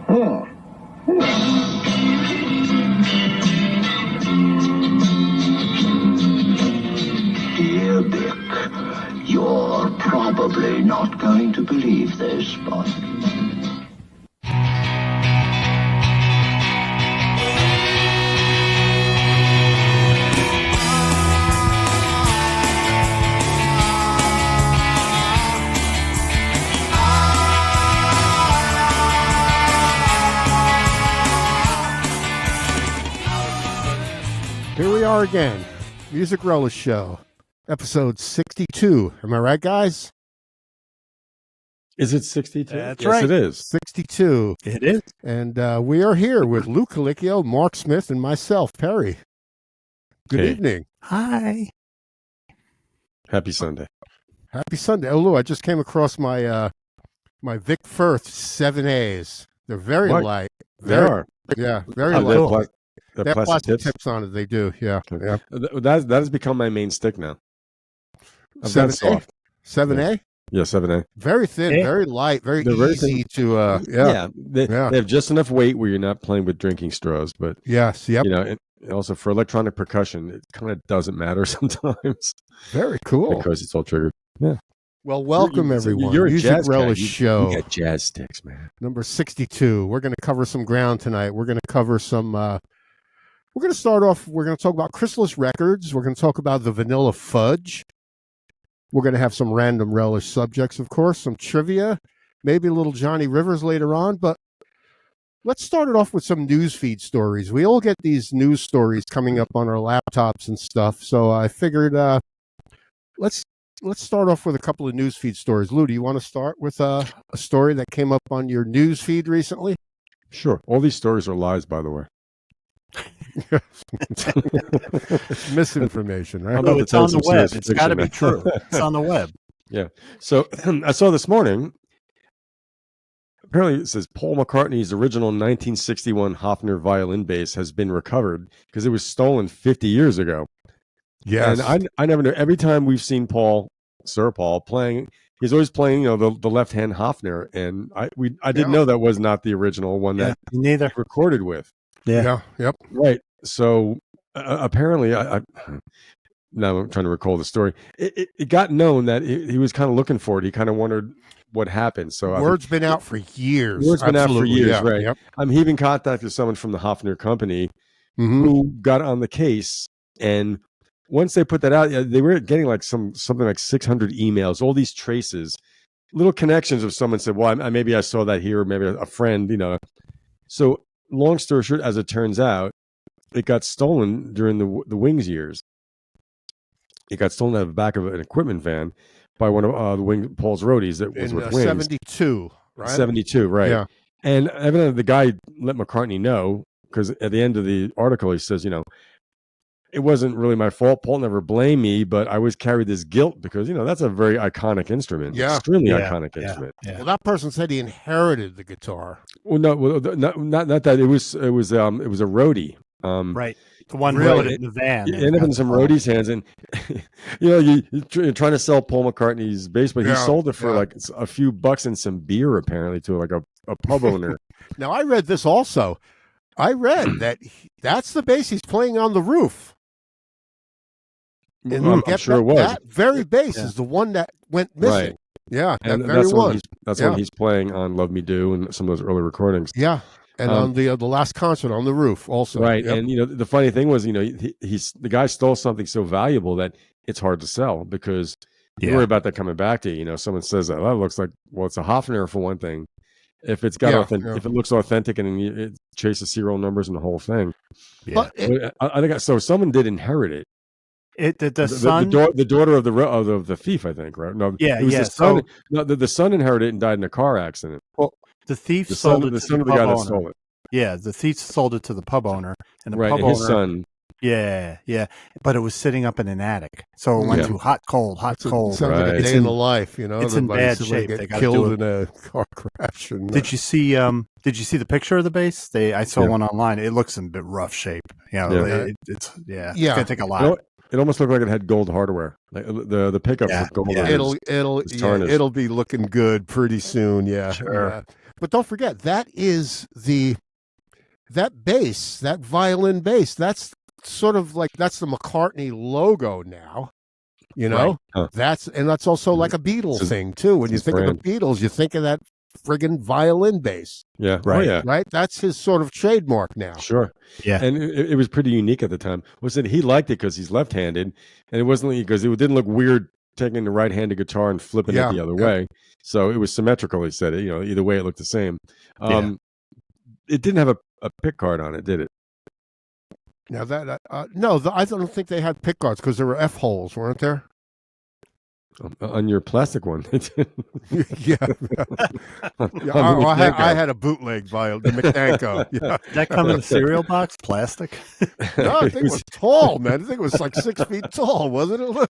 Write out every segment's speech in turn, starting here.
Dear Dick, you're probably not going to believe this, but... Here we are again, Music Relish Show, episode 62. Am I right, guys? Is it 62? That's yes, right. It is. 62. It is. And we are here with Lou Colicchio, Mark Smith, and myself, Perry. Good evening. Hi. Happy Sunday. Happy Sunday. Oh, Lou, I just came across my my Vic Firth 7As. They're very light. They are. Yeah, very light. They have plastic tips on it. They do, yeah. Yeah. That has become my main stick now. 7A? 7A? Yeah, 7A. Very thin, very light, very easy to, They have just enough weight where you're not playing with drinking straws, but yes, yep. You know, and also for electronic percussion, it kind of doesn't matter sometimes. Very cool. Because it's all triggered. Yeah. Well, welcome everyone. You're a Music jazz Relish Show. You got jazz sticks, man. Number 62. We're going to cover some ground tonight. We're going to cover some... we're going to start off... We're going to talk about Chrysalis Records. We're going to talk about the Vanilla Fudge. We're going to have some random Relish subjects, of course. Some trivia. Maybe a little Johnny Rivers later on. But let's start it off with some newsfeed stories. We all get these news stories coming up on our laptops and stuff. So I figured let's start off with a couple of newsfeed stories. Lou, do you want to start with a story that came up on your newsfeed recently? Sure. All these stories are lies, by the way. Misinformation, right? Although it's on the web. It's got to be true. It's on the web. Yeah. So I saw this morning, apparently it says Paul McCartney's original 1961 Hofner violin bass has been recovered because it was stolen 50 years ago. Yes. And I never know. Every time we've seen Sir Paul playing, he's always playing, the left-hand Hofner, and I didn't know that was not the original one that neither recorded with. Yeah. Yep. Right. So apparently, now I'm trying to recall the story. It got known that he was kind of looking for it. He kind of wondered what happened. So word's been out for years. Word's been out for years, right? Yep. He even contacted someone from the Hofner company who got on the case, and once they put that out, they were getting like something like 600 emails, all these traces, little connections of someone said, well, maybe I saw that here, or maybe a friend, So long story short, as it turns out, it got stolen during the Wings years. It got stolen out of the back of an equipment van by one of Paul's roadies that was with Wings. 72, right? 72, right. Yeah. And evidently the guy let McCartney know, because at the end of the article, he says, it wasn't really my fault. Paul never blamed me, but I always carried this guilt because, that's a very iconic instrument. Yeah. Extremely iconic instrument. Yeah. Well, that person said he inherited the guitar. Well, no, not that. It was a roadie. Right. The one who wrote it in the van. It ended up in some roadie's hands. And, you're trying to sell Paul McCartney's bass, but he sold it for like a few bucks and some beer, apparently, to like a pub owner. Now, I read this also. I read that that's the bass he's playing on the roof. And I'm sure it was. That very bass is the one that went missing. Right. Yeah, and that very one. That's when he's playing on Love Me Do and some of those early recordings. Yeah, and on the last concert on the roof also. Right, yep. And the funny thing was, he's the guy stole something so valuable that it's hard to sell because you worry about that coming back to you. Someone says that looks like it's a Hofner for one thing. If it's got if it looks authentic and it chases serial numbers and the whole thing. Yeah. But I think so. Someone did inherit it. The son, the daughter of the thief, I think, right? No, it was the son. No, the son inherited it and died in a car accident. Well, the thief sold it. The son of the guy that stole it. Yeah, the thief sold it to the pub owner, and the pub owner, his son. Yeah, but it was sitting up in an attic, so it went through hot, cold. Sounds like a day in the life, It's in bad shape. They got killed in a car crash. And, Did you see the picture of the bass? I saw one online. It looks in a bit rough shape. It's gonna take a lot. It almost looked like it had gold hardware. Like the pickup was gold. It'll be looking good pretty soon. Yeah, sure. But don't forget, that bass, that violin bass, that's sort of like, that's the McCartney logo now. You know, right. That's also like a Beatles thing too. When you think of the Beatles, you think of that friggin' violin bass. Yeah. Right. Oh, yeah. Right. That's his sort of trademark now. Sure. Yeah. And it was pretty unique at the time. Was that he liked it because he's left-handed, and it wasn't because it didn't look weird taking the right-handed guitar and flipping it the other way. So it was symmetrical. He said it. You know, either way it looked the same. It didn't have a pick guard on it, did it? Now that no, I don't think they had pick guards because there were F holes, weren't there? On your plastic one. Yeah. I had a bootleg violin, the McNanko. Yeah. Did that come in a cereal box, plastic? No, I think it was tall, man. I think it was like 6 feet tall, wasn't it?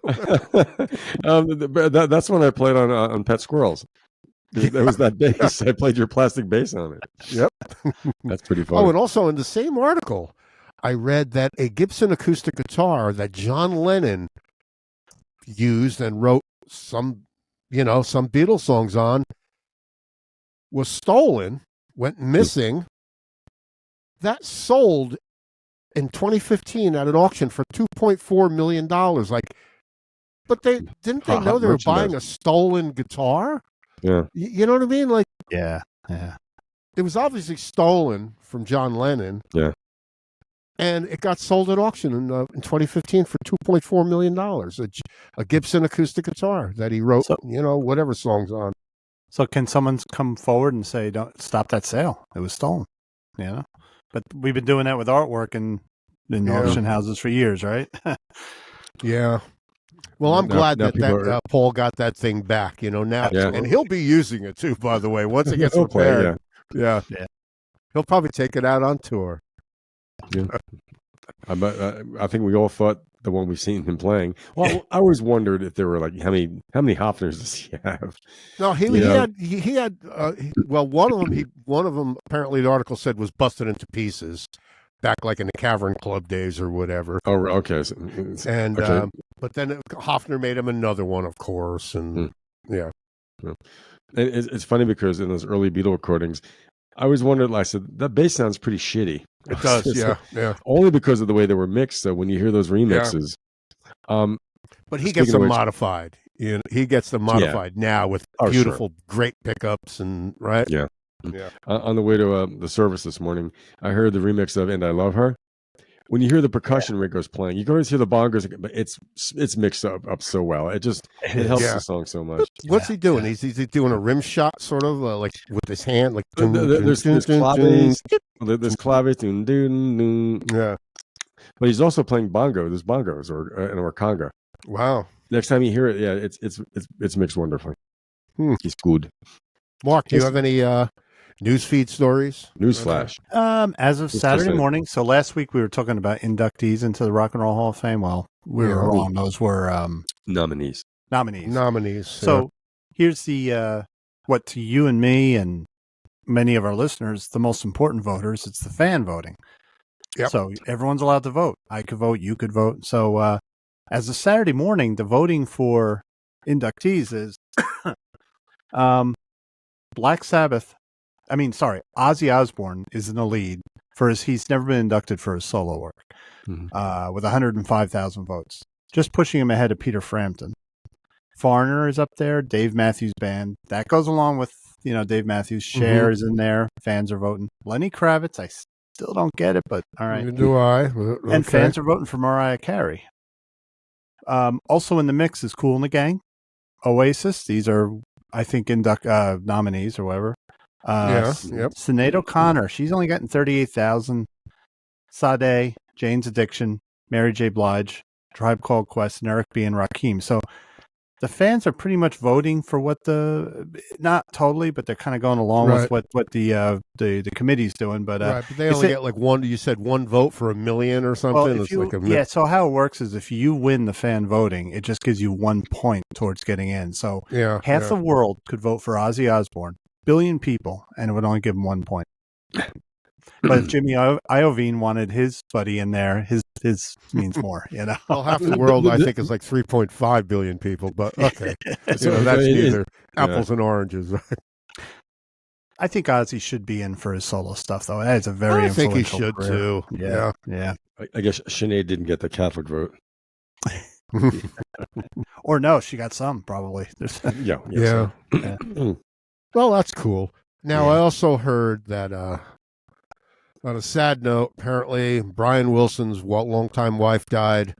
That's when I played on Pet Squirrels. There was that bass. I played your plastic bass on it. Yep. That's pretty funny. Oh, and also in the same article, I read that a Gibson acoustic guitar that John Lennon used and wrote some Beatles songs on was stolen, went missing. That sold in 2015 at an auction for $2.4 million. Like, but they know they were buying a stolen guitar? Yeah. You know what I mean? Like, yeah. It was obviously stolen from John Lennon. Yeah. And it got sold at auction in 2015 for $2.4 million. A Gibson acoustic guitar that he wrote, whatever songs on. So can someone come forward and say, "Don't stop that sale? It was stolen." You know, but we've been doing that with artwork in auction houses for years, right? Yeah. Well, I'm glad that Paul got that thing back. You know now, and he'll be using it too. By the way, once it gets repaired, yeah, he'll probably take it out on tour. Yeah. I think we all thought the one we've seen him playing. Well, I always wondered if there were like how many Hofners does he have? No, he had. Well, one of them apparently the article said was busted into pieces back like in the Cavern Club days or whatever. Oh, okay. And but then Hofner made him another one, of course, and yeah. It's funny because in those early Beatle recordings, I always wondered. I said that bass sounds pretty shitty. It does, yeah. Only because of the way they were mixed. So when you hear those remixes, but he gets them modified. You know, he gets them modified now with beautiful, great pickups and right. Yeah. On the way to the service this morning, I heard the remix of "And I Love Her." When you hear the percussion Ringo's playing, you can always hear the bongos, but it's mixed up so well. It helps the song so much. What's he doing? He's doing a rim shot, sort of like with his hand, like there's claves, there's claves, yeah. But he's also playing bongo. There's bongos or conga. Wow! Next time you hear it, it's mixed wonderfully. He's good. Mark, do you have any newsfeed stories? Newsflash. As of Saturday morning. So last week we were talking about inductees into the Rock and Roll Hall of Fame. Well, we were wrong. Those were nominees. So here's the what to you and me and many of our listeners, the most important voters. It's the fan voting. Yep. So everyone's allowed to vote. I could vote. You could vote. So as of Saturday morning, the voting for inductees is Ozzy Osbourne is in the lead he's never been inducted for his solo work with 105,000 votes, just pushing him ahead of Peter Frampton. Foreigner is up there, Dave Matthews Band. That goes along with, Dave Matthews. Cher is in there. Fans are voting. Lenny Kravitz, I still don't get it, but all right. Neither do I. Okay. And fans are voting for Mariah Carey. Also in the mix is Kool and the Gang, Oasis. These are, I think, nominees or whatever. Sinead O'Connor, she's only gotten 38,000. Sade, Jane's Addiction, Mary J. Blige, Tribe Called Quest, and Eric B. and Rakim. So the fans are pretty much voting for what not totally, but they're kind of going along with what the committee's doing. But but they only get like one. You said one vote for 1 million or something. Well, so how it works is if you win the fan voting, it just gives you 1 point towards getting in. So half the world could vote for Ozzy Osbourne. Billion people, and it would only give him 1 point. But if Jimmy Iovine wanted his buddy in there, his means more, Well, half the world, I think, is like 3.5 billion people, but okay. That's neither apples and oranges, right? I think Ozzy should be in for his solo stuff, though. That is a very I think influential he should career. too. Yeah. I guess Sinead didn't get the Catholic vote. Or no, she got some probably. Yeah. So. Well, that's cool. Now, I also heard that on a sad note, apparently Brian Wilson's longtime wife died,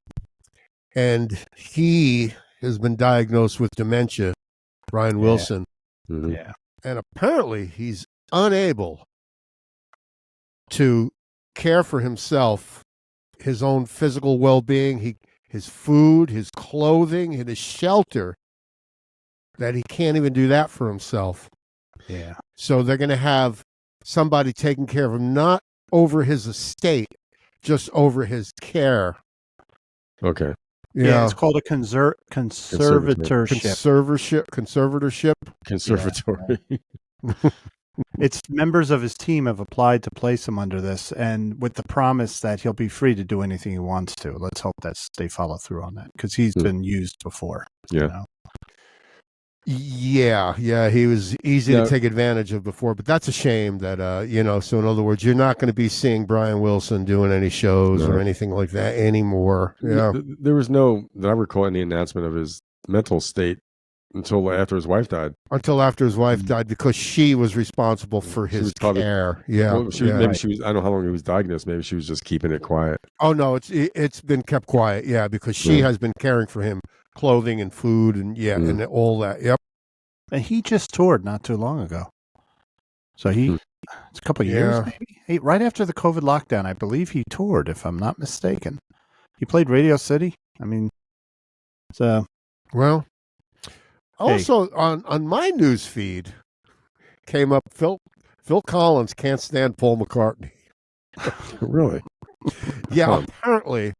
and he has been diagnosed with dementia, Brian Wilson. Mm-hmm. Yeah. And apparently he's unable to care for himself, his own physical well-being, his food, his clothing, and his shelter, that he can't even do that for himself. Yeah. So they're going to have somebody taking care of him, not over his estate, just over his care. Okay. Yeah, it's called a conservatorship. Conservatory. Yeah. It's members of his team have applied to place him under this, and with the promise that he'll be free to do anything he wants to. Let's hope that they follow through on that, because he's been used before. Yeah. You know? Yeah, he was easy to take advantage of before, but that's a shame that, so in other words, you're not going to be seeing Brian Wilson doing any shows or anything like that anymore. Yeah. There was that I recall, any announcement of his mental state until after his wife died. Until after his wife died, because she was responsible for his care. Yeah. Well, maybe she was, I don't know how long he was diagnosed. Maybe she was just keeping it quiet. Oh, no, it's been kept quiet. Yeah, because she has been caring for him. Clothing and food and and all that. Yep. And he just toured not too long ago. So it's a couple of years maybe. Hey, right after the COVID lockdown, I believe he toured, if I'm not mistaken. He played Radio City. I mean, so also on my news feed came up Phil Collins can't stand Paul McCartney. Really? Yeah, apparently.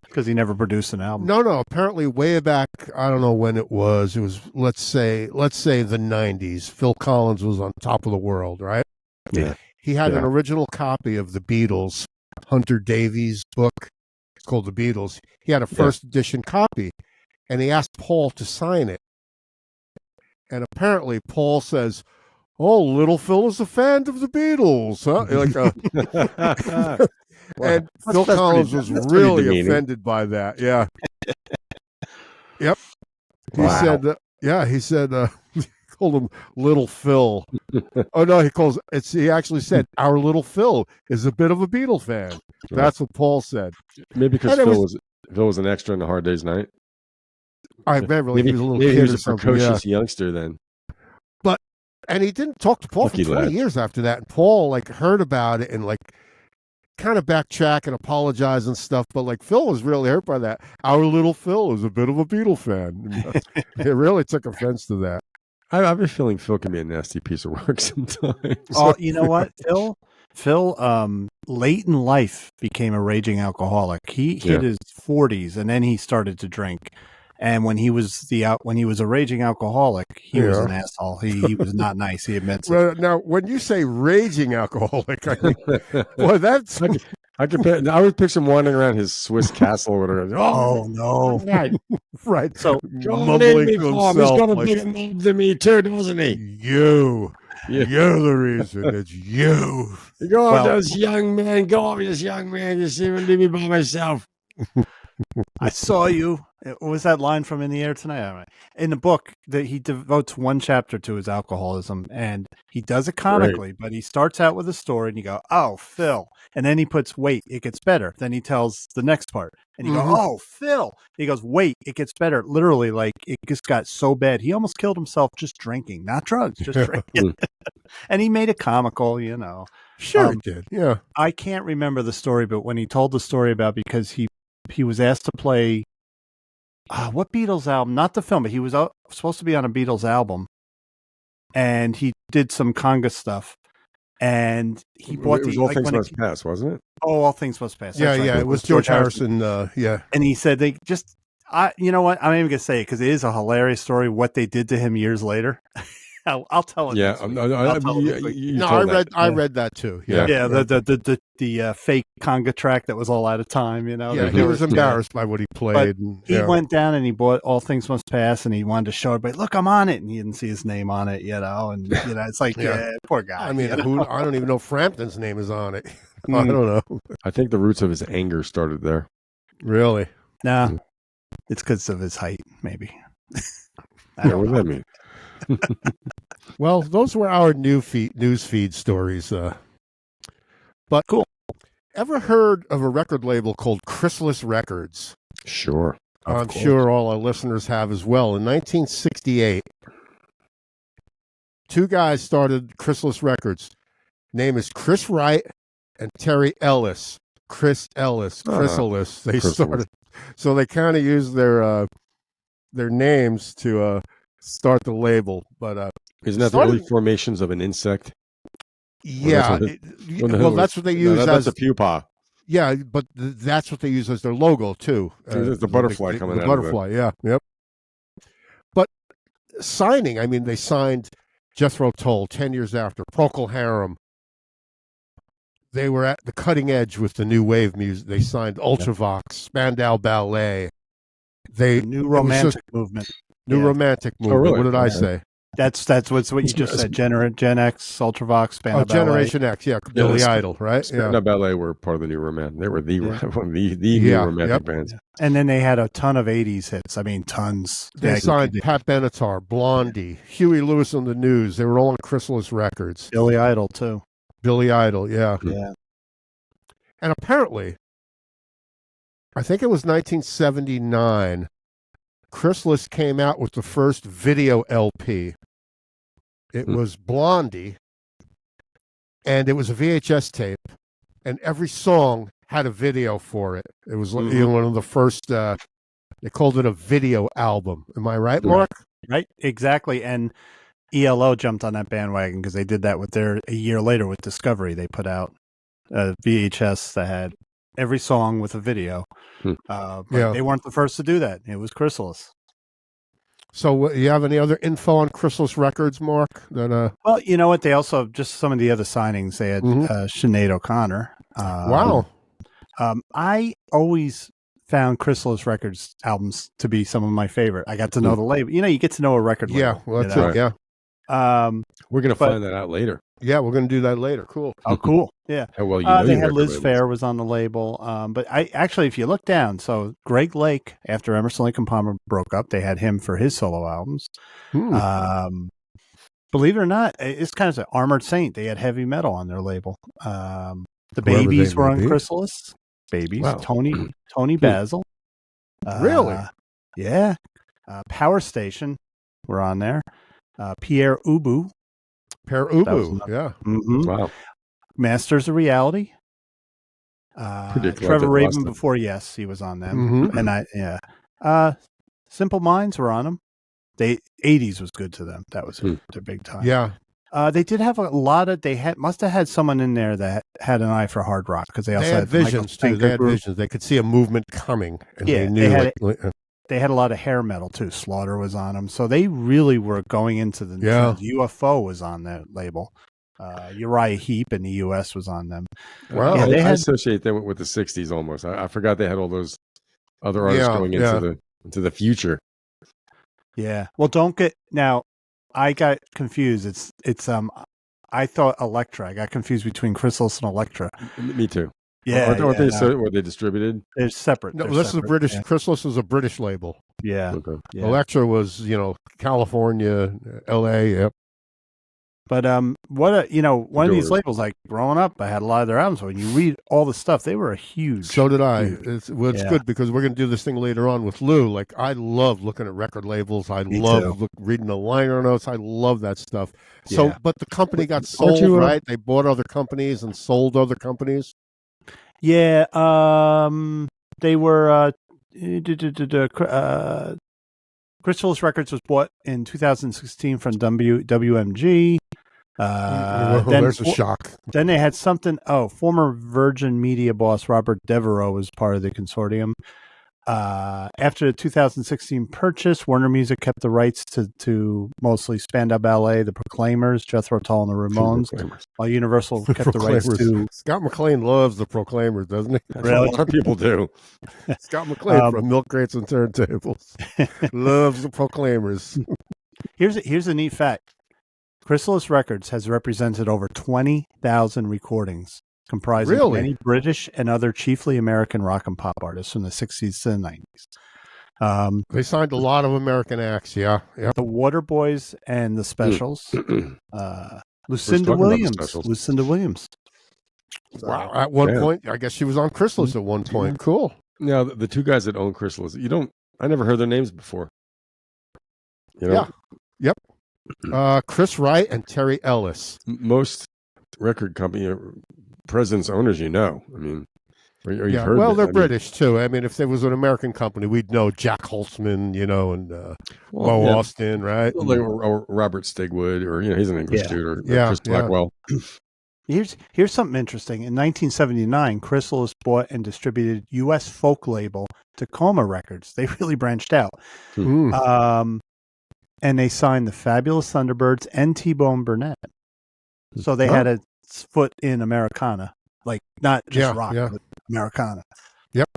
Because he never produced an album. No. Apparently, way back, I don't know when it was. It was let's say the '90s. Phil Collins was on top of the world, right? Yeah. He had an original copy of the Beatles, Hunter Davies' book. It's called The Beatles. He had a first edition copy, and he asked Paul to sign it. And apparently, Paul says, "Oh, little Phil is a fan of the Beatles, huh?" And Phil Collins was really offended by that. Yeah. Yep. He said, he called him Little Phil. Oh, no, he actually said, our little Phil is a bit of a Beatle fan. That's what Paul said. Maybe because Phil was an extra in A Hard Day's Night. I remember he was a little kid he was or a something. precocious youngster then. And he didn't talk to Paul for 20 years after that. And Paul heard about it and kind of backtrack and apologize and stuff, but Phil was really hurt by that. Our little Phil is a bit of a Beatle fan. He really took offense to that. I have a feeling Phil can be a nasty piece of work sometimes. Oh, you know what, Phil, late in life became a raging alcoholic. He hit his 40s and then he started to drink. And when he was a raging alcoholic, he was an asshole. He was not nice. He admits it. Now, when you say raging alcoholic, I think, boy, that's I would picture him wandering around his Swiss castle or whatever. Oh no! Right. So mumbling to himself, he's got a bigger name than me too, doesn't he? You're the reason. It's you. Go on, this young man. You see me, leave me by myself. I saw you. What was that line from In the Air Tonight? In the book, that he devotes one chapter to his alcoholism, and he does it comically, but he starts out with a story, and you go, "Oh, Phil," and then he puts, "Wait, it gets better." Then he tells the next part, and you go, "Oh, Phil." He goes, "Wait, it gets better." Literally, it just got so bad, he almost killed himself just drinking, not drugs, just drinking. And he made it comical, Sure, he did. Yeah, I can't remember the story, but when he told the story about because he was asked to play what Beatles album? Not the film, but he was supposed to be on a Beatles album, and he did some conga stuff. And he bought All Things Must Pass, wasn't it? Oh, All Things Must Pass. Yeah, it was George Harrison. And he said they just, you know what? I'm not even gonna say it because it is a hilarious story. What they did to him years later. I'll tell it. Yeah, next week. no, I'll tell it next week. I read that too. Yeah, yeah. The fake conga track that was all out of time. Yeah, he was embarrassed by what he played. And, he went down and he bought All Things Must Pass, and he wanted to show everybody, look, I'm on it, and he didn't see his name on it, and it's like, poor guy. I mean, I don't even know if Frampton's name is on it. I don't know. I think the roots of his anger started there. Really? Nah, it's because of his height, maybe. What does that mean? Well, those were our news feed stories. But cool. Ever heard of a record label called Chrysalis Records? Sure. I'm sure all our listeners have as well. In 1968, two guys started Chrysalis Records. Name is Chris Wright and Terry Ellis. Chrysalis. They started, so they kind of used their names to start the label. But isn't that the early formations of an insect? Yeah, that's what they use. That's a pupa. Yeah, but that's what they use as their logo too. There's the butterfly coming out. The butterfly, yeah, yep. But signing, I mean, they signed Jethro Tull 10 years after, Procol Harum. They were at the cutting edge with the new wave music. They signed Ultravox, Spandau Ballet. New romantic movement. New romantic movement. Really? What did I say? That's what you just said. Gen X, Ultravox, Spandau Ballet. Generation X, yeah, Billy Idol, right? Spandau Ballet were part of the new romantic. They were the new romantic bands. And then they had a ton of '80s hits. I mean, tons. They signed Pat Benatar, Blondie, Huey Lewis on the News. They were all on Chrysalis Records. Billy Idol too. Billy Idol, yeah. Yeah. And apparently, I think it was 1979, Chrysalis came out with the first video LP. It was Blondie, and it was a VHS tape, and every song had a video for it. It was one of the first, they called it a video album. Am I right, Mark? Right, exactly. And ELO jumped on that bandwagon because they did that with a year later with Discovery. They put out a VHS that had every song with a video. But they weren't the first to do that. It was Chrysalis. So you have any other info on Chrysalis Records, Mark? Well, you know what? They also, just some of the other signings, they had Sinead O'Connor. Wow. I always found Chrysalis Records albums to be some of my favorite. I got to know the label. You get to know a record label. Yeah, well, that's it, yeah. We're going to find that out later. Yeah, we're going to do that later. Cool. Oh, cool. Yeah. How well you know they had Liz Phair was on the label. But if you look down, so Greg Lake, after Emerson, Lake and Palmer broke up, they had him for his solo albums. Believe it or not, it's kind of an Armored Saint. They had heavy metal on their label. The Babies were on Chrysalis. Babies. Wow. Tony Basil. Really? Yeah. Power Station were on there. Pierre Ubu. Yeah. Mm-hmm. Wow. Masters of Reality. Trevor Rabin before Yes, he was on them. And Simple Minds were on them. 80s was good to them. That was their big time. Yeah. They did have a lot of. Must have had someone in there that had an eye for hard rock because they also had visions too. They had visions. They could see a movement coming, and they knew they had a lot of hair metal too. Slaughter was on them, so they really were going into the UFO was on that label. Uriah Heep in the U.S. was on them. Wow, I associate them with the '60s almost. I forgot they had all those other artists going into the future. Yeah. Well, now. I got confused. It's I thought Elektra. I got confused between Chrysalis and Elektra. Me too. Yeah. Were they distributed? They're separate. No, this is a British. Yeah. Chrysalis is a British label. Yeah. Okay. Yeah. Elektra was California, L.A. Yep. But one of these labels, like growing up, I had a lot of their albums. So when you read all the stuff, they were a huge. So did I. It's good because we're going to do this thing later on with Lou. Like I love looking at record labels. I love reading the liner notes. I love that stuff. So, but the company got sold, right? They bought other companies and sold other companies. Yeah. They were. Chrysalis Records was bought in 2016 from WMG. There's a shock. Then they had something. Former Virgin Media boss Robert Devereaux was part of the consortium. After the 2016 purchase, Warner Music kept the rights to mostly Spandau Ballet, the Proclaimers, Jethro Tull, and the Ramones, while Universal kept the rights to... Scott McClain loves the Proclaimers, doesn't he? Really? A lot of people do. Scott McClain from Milk Crates and Turntables loves the Proclaimers. Here's a neat fact. Chrysalis Records has represented over 20,000 recordings, comprising many British and other chiefly American rock and pop artists from the 60s to the 90s. They signed a lot of American acts, yeah. Yep. The Waterboys and the Specials. Lucinda Williams. Wow. At one point, I guess she was on Chrysalis at one point. Cool. Now, the two guys that own Chrysalis, I never heard their names before. Yeah. Yep. Chris Wright and Terry Ellis. Most record company presidents, owners, I mean, or you've heard. Well, they're British too. I mean, if there was an American company, we'd know Jack Holtzman, and Bo Austin, right? Or Robert Stigwood, or he's an English dude, or Chris Blackwell. Here's something interesting. In 1979, Chrysalis bought and distributed U.S. folk label Tacoma Records. They really branched out. And they signed the Fabulous Thunderbirds and T-Bone Burnett. So they had a foot in Americana, like not just rock, but Americana. Yep.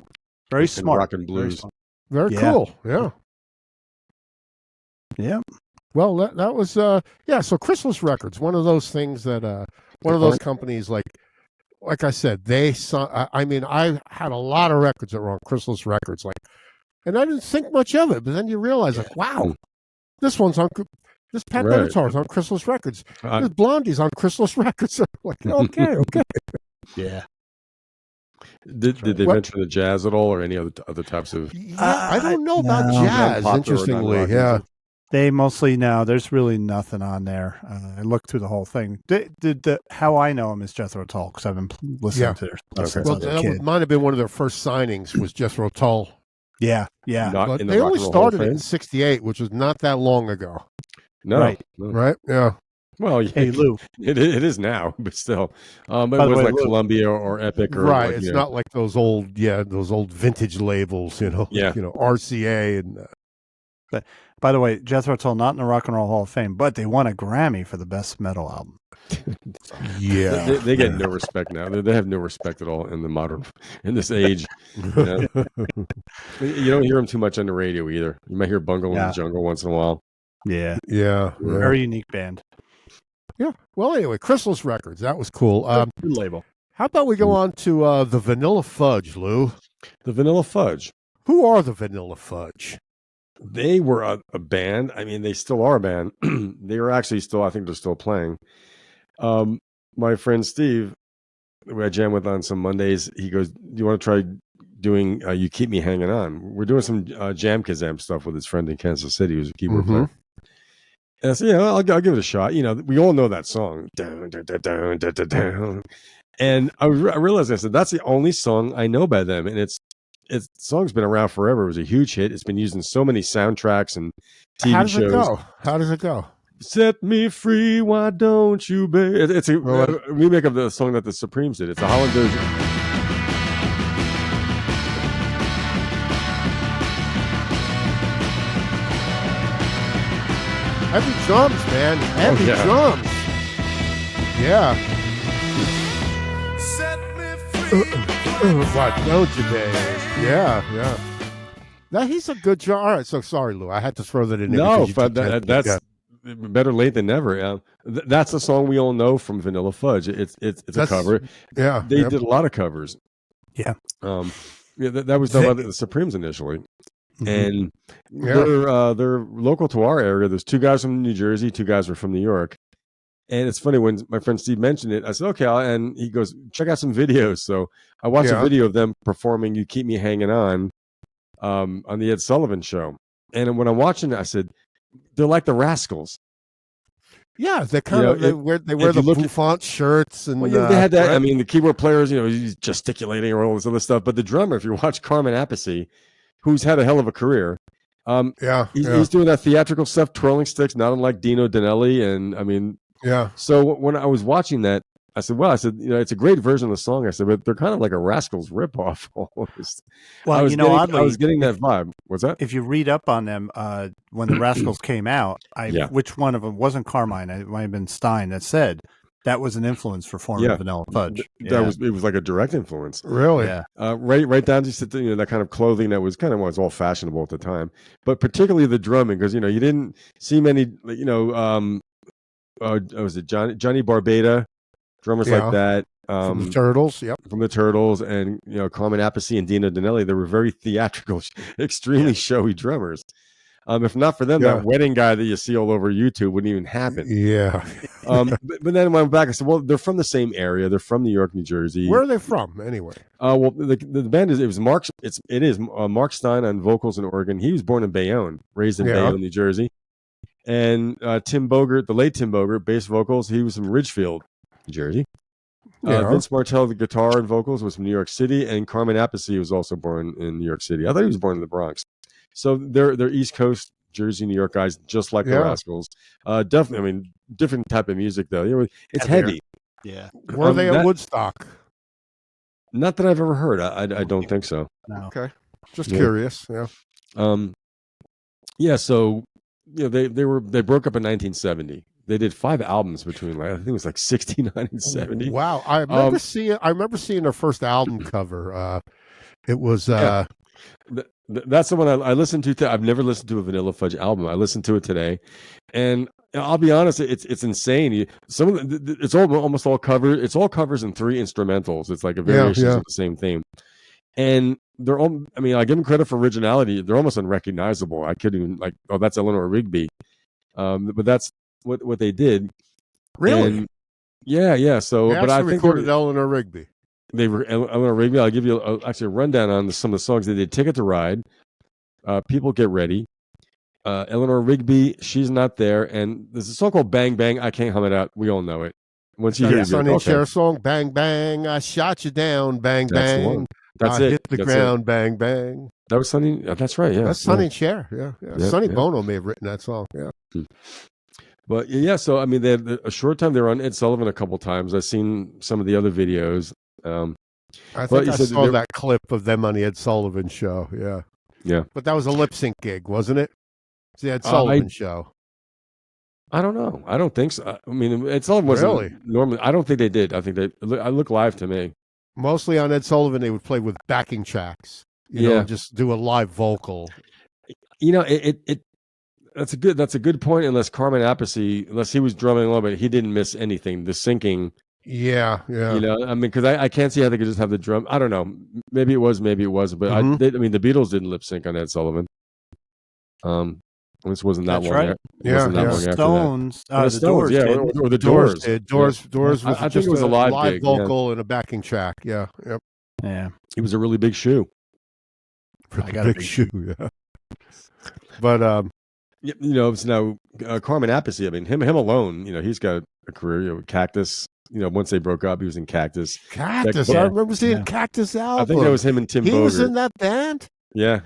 Very smart. Rock and blues. Very cool. Yeah. Yeah. Well, that was, so Chrysalis Records, one of those things that, one of those companies, like I said, I had a lot of records that were on Chrysalis Records, and I didn't think much of it, but then you realize, wow, this Pat Benatar's on Chrysalis Records. This Blondie's on Chrysalis Records. Okay. Yeah. Did they mention the jazz at all, or any other types of? I don't know about jazz. Interestingly, they mostly there's really nothing on there. I looked through the whole thing. How I know him is Jethro Tull, because I've been listening to their stuff. Well, that might have been one of their first signings was Jethro Tull. Yeah. But they only started it in '68, which was not that long ago. No. Right? Yeah. Well, hey Lou, it is now, but still, it was Columbia or Epic, or it's not like those old vintage labels, RCA and. But by the way, Jethro Tull not in the Rock and Roll Hall of Fame, but they won a Grammy for the best metal album. They get no respect now. They have no respect at all in this age. You don't hear them too much on the radio either. You might hear Bungle in the Jungle once in a while. Yeah. Very unique band. Yeah. Well, anyway, Chrysalis Records, that was cool. Good label. How about we go on to the Vanilla Fudge, Lou? The Vanilla Fudge. Who are the Vanilla Fudge? They were a band. I mean, they still are a band. They were actually still, I think they're still playing. My friend Steve, who I jam with on some Mondays, he goes, "Do you want to try doing You Keep Me Hanging On?" We're doing some Jam Kazam stuff with his friend in Kansas City, who's a keyboard player. And I said, I'll give it a shot. We all know that song. And I realized, I said, that's the only song I know by them. And the song's been around forever. It was a huge hit. It's been used in so many soundtracks and TV shows. How does it go? Set me free, why don't you, babe? It's a remake of the song that the Supremes did. It's a Holland version. Heavy drums, man. Heavy drums. Yeah. Set me free. Why don't you, babe? Yeah. He's a good drummer. All right, so sorry, Lou. I had to throw that in there. No, but that's better late than never. That's a song we all know from Vanilla Fudge. It's a cover. Yeah. They did a lot of covers. Yeah. That was done by the Supremes initially. And they're local to our area. There's two guys from New Jersey, two guys were from New York. And it's funny, when my friend Steve mentioned it, I said, okay. And he goes, check out some videos. So I watched a video of them performing You Keep Me Hanging On the Ed Sullivan Show. And when I'm watching it, I said, they're like the Rascals. Yeah, they kind of they wear the bouffant shirts, and they had that. Right? I mean, the keyboard players, he's gesticulating or all this other stuff. But the drummer, if you watch Carmen Appice, who's had a hell of a career, he's doing that theatrical stuff, twirling sticks, not unlike Dino Danelli. And I mean, so when I was watching that, I said, well, it's a great version of the song. I said, but they're kind of like a Rascals ripoff almost. Well, I was oddly, I was getting that vibe. What's that? If you read up on them, when the Rascals came out, which one of them wasn't Carmine? It might have been Stein that said that was an influence for forming Vanilla Fudge. It was like a direct influence. Really? Yeah. Right down to that kind of clothing that was kind of was all fashionable at the time, but particularly the drumming, because you didn't see many was it Johnny Barbada, drummers like that. From the Turtles, from the Turtles, and Carmen Appice and Dino Danelli. They were very theatrical, extremely showy drummers. If not for them, that wedding guy that you see all over YouTube wouldn't even happen. Yeah. But then when I went back, I said, well, they're from the same area. They're from New York, New Jersey. Where are they from, anyway? Well, the band is Mark. It is Mark Stein on vocals in Oregon. He was born in Bayonne, raised in Bayonne, New Jersey. And Tim Bogert, the late Tim Bogert, bass vocals. He was from Ridgefield, New Jersey. Vince Martell, the guitar and vocals, was from New York City, and Carmen Appice was also born in New York City. I thought he was born in the Bronx. So they're East Coast, Jersey, New York guys, just like the Rascals. Definitely, I mean, different type of music though. It's heavy. Yeah. Were they at Woodstock? Not that I've ever heard. I don't think so. No. Okay, just curious. Yeah. Yeah. So they broke up in 1970. They did 5 albums between, I think it was like 69 and 70. Wow, I remember seeing their first album cover. It was that's the one I listened to. I've never listened to a Vanilla Fudge album. I listened to it today, and I'll be honest, it's insane. It's almost all covers. It's all covers and 3 instrumentals. It's like a variation of the same theme, and they're all. I mean, I give them credit for originality. They're almost unrecognizable. I couldn't even that's Eleanor Rigby, but that's what they did. Really? And yeah. So, but I think recorded Eleanor Rigby. They were Eleanor Rigby. I'll give you actually a rundown on some of the songs. They did "Ticket to Ride," "People Get Ready," Eleanor Rigby, "She's Not There," and there's a song called "Bang Bang." I can't hum it out. We all know it. Once you hear it, Sonny and Cher song, "Bang Bang," I shot you down, bang That's bang. The one. That's I it. hit the ground, bang bang. That was Sonny. That's right. Yeah, that's Sonny and Cher. Yeah. Sonny Bono may have written that song. Yeah. But so I mean, they had a short time. They were on Ed Sullivan a couple times. I've seen some of the other videos. I think I saw that clip of them on the Ed Sullivan show. Yeah. But that was a lip sync gig, wasn't it? It's the Ed Sullivan show. I don't know. I don't think so. I mean, Ed Sullivan wasn't really normally. I don't think they did. I think I look live to me. Mostly on Ed Sullivan, they would play with backing tracks. You know, just do a live vocal. That's a good point. Unless Carmen Appice, unless he was drumming a little bit, he didn't miss anything. The syncing. Yeah. I mean, because I can't see how they could just have the drum. I don't know. Maybe it was, maybe it wasn't. But I mean, the Beatles didn't lip sync on Ed Sullivan. This wasn't that long. Right. Wasn't that long Stones. The Stones, or the Doors. Doors was I think just it was a live gig, vocal and a backing track. Yeah. Yep. Yeah. It was a really big shoe. I got a big shoe. Yeah. But so now Carmen Appice. I mean, him alone. He's got a career. Cactus. Once they broke up, he was in Cactus. I remember seeing Cactus album. I think that was him and Tim Bogert. He was in that band? Yeah.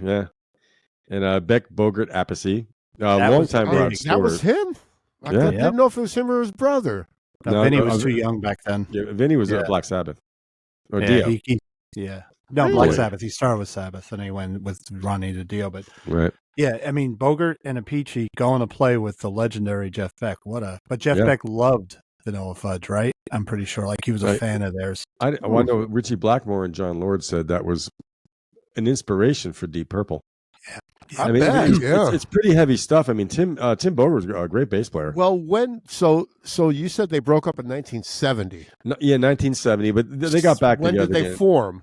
And Beck Bogert Appice. Long time Rod Stewart. That was him? I didn't know if it was him or his brother. Vinny was too young back then. Yeah, Vinny was at Black Sabbath. Or Dio. No, Really? Black Sabbath. He started with Sabbath, and he went with Ronnie to Dio. But right. Yeah, I mean, Bogert and Appice going to play with the legendary Jeff Beck. But Jeff Beck loved Vanilla Fudge, right? I'm pretty sure. Like, he was a fan of theirs. I know Richie Blackmore and John Lord said that was an inspiration for Deep Purple. Yeah. I mean, it's pretty heavy stuff. I mean, Tim Bogert was a great bass player. Well, so you said they broke up in 1970. No, 1970, but they got back together. When did they form?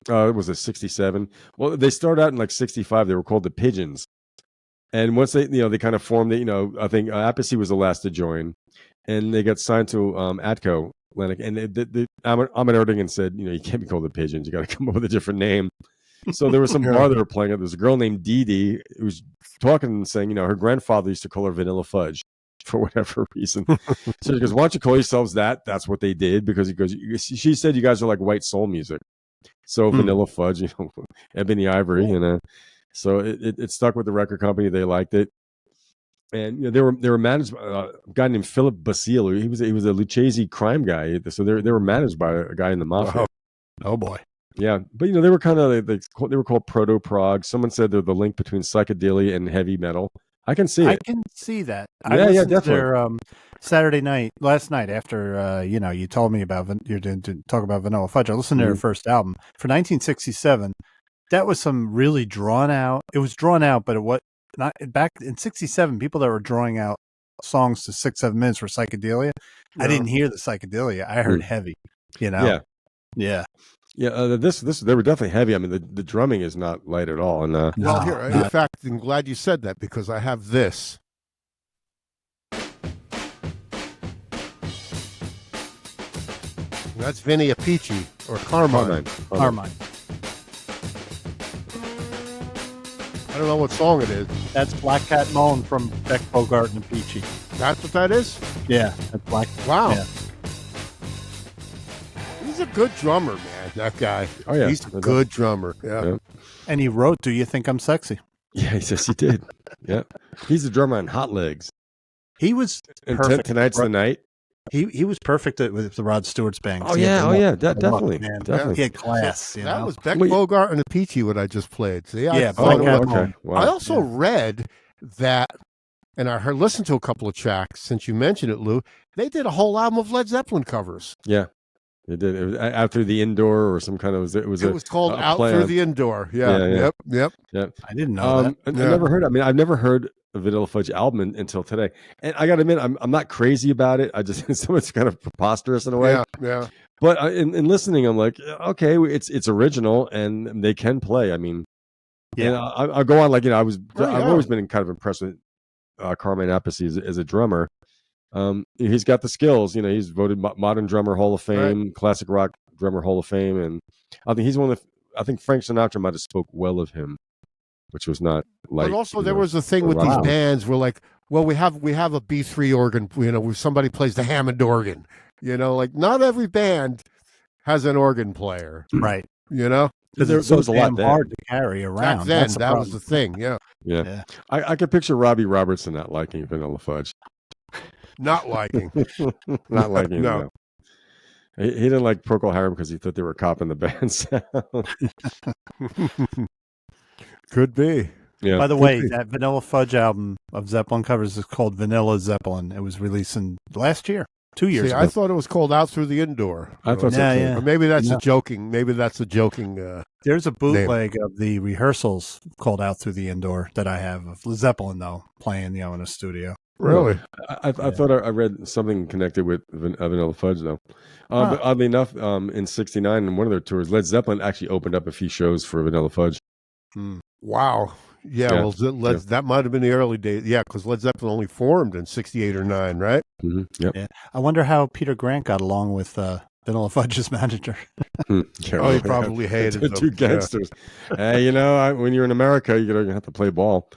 It was a 67. Well, they started out in 65. They were called the Pigeons. And once they kind of formed it, I think Appice was the last to join. And they got signed to Atco Atlantic. And Ahmet Erdogan said, you can't be called the Pigeons. You got to come up with a different name. So there was some bar they were playing at. There was a girl named Dee Dee who was talking and saying, her grandfather used to call her Vanilla Fudge for whatever reason. So he goes, why don't you call yourselves that? That's what they did. Because he goes, she said you guys are like white soul music. So Vanilla Fudge, Ebony Ivory, so it stuck with the record company. They liked it. and they were managed by a guy named Philip Basile. He was a Lucchese crime guy, so they were managed by a guy in the mafia. Oh boy. Yeah, but they were kind of they were called proto prog. Someone said they're the link between psychedelia and heavy metal. I can see it. I can see that. Yeah, definitely. Their, Saturday night, last night, after you told me about you did talk about Vanilla Fudge. I listened to their first album for 1967. That was some really drawn out. It was drawn out, but it was not back in '67. People that were drawing out songs to 6-7 minutes for psychedelia. No. I didn't hear the psychedelia. I heard heavy. Yeah. They were definitely heavy. I mean, the drumming is not light at all. And in fact, I'm glad you said that because I have this. That's Vinny Appice or Carmine. Carmine. I don't know what song it is. That's Black Cat Moan from Beck, Bogart, and Appice. That's what that is? Yeah, that's Black. Wow. Yeah. He's a good drummer, man, that guy. Oh, yeah. He's a good drummer. Yeah. And he wrote Do You Think I'm Sexy? Yeah, yes, he did. Yeah. He's a drummer on Hot Legs. He was and perfect. Tonight's the Night. He was perfect with the Rod Stewart's band. Definitely. Definitely. He had class. That was Beck, Bogart, and Appice what I just played. See, okay. Wow. I also read that, and I listened to a couple of tracks since you mentioned it, Lou. They did a whole album of Led Zeppelin covers. Yeah, they did. It was Out Through the Indoor or some kind of. It was called Out Through the Indoor. Yeah. Yep. I didn't know that. I never heard. I mean, I've never heard a Vanilla Fudge album until today, and I got to admit, I'm not crazy about it. I just it's kind of preposterous in a way. Yeah. But in listening, I'm like, okay, it's original, and they can play. I mean, and I'll go on like I've always been kind of impressed with Carmine Appice as a drummer. He's got the skills. He's voted Modern Drummer Hall of Fame, Classic Rock Drummer Hall of Fame, and I think he's one of the. I think Frank Sinatra might have spoke well of him, which was not like. But also, there was a thing with these bands where, like, well, we have a B3 organ. Where somebody plays the Hammond organ. Like not every band has an organ player, right? Because there was a lot hard to carry around. Back then, that was the thing. Yeah. I could picture Robbie Robertson not liking Vanilla Fudge. Not liking. Not liking. No. He didn't like Procol Harum because he thought they were copying the band sound. Could be. Yeah. By the way, that Vanilla Fudge album of Zeppelin covers is called Vanilla Zeppelin. It was released last year, 2 years ago. I thought it was called Out Through the Indoor. I thought so too. Or maybe that's a joking. Maybe that's a joking. There's a bootleg of the rehearsals called Out Through the Indoor that I have of Zeppelin though playing in a studio. Really? I thought I read something connected with Vanilla Fudge though. But oddly enough, in '69 in one of their tours, Led Zeppelin actually opened up a few shows for Vanilla Fudge. Wow. Yeah, well, that might have been the early days. Yeah, because Led Zeppelin only formed in '68 or '9, right? Mm-hmm. Yep. Yeah. I wonder how Peter Grant got along with Vanilla Fudge's manager. He probably hated them. Two gangsters. Hey, when you're in America, you're gonna have to play ball.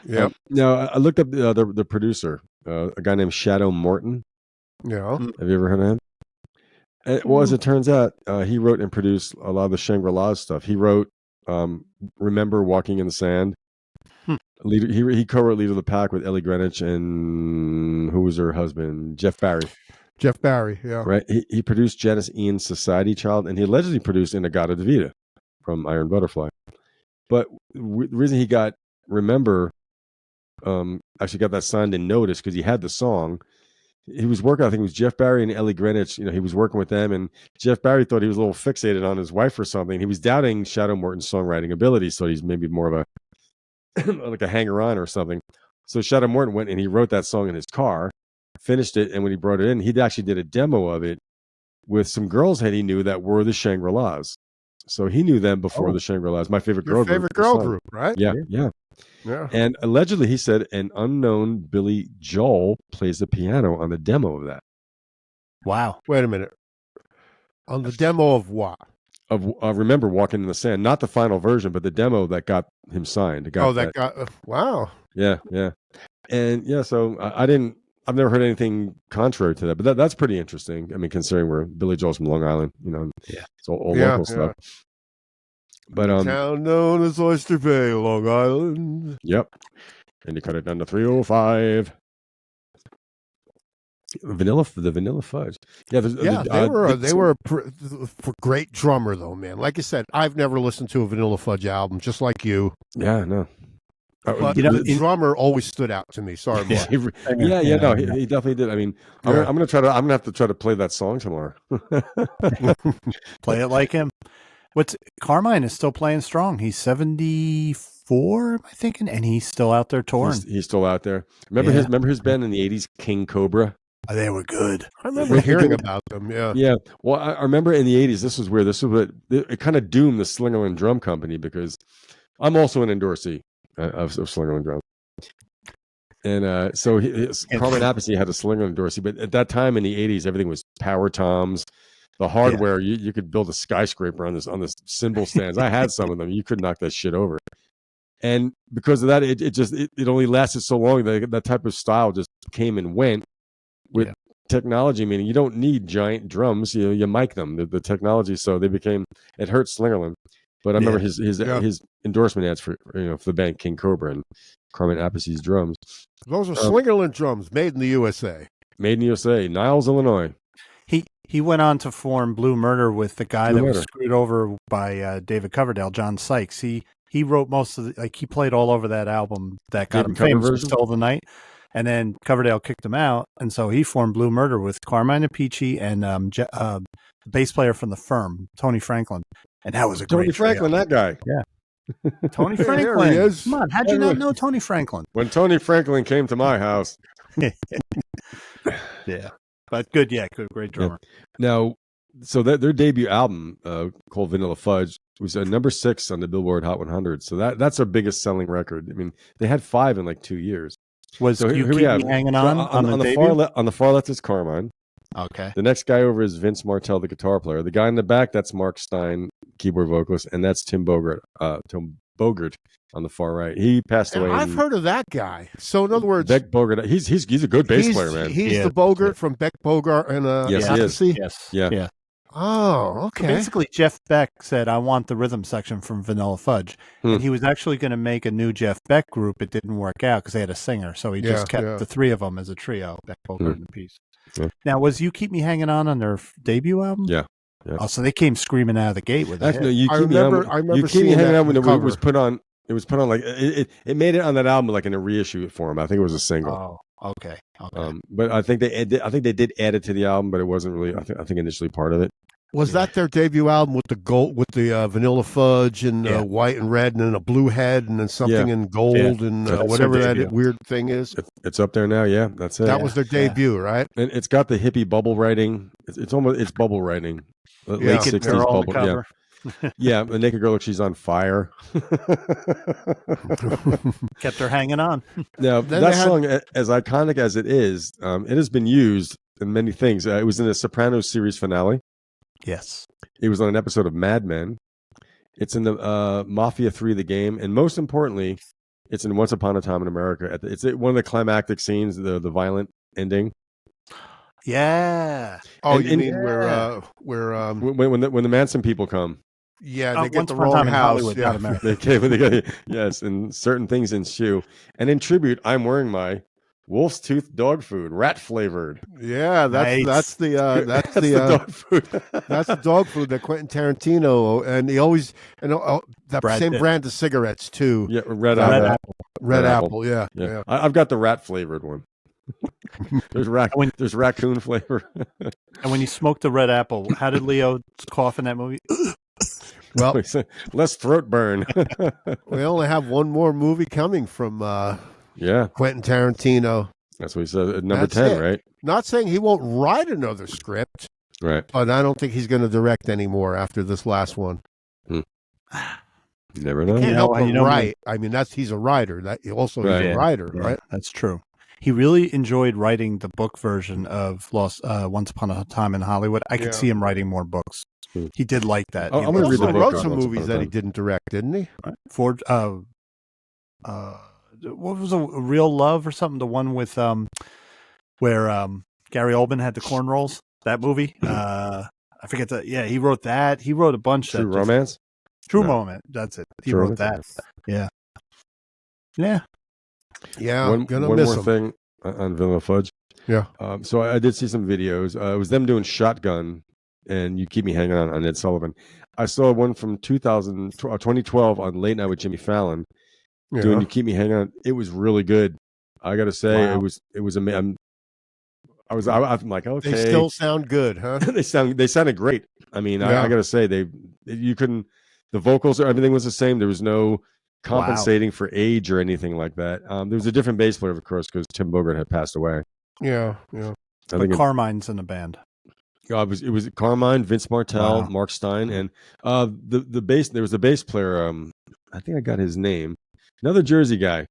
Yeah. Now I looked up the producer, a guy named Shadow Morton. Yeah. Have you ever heard of him? Well, as it turns out, he wrote and produced a lot of the Shangri-La stuff. He wrote Remember Walking in the Sand. He co-wrote Leader of the Pack with Ellie Greenwich and who was her husband? Jeff Barry. Jeff Barry, yeah. Right. He produced Janis Ian's Society Child, and he allegedly produced Inagata Davida from Iron Butterfly. But the reason he got Remember actually got that signed in Notice because he had the song. He was working, I think it was Jeff Barry and Ellie Greenwich. He was working with them, and Jeff Barry thought he was a little fixated on his wife or something. He was doubting Shadow Morton's songwriting abilities, so he's maybe more of a like a hanger-on or something. So Shadow Morton went and he wrote that song in his car, finished it, and when he brought it in, he actually did a demo of it with some girls that he knew that were the Shangri-Las. So he knew them before the Shangri-Las. My favorite girl group, right? Yeah. And allegedly, he said an unknown Billy Joel plays the piano on the demo of that. Wow. Wait a minute. On the demo of what? Of Remember Walking in the Sand, not the final version, but the demo that got him signed. Wow. Yeah. And so I've never heard anything contrary to that, but that's pretty interesting. I mean, considering we're Billy Joel's from Long Island, it's all local stuff. But town known as Oyster Bay, Long Island. Yep. and you cut it down to 305. The Vanilla Fudge. Yeah, they were a great drummer though, man. Like I said, I've never listened to a Vanilla Fudge album, just like you. Yeah, no. But the drummer always stood out to me. Sorry, Mark. He definitely did. I mean, I'm gonna have to try to play that song tomorrow. Play it like him. Carmine is still playing strong. He's 74, I think, and he's still out there touring. He's still out there. Remember his band in the 80s, King Cobra? Oh, they were good. I remember hearing about them. Yeah. Yeah. Well, I remember in the 80s, this was weird. This was what it kind of doomed the Slingerland Drum Company, because I'm also an endorsee of Slingerland Drum. And so Carmine Appice had a Slingerland endorsee, but at that time in the 80s, everything was power toms. The hardware, you could build a skyscraper on this cymbal stands. I had some of them. You could knock that shit over. And because of that, it only lasted so long. That type of style just came and went with technology, meaning you don't need giant drums. You mic them. The technology, so they became. It hurt Slingerland, but I remember his endorsement ads for the band King Cobra and Carmine Appice's drums. Those are Slingerland drums, made in the USA. Made in the USA, Niles, Illinois. He went on to form Blue Murder with the guy was screwed over by David Coverdale, John Sykes. He wrote most of he played all over that album that got him famous, Still the Night. And then Coverdale kicked him out, and so he formed Blue Murder with Carmine Appice and the bass player from The Firm, Tony Franklin. And that was a great Franklin, that guy. Yeah. Tony Franklin. He is. Come on, how'd you not know Tony Franklin? When Tony Franklin came to my house. Yeah. But good, great drummer. Yeah. Now, so their debut album called Vanilla Fudge was number 6 on the Billboard Hot 100. So that's our biggest selling record. I mean, they had 5 in like 2 years. So you keep me hanging on the far left is Carmine. Okay. The next guy over is Vince Martell, the guitar player. The guy in the back, that's Mark Stein, keyboard vocalist, and that's Tim Bogert. Tim Bogert on the far right. He passed away. I've heard of that guy. So in other words, Beck Bogert. He's a good bass player, man. He's the Bogert from Beck Bogart and yes, he is. Yes. Yeah. Oh, okay. So basically, Jeff Beck said, "I want the rhythm section from Vanilla Fudge," and he was actually going to make a new Jeff Beck group. It didn't work out because they had a singer, so he just kept the 3 of them as a trio, Beck, Bogart, and Appice. Yeah. Now, was You Keep Me Hanging On their debut album? Yeah. Oh, so they came screaming out of the gate with it. No, You Keep Me Hanging On when it was put on. It was put on like it made it on that album like in a reissue form. I think it was a single. Oh, okay. But I think they did add it to the album, but it wasn't really. I think initially part of it. Was that their debut album with the gold, with the Vanilla Fudge and white and red, and then a blue head, and then something in gold and whatever that weird thing is? It's up there now. Yeah, that's it. That was their debut, right? And it's got the hippie bubble writing. It's bubble writing. Late 60s bubble. Yeah, the naked girl, she's on fire. Kept her hanging on. Now, that song, as iconic as it is, it has been used in many things. It was in the Sopranos series finale. Yes. It was on an episode of Mad Men. It's in the Mafia 3, The Game. And most importantly, it's in Once Upon a Time in America. It's one of the climactic scenes, the violent ending. Yeah. Oh, you mean where when the Manson people come? Yeah, they get the wrong house. Yes, and certain things ensue. And in tribute, I'm wearing my Wolf's Tooth dog food, rat flavored. Yeah, that's the dog food. That's the dog food that Quentin Tarantino, and he always that same brand of cigarettes too. Yeah, Red Apple. Yeah. I've got the rat flavored one. There's raccoon flavor. And when you smoke the Red Apple, how did Leo cough in that movie? Well, less throat burn. We only have one more movie coming from Quentin Tarantino. That's what he said at number 10, right? Not saying he won't write another script, right? But I don't think he's going to direct anymore after this last one. You never know. He can't help but write. I mean, he's a writer. He's a writer, right? That's true. He really enjoyed writing the book version of Once Upon a Time in Hollywood. I could see him writing more books. He did like that. I'm going to read the book. He wrote some movies that he didn't direct, didn't he? Right. What was a Real Love or something? The one with where Gary Oldman had the cornrows. That movie. I forget that. Yeah, he wrote that. He wrote a bunch. True Romance. Moment. That's it. He wrote that. Yeah. Yeah, One gonna more miss him. thing on Vanilla Fudge. Yeah. So I did see some videos. It was them doing Shotgun and You Keep Me Hanging on Ed Sullivan. I saw one from 2012 on Late Night with Jimmy Fallon doing You Keep Me Hanging On. It was really good. I got to say, Wow. it was amazing. I'm like, okay. They still sound good, huh? they sounded great. I mean, I got to say, you couldn't, the vocals, everything was the same. There was no compensating for age or anything like that. There was a different bass player, of course, because Tim Bogart had passed away. Yeah. But Carmine's in the band. It was Carmine, Vince Martell, Mark Stein, and the bass. There was a bass player. I think I got his name. Another Jersey guy.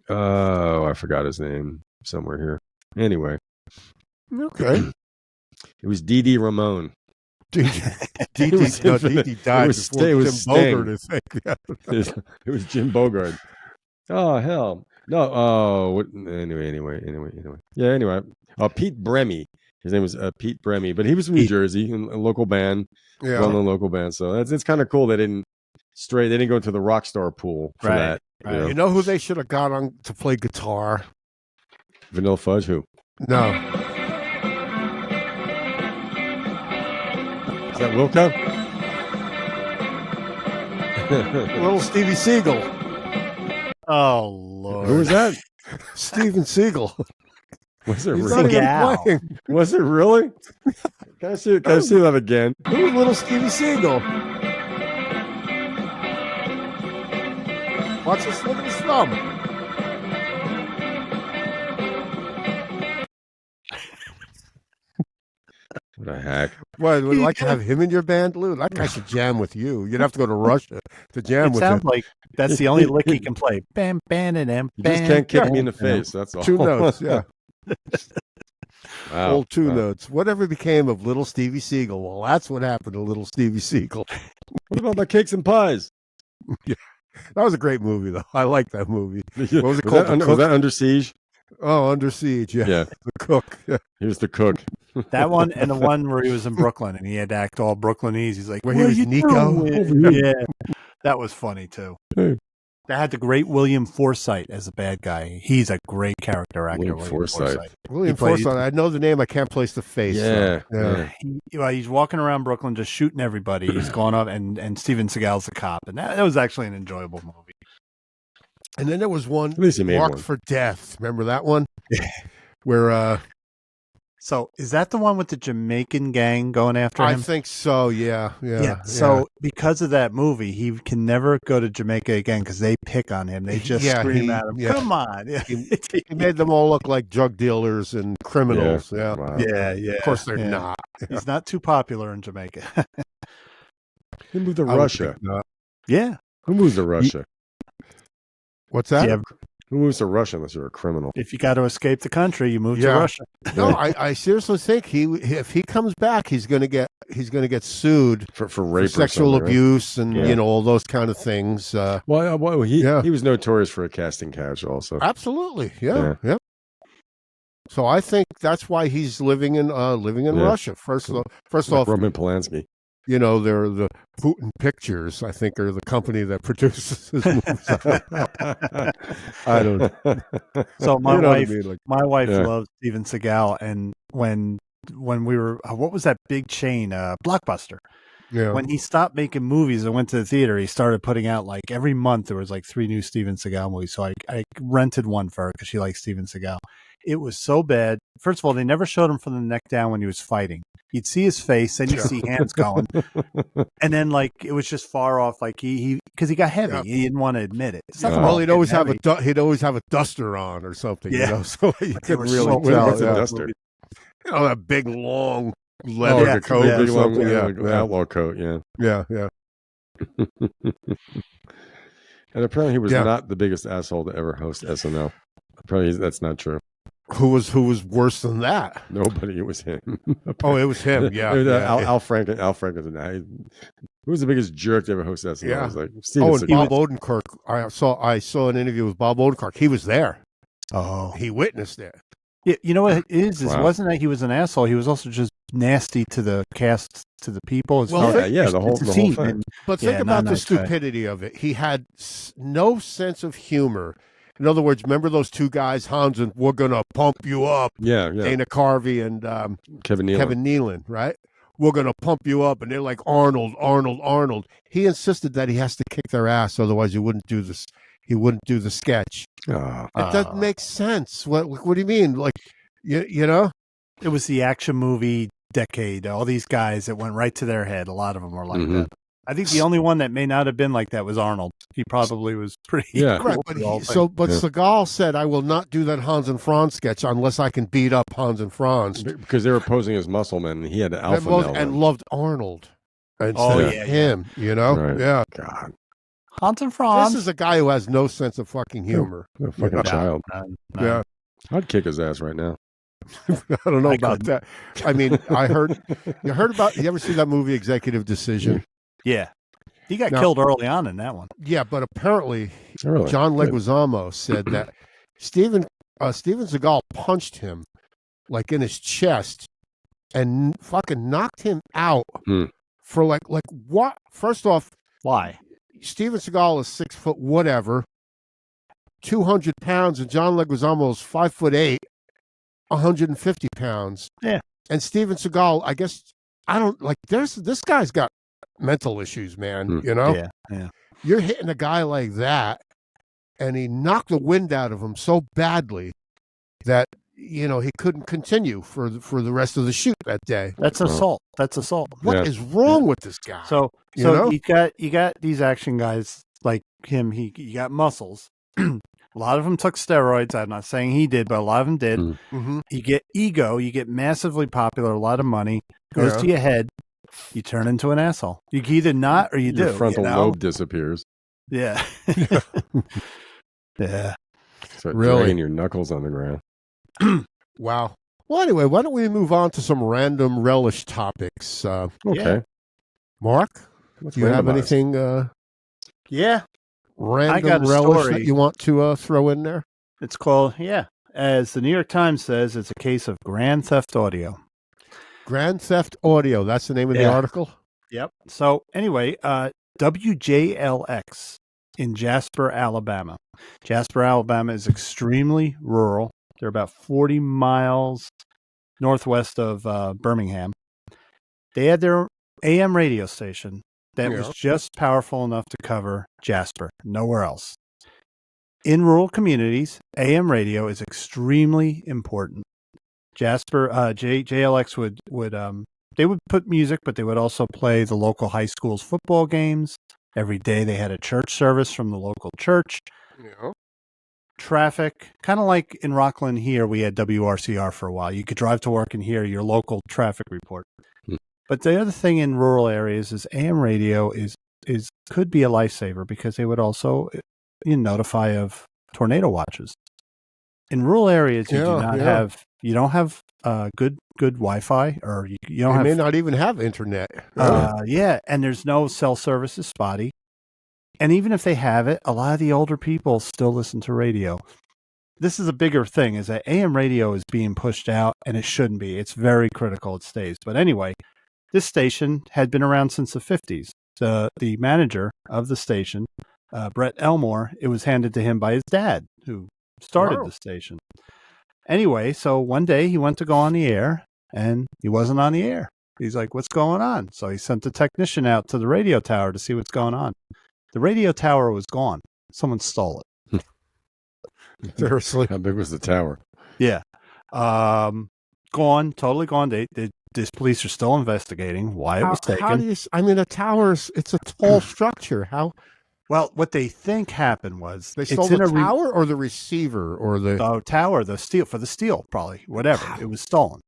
Oh, I forgot his name somewhere here. Anyway, okay. It was Dee Ramone. Dee died before Jim Bogart. It was Jim Bogart. Oh hell no! Oh, anyway. Yeah. Anyway, Pete Bremy. His name was Pete Bremy, but he was from New Jersey, a local band, well-known local band. So it's kind of cool. They didn't go into the rock star pool for that. Right. You know who they should have got on to play guitar? Vanilla Fudge. Who? No. Is that Wilco? Little Stevie Seagal. Oh Lord. Who was that? Steven Seagal. Was it He's really? not even playing. Was it really? Can I see that again? Who's little Stevie Seagal? Watch this, look at his thumb. What a hack. What, would you like to have him in your band, Lou? That guy should jam with you. You'd have to go to Russia to jam with him. It sounds like that's the only lick he can play. Bam, bam, and bam. You just can't kick me in the face, that's all. 2 notes, yeah. Wow. Old 2 notes. Whatever became of little Stevie Seagal? Well, that's what happened to little Stevie Seagal. What about the Cakes and Pies? Yeah. That was a great movie, though. I like that movie. What was it called? Was that Under Siege? Oh, Under Siege, yeah. The cook. Yeah. He was the cook. That one and the one where he was in Brooklyn and he had to act all Brooklynese. He's like, where he was Nico. Yeah. That was funny, too. That had the great William Forsythe as a bad guy. He's a great character actor. William Forsythe. William Forsythe. I know the name. I can't place the face. Yeah. He's walking around Brooklyn just shooting everybody. He's going up, and Steven Seagal's the cop. And that was actually an enjoyable movie. And then there was one, At least he made Marked one. for Death. Remember that one? Where... So is that the one with the Jamaican gang going after him? I think so, yeah. So because of that movie, he can never go to Jamaica again because they pick on him. They just scream at him, come on. He made them all look like drug dealers and criminals. Yeah. Wow. Yeah. Of course they're not. He's not too popular in Jamaica. He moved to Russia. Yeah. Who moves to Russia? What's that? Yeah. Who moves to Russia unless you're a criminal? If you got to escape the country, you move to Russia. No, I seriously think if he comes back, he's going to get sued for rape, for sexual abuse, right? and all those kind of things. He was notorious for a casting couch, also. Absolutely, yeah. So I think that's why he's living in Russia. First off, Roman Polanski. They're the Putin Pictures, I think, are the company that produces his movies. I don't know. So my wife loves Steven Seagal, and when we were, what was that big chain, Blockbuster? Yeah. When he stopped making movies and went to the theater, he started putting out like every month there was like 3 new Steven Seagal movies. So I rented one for her because she likes Steven Seagal. It was so bad. First of all, they never showed him from the neck down when he was fighting. You'd see his face, then you'd see hands going, and then like it was just far off. Like he because he got heavy, he didn't want to admit it. Well, he'd always have a duster on or something. So you couldn't really tell. What's a duster? That big long leather coat, big long outlaw coat. Yeah. And apparently he was not the biggest asshole to ever host SNL. Apparently that's not true. Who was worse than that? Nobody. It was him. Oh, it was him. Yeah. Al Franken. Al Franken. Who was the biggest jerk to ever host SNL? Yeah. It was like and Bob Odenkirk. I saw an interview with Bob Odenkirk. He was there. Oh, he witnessed it. Yeah, you know what it is? It wasn't that he was an asshole. He was also just nasty to the cast, to the people. The whole thing. But think about the stupidity of it. He had no sense of humor. In other words, remember those two guys, Hans and we're gonna pump you up. Yeah. Dana Carvey and Kevin Nealon, right? We're gonna pump you up, and they're like Arnold. He insisted that he has to kick their ass, otherwise he wouldn't do this. He wouldn't do the sketch. It doesn't make sense. What do you mean? Like, you know? It was the action movie decade. All these guys that went right to their head. A lot of them were like that. I think the only one that may not have been like that was Arnold. He probably was pretty correct. But Seagal said, "I will not do that Hans and Franz sketch unless I can beat up Hans and Franz," because they were posing as muscle men, and he had alpha male and loved Arnold instead of him. You know, right. God. Hans and Franz. This is a guy who has no sense of fucking humor. A fucking child. No. Yeah, I'd kick his ass right now. I don't know about that. I mean, you heard about? You ever see that movie Executive Decision? Yeah. He got killed early on in that one. Yeah, but apparently John Leguizamo said that Steven Seagal punched him like in his chest and fucking knocked him out for like what? First off, why? Steven Seagal is 6 foot whatever, 200 pounds, and John Leguizamo is 5'8", 150 pounds. Yeah. And Steven Seagal, I guess, this guy's got mental issues, man. You know? Yeah. You're hitting a guy like that, and he knocked the wind out of him so badly that, you know, he couldn't continue for the rest of the shoot that day. That's assault. What is wrong with this guy? So you got these action guys like him. You got muscles. A lot of them took steroids. I'm not saying he did, but a lot of them did. You get ego. You get massively popular. A lot of money goes to your head. You turn into an asshole. You can either not or you do. Your frontal lobe disappears. Yeah. Yeah. Start dragging your knuckles on the ground. Wow. Well, anyway, why don't we move on to some random relish topics? Okay. Mark, do you have anything? Random I got a relish story. that you want to throw in there? It's called, as the New York Times says, it's a case of Grand Theft Audio. Grand Theft Audio. That's the name of the article? Yep. So anyway, WJLX in Jasper, Alabama. Jasper, Alabama is extremely rural. They're about 40 miles northwest of Birmingham. They had their AM radio station that was just powerful enough to cover Jasper, nowhere else. In rural communities, AM radio is extremely important. Jasper, JLX would they would put music, but they would also play the local high school's football games. Every day they had a church service from the local church. Yeah. Traffic, kind of like in Rockland here, we had WRCR for a while. You could drive to work and hear your local traffic report. But the other thing in rural areas is AM radio could be a lifesaver because they would also notify of tornado watches. In rural areas, you don't have good Wi-Fi, or you don't may not even have internet. And there's no cell service is spotty. And even if they have it, a lot of the older people still listen to radio. This is a bigger thing, is that AM radio is being pushed out, and it shouldn't be. It's very critical it stays. But anyway, this station had been around since the 50s. The manager of the station, Brett Elmore, it was handed to him by his dad, who started the station. Anyway, so one day he went to go on the air, and he wasn't on the air. He's like, what's going on? So he sent a technician out to the radio tower to see what's going on. The radio tower was gone. Someone stole it. Seriously? How big was the tower? Yeah. Gone, totally gone. This police are still investigating why it was taken. How do you, a tower, it's a tall structure. How? Well, what they think happened was they stole the tower or the receiver or the tower, the steel, probably, whatever. It was stolen.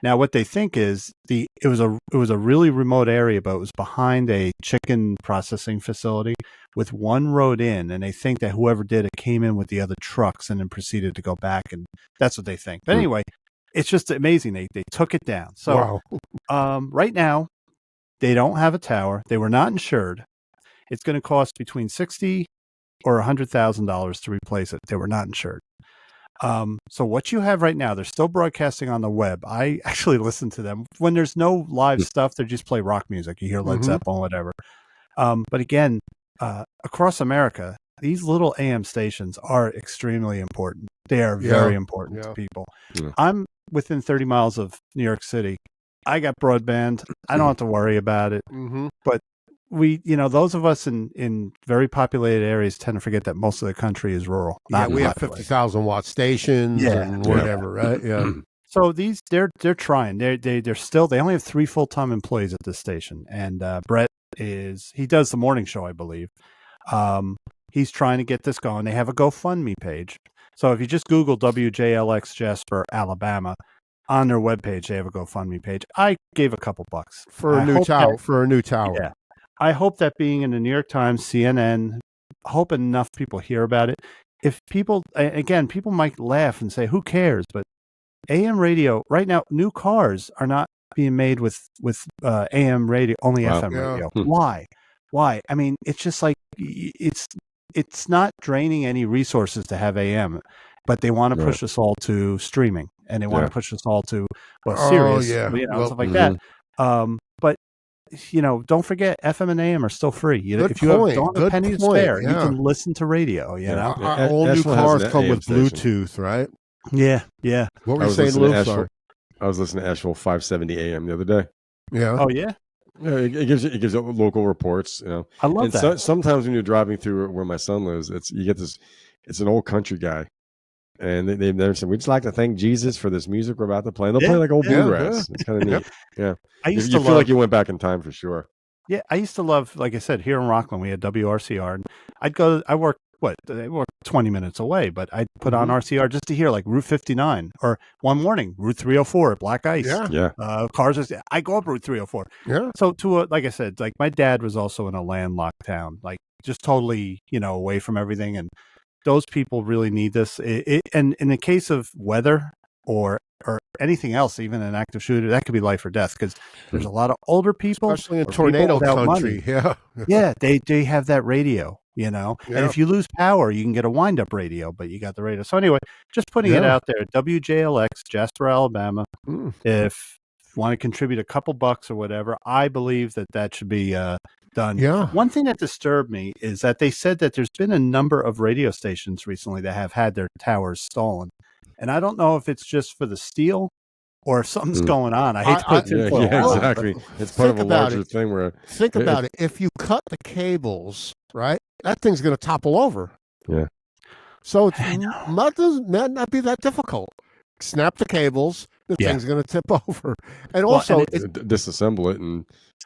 Now, what they think is it was a really remote area, but it was behind a chicken processing facility with one road in, and they think that whoever did it came in with the other trucks and then proceeded to go back, and that's what they think. But anyway, it's just amazing. They took it down. So right now, they don't have a tower. They were not insured. It's going to cost between $60,000 or $100,000 to replace it. They were not insured. So what you have right now, they're still broadcasting on the web. I actually listen to them when there's no live stuff. They just play rock music. You hear Led Zeppelin, whatever. But again, across America, these little AM stations are extremely important. They are very important to people. Yeah. I'm within 30 miles of New York City. I got broadband. I don't have to worry about it. But we, those of us in very populated areas tend to forget that most of the country is rural. Yeah, we have 50,000 watt stations and whatever, right? Yeah. So they're trying. They're still. They only have 3 full-time employees at this station, and Brett he does the morning show, I believe. He's trying to get this going. They have a GoFundMe page. So if you just Google WJLX Jasper, Alabama, on their webpage, they have a GoFundMe page. I gave a couple bucks for a new tower. Yeah. I hope that being in the New York Times, CNN, I hope enough people hear about it. If people might laugh and say, who cares? But AM radio, right now, new cars are not being made with AM radio, only FM radio. Why? I mean, it's just like, it's not draining any resources to have AM, but they want to push us all to streaming, and they want to push us all to, Sirius, stuff like that. But don't forget, FM and AM are still free. If you don't have a penny to spare, you can listen to radio. All new cars come with Bluetooth, right? Yeah. What were you saying, Lou? Sorry. I was listening to Asheville 570 AM the other day. Yeah. Oh yeah. Yeah, it gives local reports. I love that. Sometimes when you're driving through where my son lives, you get this. It's an old country guy, and they're saying, "We'd just like to thank Jesus for this music we're about to play." And they'll play like old bluegrass. It's kind of neat. Yeah, you feel like you went back in time for sure. Yeah, I used to love, like I said, here in Rockland, we had WRCR, and I worked 20 minutes away, but I'd put on RCR just to hear like Route 59, or one morning, Route 304 at Black Ice. Cars, I go up Route 304. Yeah. So like I said, like my dad was also in a landlocked town, like just totally, away from everything. And those people really need this. And in the case of weather or anything else, even an active shooter, that could be life or death, because there's a lot of older people, especially in tornado country. Yeah, they have that radio, and if you lose power, you can get a wind-up radio, but you got the radio. So anyway, just putting it out there, WJLX, Jasper, Alabama. If you want to contribute a couple bucks or whatever, I believe that should be done. Yeah. One thing that disturbed me is that they said that there's been a number of radio stations recently that have had their towers stolen. And I don't know if it's just for the steal or if something's going on. I hate to put it exactly. It's part of a larger thing where... Think about it. If you cut the cables, right, that thing's going to topple over. Yeah. So it might not be that difficult. Snap the cables, the thing's going to tip over. And also... disassemble it and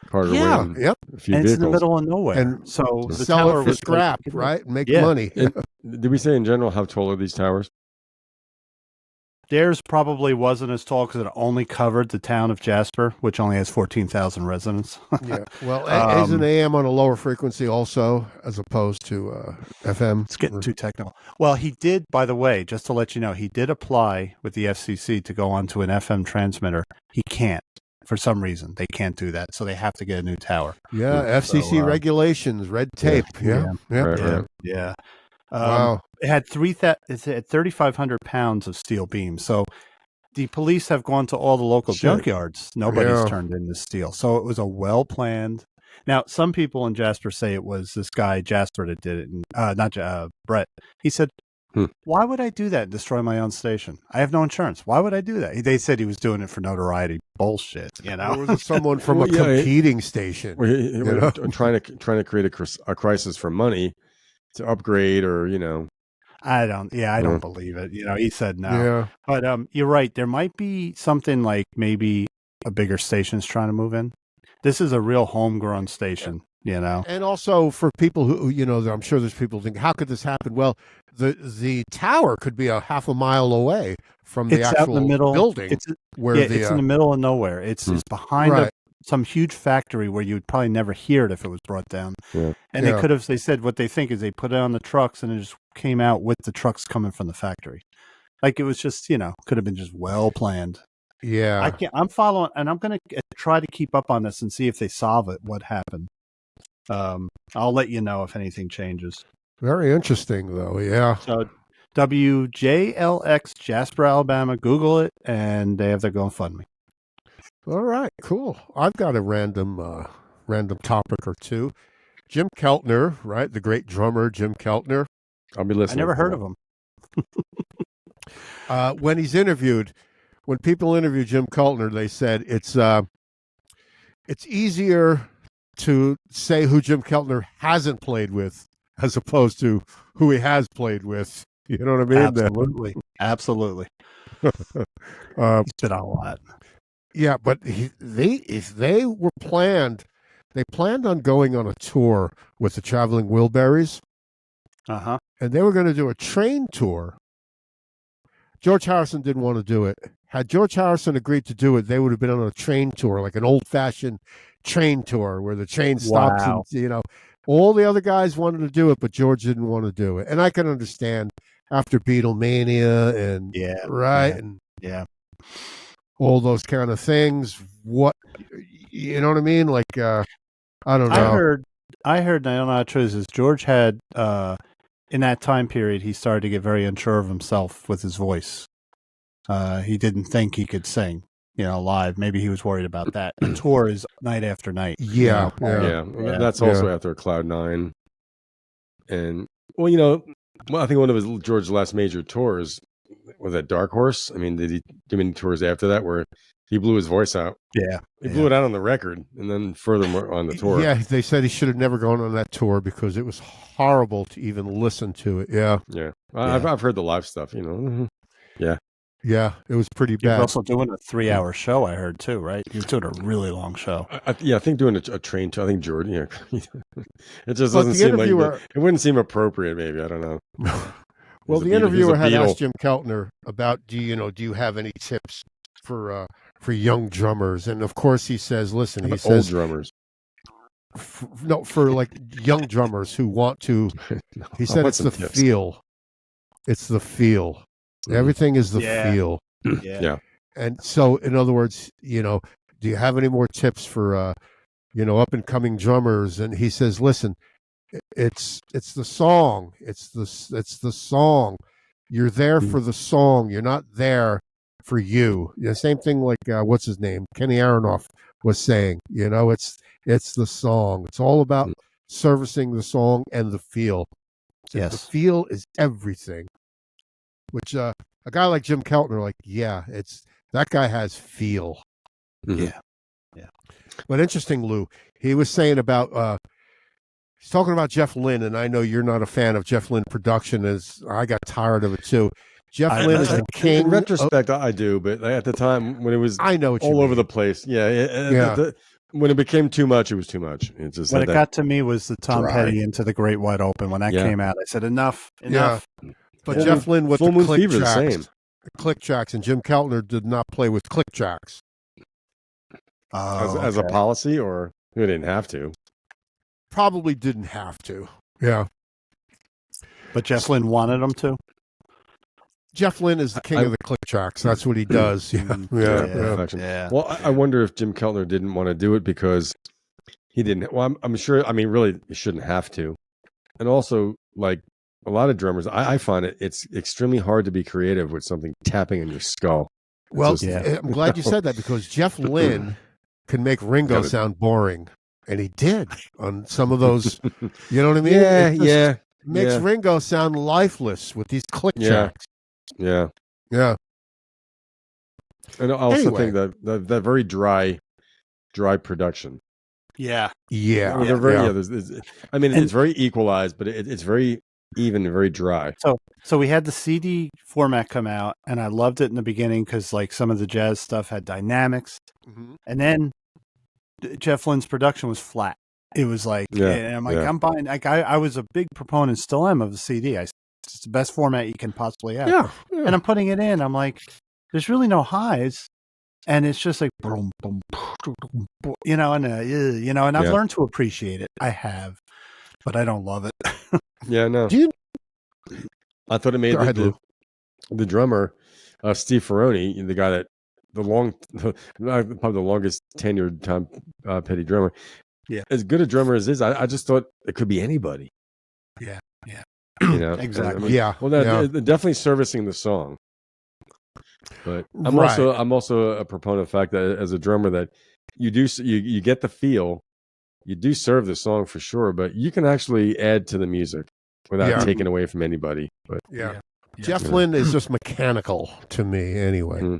part away. Yep. A few and vehicles. it's in the middle of nowhere. And so the sell tower it for scrap, right? Make money. Did we say in general how tall are these towers? Theirs probably wasn't as tall because it only covered the town of Jasper, which only has 14,000 residents. Yeah. Well, is an AM on a lower frequency also, as opposed to FM? It's getting too technical. Well, he did, by the way, just to let you know, he did apply with the FCC to go onto an FM transmitter. He can't. For some reason, they can't do that, so they have to get a new tower. Yeah, FCC regulations, red tape. Yeah. Wow. It had 3,500 pounds of steel beams. So the police have gone to all the local junkyards. Nobody's turned in the steel. So it was a well-planned. Now, some people in Jasper say it was this guy, Jasper, that did it, and not Brett. He said, why would I do that and destroy my own station? I have no insurance. Why would I do that? They said he was doing it for notoriety. Bullshit, Or was it someone from a competing station? Trying to create a crisis for money to upgrade, or I don't believe it. He said no. Yeah. But you're right. There might be something like maybe a bigger station's trying to move in. This is a real homegrown station, And also for people who, I'm sure there's people thinking, how could this happen? Well, the tower could be a half a mile away from the actual out in the middle, building. it's in the middle of nowhere. It's behind some huge factory where you'd probably never hear it if it was brought down. Yeah. And they said what they think is they put it on the trucks and it just came out with the trucks coming from the factory. Like it was just, could have been just well planned. Yeah. I'm following, and I'm going to try to keep up on this and see if they solve it, what happened. I'll let you know if anything changes. Very interesting though. Yeah. So WJLX Jasper, Alabama, Google it, and they have their GoFundMe. All right, cool. I've got a random topic or two. Jim Keltner, right? The great drummer, Jim Keltner. I'll be listening. I never heard of him. When he's interviewed, when people interview Jim Keltner, they said it's easier to say who Jim Keltner hasn't played with as opposed to who he has played with. You know what I mean? Absolutely. Absolutely. He's been on a lot. Yeah, but they planned on going on a tour with the Traveling Wilburys. Uh-huh. And they were going to do a train tour. George Harrison didn't want to do it. Had George Harrison agreed to do it, they would have been on a train tour, like an old-fashioned train tour where the train stops. Wow. And, all the other guys wanted to do it, but George didn't want to do it. And I can understand after Beatlemania and and all those kind of things. What, you know what I mean? Like, I don't know. I heard, and I don't know how true this is, George had, in that time period, he started to get very unsure of himself with his voice. He didn't think he could sing, live. Maybe he was worried about that. The tour is night after night. Yeah. That's also after Cloud 9. And, I think one of George's last major tours was that Dark Horse. I mean, did he do many tours after that where he blew his voice out? Yeah. He blew it out on the record and then furthermore on the tour. Yeah, they said he should have never gone on that tour because it was horrible to even listen to it. Yeah. Yeah. I've heard the live stuff, Yeah. Yeah, it was pretty He was bad. also doing a 3-hour show, I heard, too, right? He was doing a really long show. I think doing a train tour, I think Jordan, it just doesn't seem like it wouldn't seem appropriate, maybe. I don't know. Well, the interviewer had asked Jim Keltner about, do you have any tips for young drummers? And of course he says, listen, he says old drummers. For like young drummers who want to, he said it's the feel. It's the feel. Everything is the feel. Yeah. And so, in other words, do you have any more tips for, up and coming drummers? And he says, listen, it's the song. It's the song. You're there for the song. You're not there for you. The same thing like, what's his name? Kenny Aronoff was saying, it's the song. It's all about servicing the song and the feel. Yes. The feel is everything. Which a guy like Jim Keltner, it's that guy has feel. Yeah. But interesting, Lou, he was saying about he's talking about Jeff Lynne, and I know you're not a fan of Jeff Lynne production, as I got tired of it too. Jeff Lynne is the king. In retrospect, I do, but at the time when it was all over the place, when it became too much, it was too much. It just what it got to me was the Tom Petty Into the Great Wide Open. When that came out, I said, enough. Yeah. But Jeff Lynne with the click tracks, and Jim Keltner did not play with click tracks. As a policy, or he didn't have to? Probably didn't have to. Yeah. But Jeff Lynne wanted him to? Jeff Lynne is the king of the click tracks. That's what he does. Yeah. Well, I wonder if Jim Keltner didn't want to do it because he didn't. Well, I'm sure. I mean, really, he shouldn't have to. And also, like a lot of drummers, I find it's extremely hard to be creative with something tapping in your skull. Well, I'm glad you said that because Jeff Lynne can make Ringo sound boring, and he did on some of those. You know what I mean? Yeah, makes Ringo sound lifeless with these click tracks. Yeah. And I also think that very dry production. Yeah. They're very, it's very equalized, but it's very even and very dry. So we had the CD format come out, and I loved it in the beginning because like some of the jazz stuff had dynamics, and then Jeff Lynne's production was flat. It was like, and I'm like, I'm buying. Like I was a big proponent, still am, of the CD. It's the best format you can possibly have. Yeah. And I'm putting it in. I'm like, there's really no highs. And it's just like, boom, boom, boom, and I've learned to appreciate it. I have, but I don't love it. Yeah, no. I thought it made the drummer, Steve Ferroni, the guy that probably the longest tenured Tom Petty drummer. Yeah. As good a drummer as is, I just thought it could be anybody. Yeah. I Exactly. mean, well, definitely servicing the song. But I'm also a proponent of the fact that as a drummer that you get the feel, you do serve the song for sure, but you can actually add to the music without taking away from anybody. But Jeff Lynne is just mechanical to me anyway. Mm-hmm.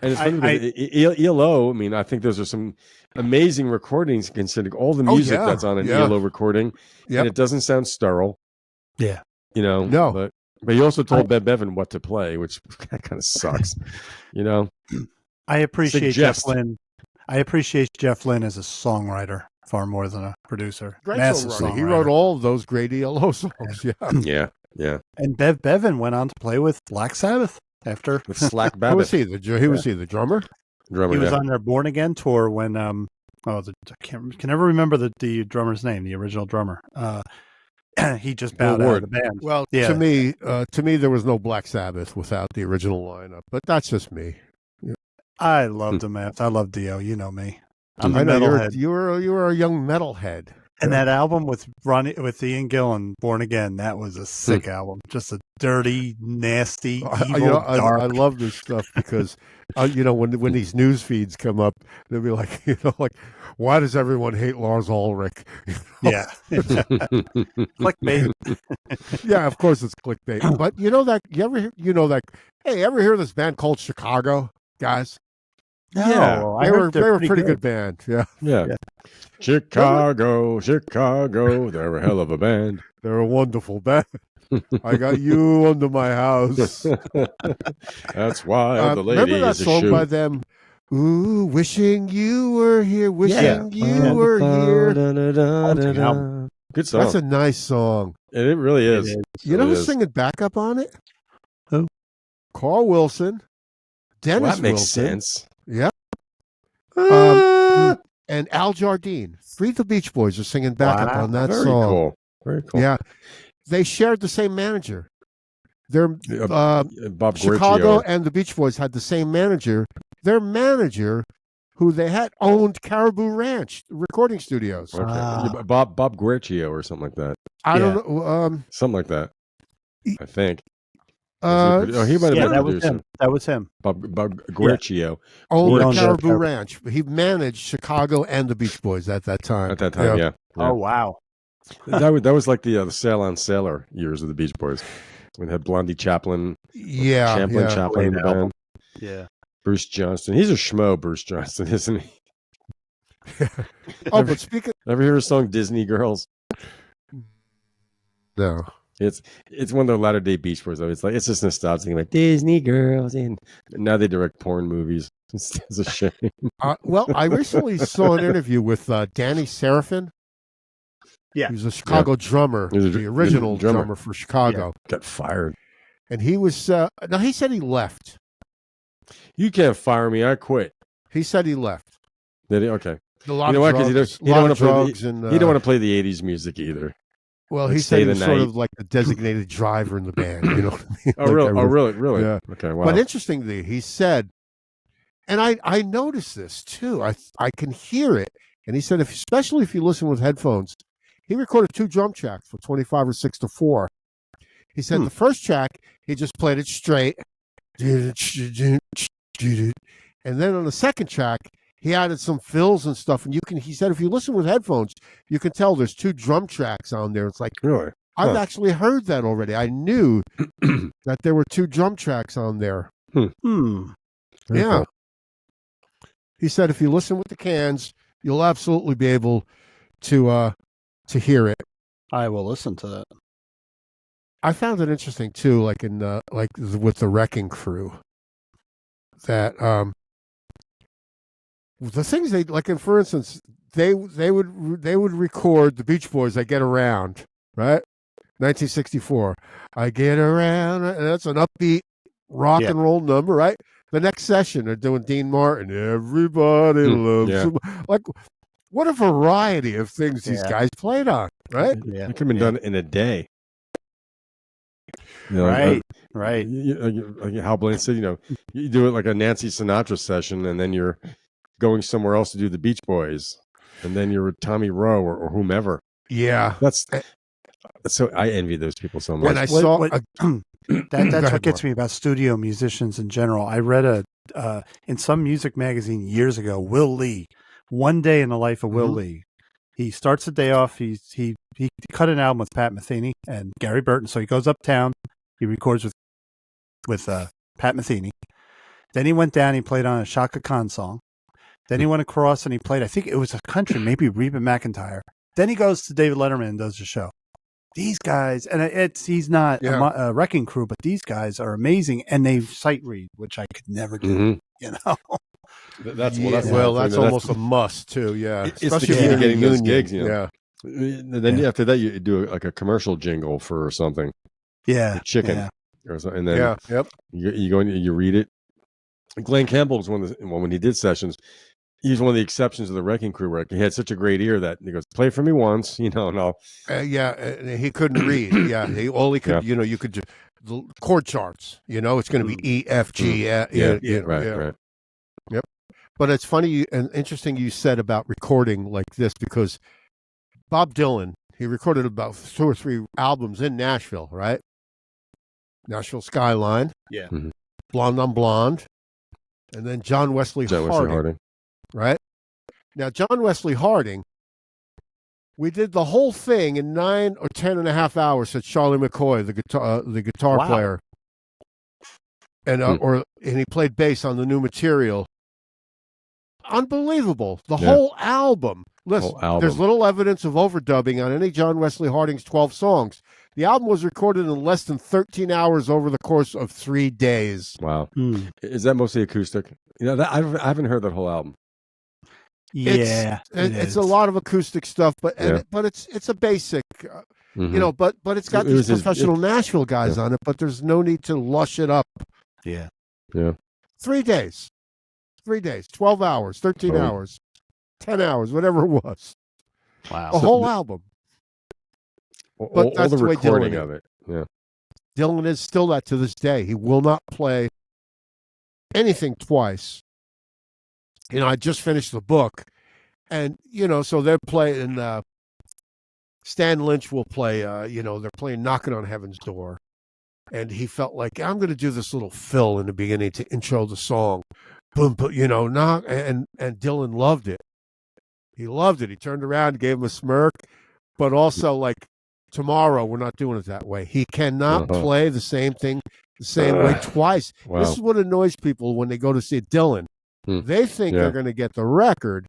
And it's funny because ELO, I mean, I think those are some amazing recordings considering all the music that's on an ELO recording. And it doesn't sound sterile. Yeah. You know? No. But he also told Bevan what to play, which kind of sucks. You know? I appreciate Jeff Lynne. I appreciate Jeff Lynne as a songwriter far more than a producer. Great songwriter. He wrote all of those great ELO songs. Yeah. And Bevan went on to play with Black Sabbath after. With Slack Babbitt. Who was he? The drummer? Drummer. He was on their Born Again tour when I can never remember the drummer's name, the original drummer. He just bowed out of the band. Well, to me, there was no Black Sabbath without the original lineup, but that's just me. I loved him, man. I love Dio. You know me. I'm a metalhead. You were a young metalhead. And that album with Ian Gillan, Born Again, that was a sick album. Just a dirty, nasty, evil, dark. I love this stuff because, when these news feeds come up, they'll be like, why does everyone hate Lars Ulrich? Yeah. Clickbait. Yeah, of course it's clickbait. But hey, ever hear this band called Chicago, guys? No, they were a pretty good band. Yeah. Chicago, they're a hell of a band. They're a wonderful band. I got you under my house. That's why the lady remember that is a song shoe. by them? Ooh, wishing you were here, wishing you were here. Good song. That's a nice song. It really is. You know who's singing backup on it? Who? Carl Wilson, Dennis that makes Wilson. sense. Yeah. And Al Jardine. Three of the Beach Boys are singing backup on that song. Very cool. Yeah. They shared the same manager. They're Bob Chicago Guercio. and the Beach Boys had the same manager. Their manager, who they had, owned Caribou Ranch recording studios. Okay. Bob Guercio or something like that. I don't know. Something like that. I think. He might have been that was him. That was him. Bob Guercio. Owned Caribou Ranch. He managed Chicago and the Beach Boys at that time. Yeah. Oh, wow. That was like the Sail on Sailor years of the Beach Boys. When they had Blondie Chaplin. Chaplin in the band. Yeah. Bruce Johnston. He's a schmo, Bruce Johnston, isn't he? But speaking... Ever hear his song Disney Girls? No. It's one of the latter day Beach Boys. Though. It's just nostalgic thing about Disney Girls, and now they direct porn movies. It's a shame. Well, I recently saw an interview with Danny Serafin. Yeah, he was a Chicago drummer, the original drummer for Chicago. Yeah. Got fired, and he was. Now he said he left. You can't fire me. I quit. He said he left. Did he? Okay. A lot of drugs. He don't want to play the '80s music either. Well, he said he was sort of like the designated driver in the band. You know what I mean? Oh, really? Yeah. Okay, wow. But interestingly, he said, and I noticed this too. I can hear it. And he said, especially if you listen with headphones, he recorded 2 drum tracks for 25 or 6/4. He said the first track, he just played it straight. And then on the second track, he added some fills and stuff, and he said if you listen with headphones, you can tell there's 2 drum tracks on there. It's like, really? I've actually heard that already. I knew that there were 2 drum tracks on there. Yeah. Cool. He said if you listen with the cans, you'll absolutely be able to hear it. I will listen to that. I found it interesting too, like with the Wrecking Crew, that the things they like, and for instance, they would record the Beach Boys. I Get Around, right? 1964. I Get Around, and that's an upbeat rock and roll number, right? The next session, they're doing Dean Martin. Everybody loves him. Like, what a variety of things these guys played on, right? Yeah, it could have been done in a day. You know, right. Like Hal Blaine said, you do it like a Nancy Sinatra session, and then you're going somewhere else to do the Beach Boys, and then you're with Tommy Rowe or whomever. Yeah, that's so. I envy those people so much. When I saw that's what gets me about studio musicians in general. I read in some music magazine years ago, Will Lee, One Day in the Life of Will Lee. he starts the day off. He cut an album with Pat Metheny and Gary Burton. So he goes uptown. He records with Pat Metheny. Then he went down. He played on a Shaka Khan song. Then he went across and he played. I think it was a country, maybe Reba McEntire. Then he goes to David Letterman and does the show. These guys, and he's not a wrecking crew, but these guys are amazing, and they sight read, which I could never do. You know. That's almost a must too. Yeah, especially if you're getting those gigs. You know? Yeah. Then after that, you do like a commercial jingle for something. Yeah, like chicken or something. And then you go and you read it. Glenn Campbell was when he did sessions. He's one of the exceptions of the Wrecking Crew where he had such a great ear that he goes, "Play for me once," you know. No, he couldn't read. Yeah, all he could, you could the chord charts. It's going to be E, F, G. Right. Yep. But it's funny and interesting you said about recording like this because Bob Dylan, he recorded about 2 or 3 albums in Nashville, right? Nashville Skyline, Blonde on Blonde, and then John Wesley Harding. Right? Now, John Wesley Harding, we did the whole thing in 9 or 10 and a half hours, said Charlie McCoy, the guitar player. And and he played bass on the new material. Unbelievable. The whole album. Listen, there's little evidence of overdubbing on any John Wesley Harding's 12 songs. The album was recorded in less than 13 hours over the course of 3 days. Wow. Is that mostly acoustic? I haven't heard that whole album. Yeah, it's a lot of acoustic stuff, but it's a basic, but it's got these professional Nashville guys on it, but there's no need to lush it up. Yeah. 3 days, 12 hours, 13 hours, 10 hours, whatever it was. Wow, the whole album. But that's the the way recording Dylan of it. Yeah, Dylan is still that to this day. He will not play anything twice. I just finished the book, and so they're playing. Stan Lynch will play. They're playing "Knocking on Heaven's Door," and he felt like I'm going to do this little fill in the beginning to intro the song. Boom, knock, and Dylan loved it. He loved it. He turned around, and gave him a smirk, but also like tomorrow we're not doing it that way. He cannot play the same thing the same way twice. Wow. This is what annoys people when they go to see Dylan. They think they're going to get the record,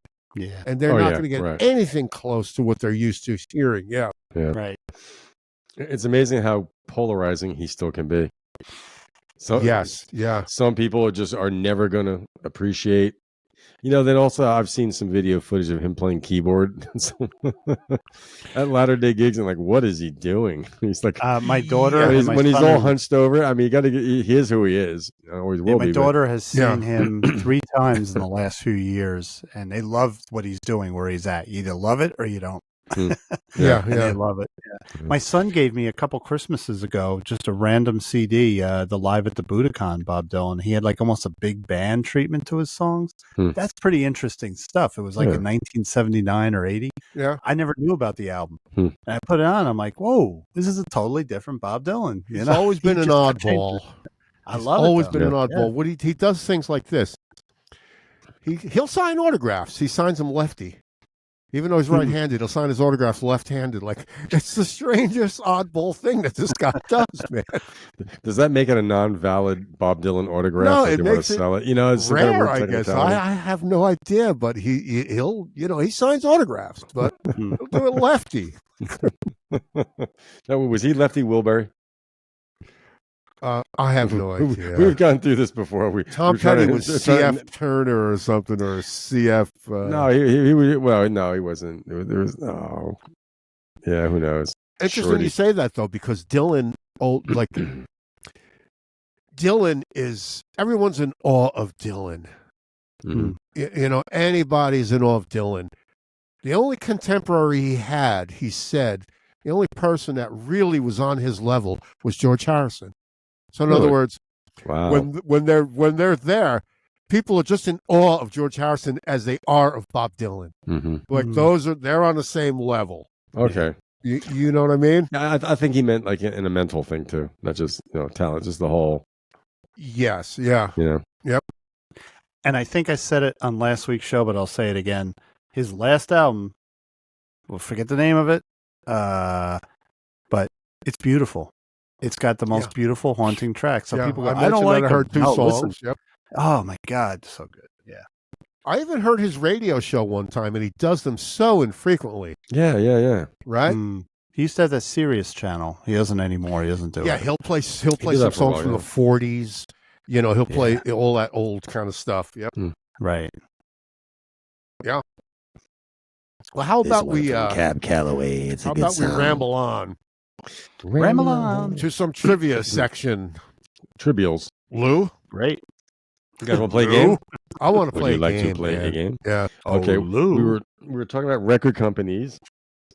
and they're not going to get anything close to what they're used to hearing. Yeah. Right. It's amazing how polarizing he still can be. So some people are never going to appreciate. Then also I've seen some video footage of him playing keyboard at latter day gigs, and like, what is he doing? He's like, my daughter when he's all hunched over. I mean, he is who he is. Always will be. My daughter has seen him 3 times in the last few years, and they love what he's doing where he's at. You either love it or you don't. They love it. My son gave me a couple Christmases ago just a random CD, the Live at the Budokan Bob Dylan. He had like almost a big band treatment to his songs. That's pretty interesting stuff. It was like in 1979 or 80. I never knew about the album. And I put it on. I'm like, whoa, this is a totally different Bob Dylan. He's always been an oddball. I love it. Always been an oddball. What he does things like this. He'll sign autographs. He signs them lefty. Even though he's right-handed, he'll sign his autographs left-handed. Like, it's the strangest oddball thing that this guy does, man. Does that make it a non-valid Bob Dylan autograph? No, if it makes it sell it? It's rare, I guess. I have no idea, but he'll he signs autographs, but he'll do it lefty. Now, was he lefty Wilbury? I have no idea. We've gone through this before. Tom Petty was CF Turner or something, or CF. No, he was. Well, no, he wasn't. There was who knows? Interesting you say that though, because Dylan, Dylan is everyone's in awe of Dylan. Anybody's in awe of Dylan. The only contemporary he had, he said, the only person that really was on his level was George Harrison. So in other words, when they're there, people are just in awe of George Harrison as they are of Bob Dylan. They're on the same level. Okay, you know what I mean? I think he meant like in a mental thing too, not just talent, just the whole. Yes. Yeah. Yep. And I think I said it on last week's show, but I'll say it again. His last album, we'll forget the name of it. But it's beautiful. It's got the most beautiful, haunting track. So people go, I don't like it. I heard 2 songs. Yep. Oh my God, so good. Yeah. I even heard his radio show one time, and he does them so infrequently. Yeah. Right? He used to have that Sirius channel. He doesn't anymore. He doesn't do it. Yeah, he'll play some songs from the 40s. You know, he'll play all that old kind of stuff. Yep. Right. Yeah. Well, how about we Cab Calloway? It's a good song. We ramble on to some trivia section? Trivials. Lou, great. You guys want to play a game? I want to play Would you a like game. to play a game? Yeah. Okay. Lou. We were talking about record companies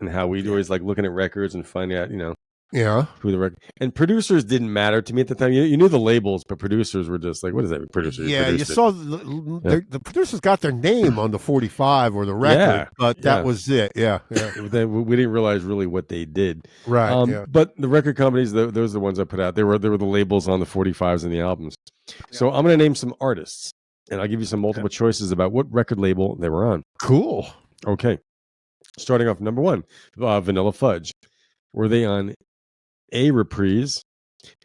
and how we'd always like looking at records and finding out, who the record, and producers didn't matter to me at the time. You knew the labels, but producers were just like, what is that? Producers. Yeah, you saw the producers got their name on the 45 or the record, but that was it. Yeah. We didn't realize really what they did. Right. But the record companies, those are the ones I put out. They were the labels on the 45s and the albums. So I'm going to name some artists, and I'll give you some multiple choices about what record label they were on. Cool. Okay. Starting off, number 1, Vanilla Fudge. Were they on A, Reprise,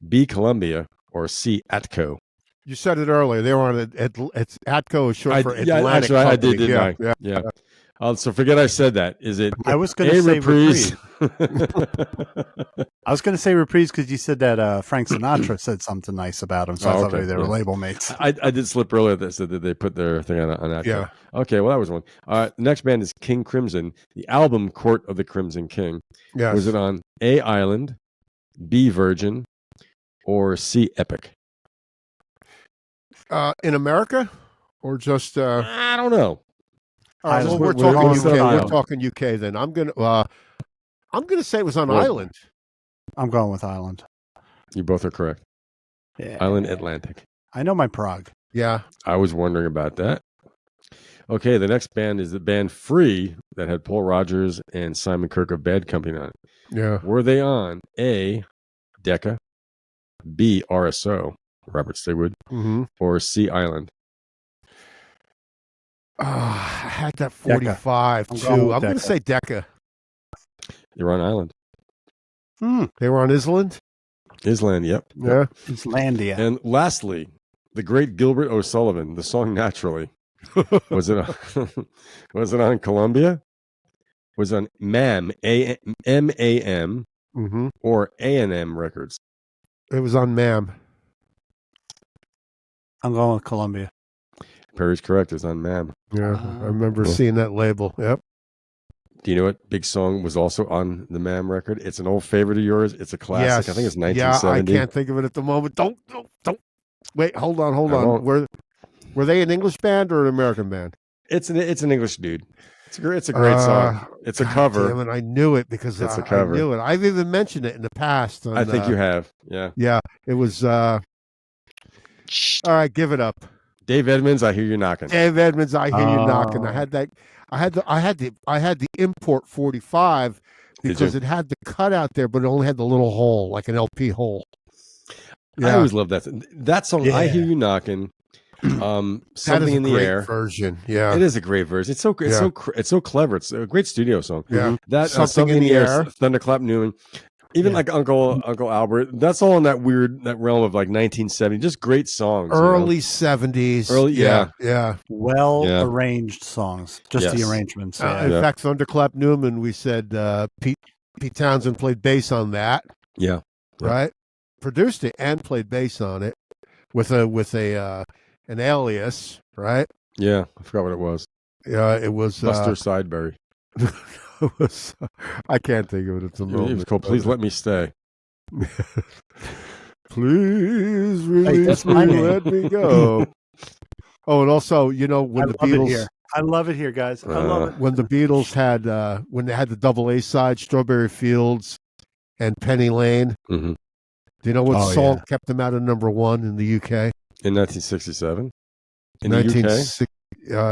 B, Columbia, or C, Atco? You said it earlier. They were on Atco is short for Atlantic. I did, didn't I? Yeah. So forget I said that. Is it? I was going to say Reprise. I was going to say Reprise because you said that Frank Sinatra said something nice about him, so I thought maybe they were label mates. I did slip earlier that said that they put their thing on Atco. Yeah. Okay, well that was one. The next band is King Crimson. The album Court of the Crimson King. Yes. Was it on A, Island, B, Virgin, or C, Epic? In America, or just I don't know. All right, we're talking UK then. I'm gonna say it was on Island. I'm going with Island. You both are correct. Yeah. Island Atlantic. I know my Prague. Yeah. I was wondering about that. Okay, the next band is the band Free that had Paul Rogers and Simon Kirke of Bad Company on it. Yeah. Were they on A, Decca, B, RSO, Robert Stigwood, or C, Island? I had that 45 too. I'm going to say Decca. You're on Island. They were on Island? Island, yep. Yeah. Islandia. And lastly, the great Gilbert O'Sullivan, the song Naturally. Was it on Columbia? Was it on MAM, M-A-M, or A&M Records? It was on MAM. I'm going with Columbia. Perry's correct. It's on MAM. Yeah, I remember seeing that label. Yep. Do you know what big song was also on the MAM record? It's an old favorite of yours. It's a classic. Yes. I think it's 1970. Yeah, I can't think of it at the moment. Don't. Wait, hold on. Were they an English band or an American band? It's an English dude. It's a great song. It's a cover. Damn it, I knew it because it's a cover. I knew it. I've even mentioned it in the past. I think you have. Yeah. Yeah. It was. All right, give it up. Dave Edmunds, I hear you knocking. Dave Edmunds, I hear you knocking. I had that. I had the import 45 because it had the cutout there, but it only had the little hole, like an LP hole. Yeah. I always love that song. Yeah. I hear you knocking. Something in the air version. Yeah, it is a great version. It's so clever. It's a great studio song. Yeah, that something in the air. Thunderclap Newman. Even like Uncle Albert, that's all in that realm of like 1970. Just great songs. Early 70s. Yeah. Well arranged songs. Just the arrangements. In fact, Thunderclap Newman, we said Pete Townsend played bass on that. Yeah. Right? Produced it and played bass on it with an alias, right? Yeah, I forgot what it was. Yeah, it was Buster Sideberry. I can't think of it at the moment. It was called "Please Let Me Stay." Please release me, let me go. Oh, and also, when the Beatles, I love it here, guys. I love it when the Beatles had when they had the double A side, "Strawberry Fields" and "Penny Lane." Mm-hmm. Do you know what song kept them out of #1 in the UK? In 1967? In the UK?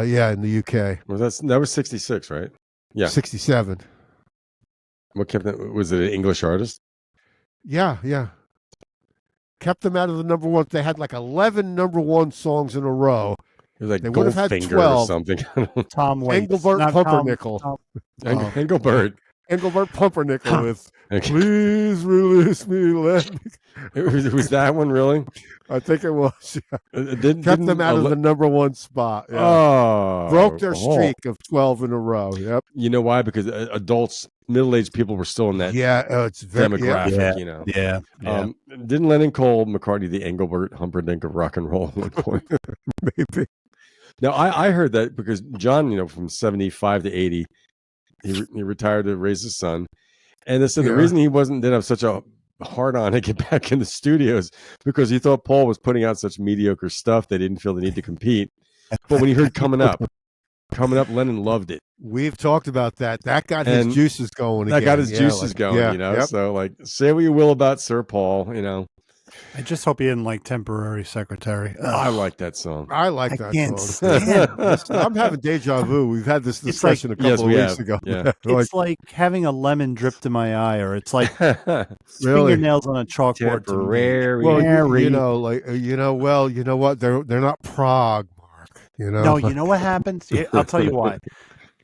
Yeah, in the UK. Well, that was 66, right? Yeah. 67. What kept them? Was it an English artist? Yeah. Kept them out of the #1. They had like 11 #1 songs in a row, It was like They would have had Goldfinger 12. or something. Tom Waits. Engelbert Not Pumpernickel. Engelbert. Engelbert Pumpernickel with Okay. "Please release me, let me." It was that one really? I think it was. Yeah. Didn't Kept them out of the number one spot. Yeah. Oh, Broke their streak of 12 in a row. Yep. You know why? Because adults, middle-aged people were still in that It's very demographic. You know. Yeah. Didn't Lennon call McCartney the Engelbert Humperdinck of rock and roll at one point? Maybe. Now I heard that because John, from 75 to 80, he retired to raise his son, and they said the reason he didn't have such a hard on to get back in the studios because he thought Paul was putting out such mediocre stuff they didn't feel the need to compete. But when he heard coming up, Lennon loved it. We've talked about that. That got his juices going. That got his juices going. So say what you will about Sir Paul, I just hope he didn't like Temporary Secretary. I like that song. I like that can't song. stand I'm having deja vu. We've had this discussion a couple of weeks ago. Yeah. It's like having a lemon dripped in my eye, or it's like fingernails on a chalkboard. Temporary. Well, you know what? They're not prog, Mark. No, you know what happens? I'll tell you why.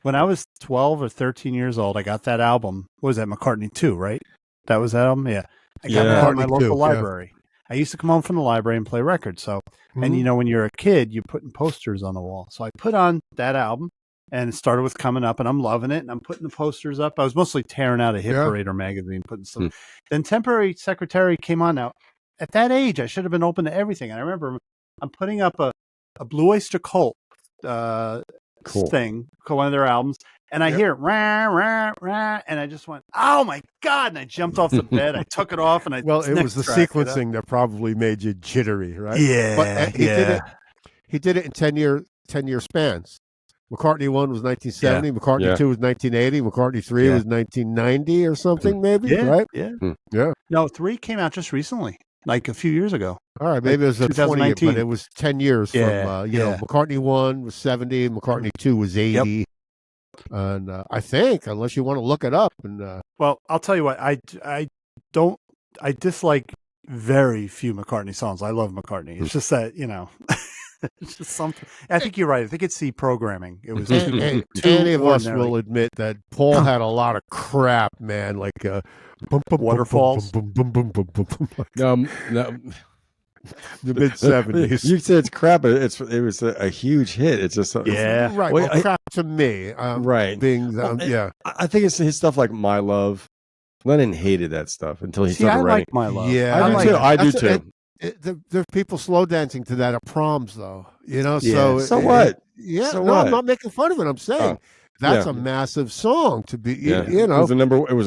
When I was 12 or 13 years old, I got that album. What was that? McCartney 2, right? That was that album? Yeah. I got it at my local library. I used to come home from the library and play records. So, and when you're a kid, you're putting posters on the wall. So I put on that album and it started with Coming Up, and I'm loving it. And I'm putting the posters up. I was mostly tearing out a Hit Parader magazine, putting some. Then Temporary Secretary came on. Now, at that age, I should have been open to everything. And I remember I'm putting up a Blue Oyster Cult thing, one of their albums. And I hear rah, rah, rah, and I just went, "Oh my God!" And I jumped off the bed. I took it off, and it was the sequencing that probably made you jittery, right? Yeah, but he did it in 10-year spans. McCartney 1 was 1970, McCartney 2 was 1980, McCartney 3 was 1990 or something, maybe, right? Yeah. No, 3 came out just recently, like a few years ago. All right, maybe it was a 20, but it was 10 years from, McCartney 1 was 70, McCartney 2 was 80. Yep. And I think, unless you want to look it up, and well, I'll tell you what, I dislike very few McCartney songs. I love McCartney. It's just that it's just something. I think you're right. I think it's the programming. It was any of us will admit that Paul had a lot of crap, man. Like Waterfalls. No. The mid 70s. You said it's crap, but it was a huge hit. It's just right. Well, crap to me, right? Being I think it's his stuff like My Love. Lennon hated that stuff until he started writing. I like My Love. Yeah, I do too. There's people slow dancing to that at proms, though. So what? I'm not making fun of it. I'm saying that's a massive song to be. It was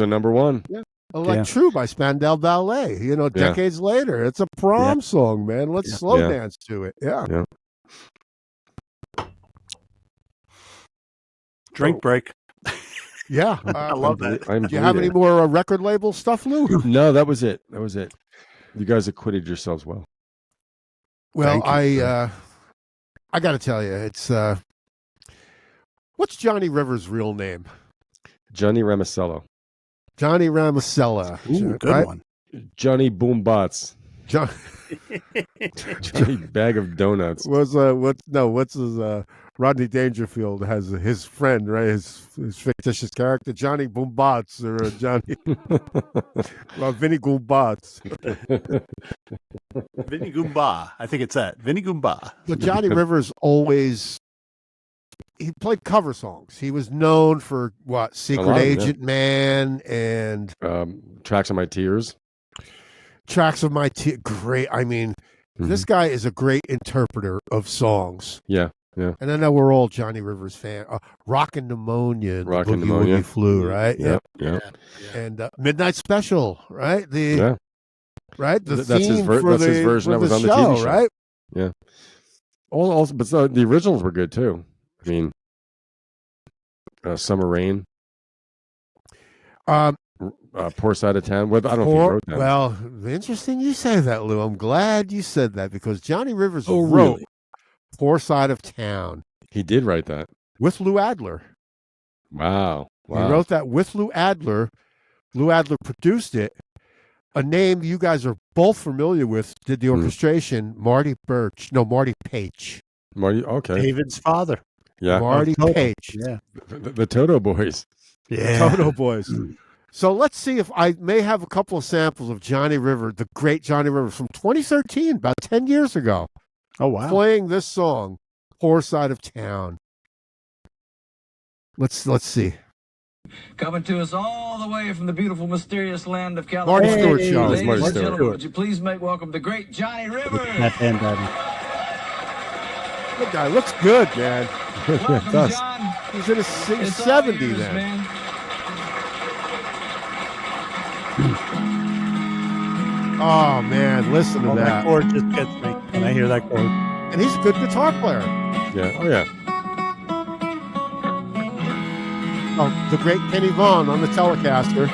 a number one. Yeah. Like True by Spandau Ballet, decades later. It's a prom song, man. Let's slow dance to it. Yeah. Drink break. Yeah. I love that. Do you have any more record label stuff, Lou? No, that was it. You guys acquitted yourselves well. Well, I got to tell you, it's what's Johnny Rivers' real name? Johnny Ramicello. Johnny Ramosella. Ooh, good one. Johnny Boombots. Johnny Bag of Donuts. What's his Rodney Dangerfield has his friend, right? His fictitious character, Johnny Boombots, or Johnny Vinny Goombots. Vinny Goomba. I think it's that. Vinny Goomba. But Johnny Rivers he played cover songs. He was known for Secret Agent Man and Tracks of My Tears. Tracks of My Tears. Great. I mean, this guy is a great interpreter of songs. Yeah. Yeah. And I know we're all Johnny Rivers fan. Rockin' Pneumonia, Rockin' Pneumonia, Flu, right? Yeah. And Midnight Special, right? Right. That's his version that was on the TV show, right? Yeah. But the originals were good too. I mean, Summer Rain, Poor Side of Town. I don't know if you wrote that. Well, interesting you say that, Lou. I'm glad you said that because Johnny Rivers wrote Poor Side of Town. He did write that with Lou Adler. Wow. He wrote that with Lou Adler. Lou Adler produced it. A name you guys are both familiar with did the orchestration. Marty Page. Marty, okay. David's father. Yeah. Marty Page. Yeah. The Toto Boys. Yeah. Toto Boys. So let's see if I may have a couple of samples of Johnny River, the great Johnny River from 2013, about 10 years ago. Oh, wow. Playing this song, Poor Side of Town. Let's see. Coming to us all the way from the beautiful, mysterious land of California. Marty Stewart Show. Ladies Marty and Stewart. gentlemen, would you please make welcome the great Johnny River? That bandana. That guy looks good, man. Welcome, does. John. He's in his It's all 70 yours, then. man. Oh, man, listen to That that. chord just gets me when I hear that chord. And he's a good guitar player. Yeah. Oh, yeah. Oh, the great Kenny Vaughan on the Telecaster.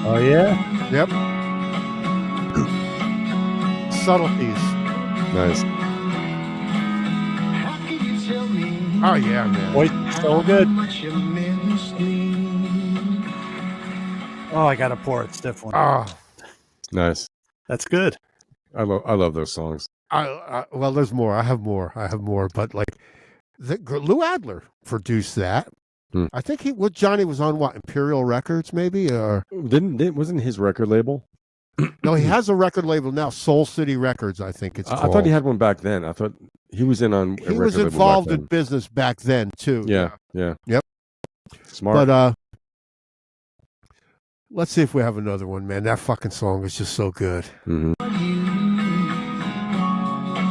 Oh, yeah? Yep. Subtleties. Nice. How can you tell me Oh, yeah, man. Voice is so good. how much you miss me? Oh, I got to pour it stiff one. Oh, Nice. That's good. I love those songs. well, there's more. I have more. But like, Lou Adler produced that. I think Johnny was on what, Imperial Records maybe, or Wasn't his record label? no? He has a record label now, Soul City Records. I think it's. I thought he had one back then. I thought he was in on. He was involved in business back then too. Yeah. Yep. Smart. But let's see if we have another one, man. That fucking song is just so good. Mhm.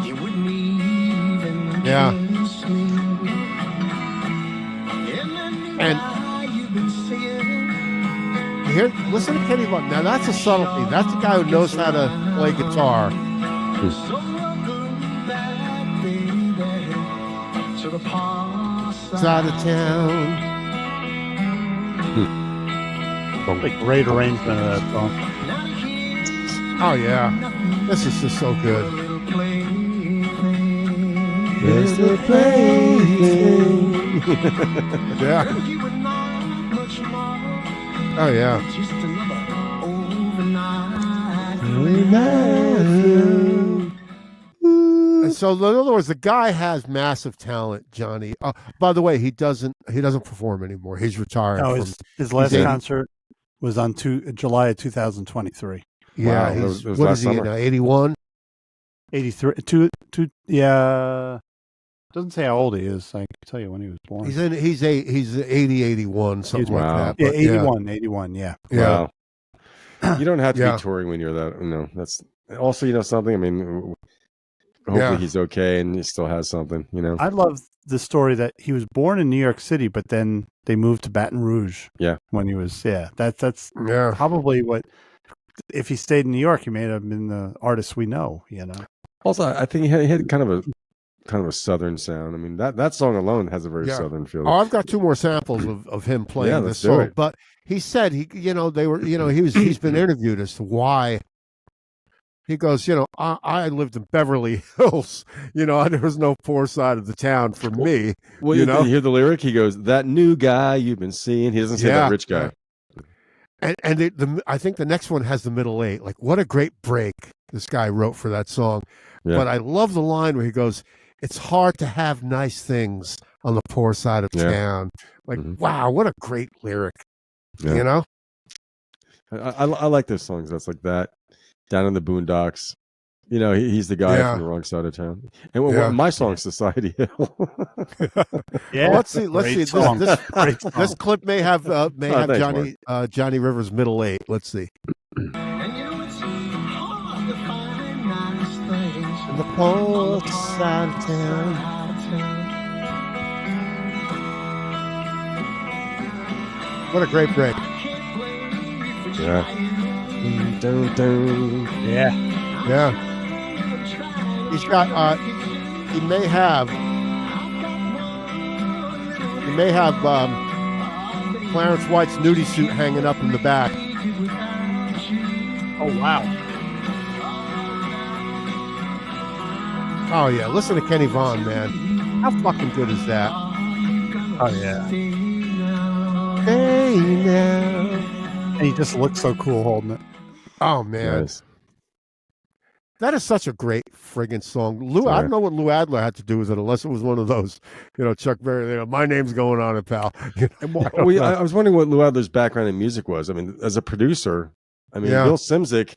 You wouldn't even Yeah. miss me. And You've been seeing here, listen to Kenny Vaughan. Now that's a subtlety. That's a guy who knows how to play guitar. so welcome back, baby, to the past Side of town. A great arrangement of that song. Oh yeah, this is just so good. There's the plaything. Yeah. Oh yeah. Just another overnight. And so in other words, the guy has massive talent, Johnny. By the way, he doesn't perform anymore. He's retired. No, from, his last in- concert was on July of 2023. yeah, Wow, he's, that was what last is he summer. now? 81. 83. Yeah. Doesn't say how old he is. I can tell you when he was born. He's 80, 81, something like Wow. that. Yeah, But 81, yeah. Yeah. Wow. You don't have to Yeah. be touring when you're that. No, that's also, something. I mean, hopefully Yeah. he's okay and he still has something, I love the story that he was born in New York City, but then they moved to Baton Rouge. Yeah. When he was, that's Yeah. probably what, if he stayed in New York, he may have been the artist we know, Also, I think he had kind of a southern sound. I mean, that song alone has a very Yeah. southern feel. Oh, I've got two more samples of him playing Yeah, this let's do song. it. But he said he's been interviewed as to why. He goes, I lived in Beverly Hills. There was no poor side of the town for me. Well, you you know? hear the lyric? He goes, "That new guy you've been seeing." He doesn't say Yeah. that rich guy. And I think the next one has the middle eight. Like, what a great break this guy wrote for that song. Yeah. But I love the line where he goes, "It's hard to have nice things on the poor side of Yeah. town." Like, Mhm. wow, what a great lyric. Yeah. I like those songs. That's like that. Down in the boondocks. He's the guy Yeah. from the wrong side of town. And Yeah. my song, Society Hill. Yeah. Well, let's see. Great song. This Great song. this clip may have thanks, Johnny Rivers' middle eight. Let's see. And it's hard to find nice things. The poor side of town. What a great break. Yeah. Dun, dun. Yeah. Yeah. He's got he may have Clarence White's nudie suit hanging up in the back. Oh, wow. Oh yeah, listen to Kenny Vaughan, man. How fucking good is that? Oh, yeah. Hey now. And he just looks so cool holding it. Oh man. Nice. That is such a great friggin' song. Lou, I don't know what Lou Adler had to do with it, unless it was one of those, Chuck Berry, my name's going on it, pal. I was wondering what Lou Adler's background in music was. I mean, as a producer, Bill Simzik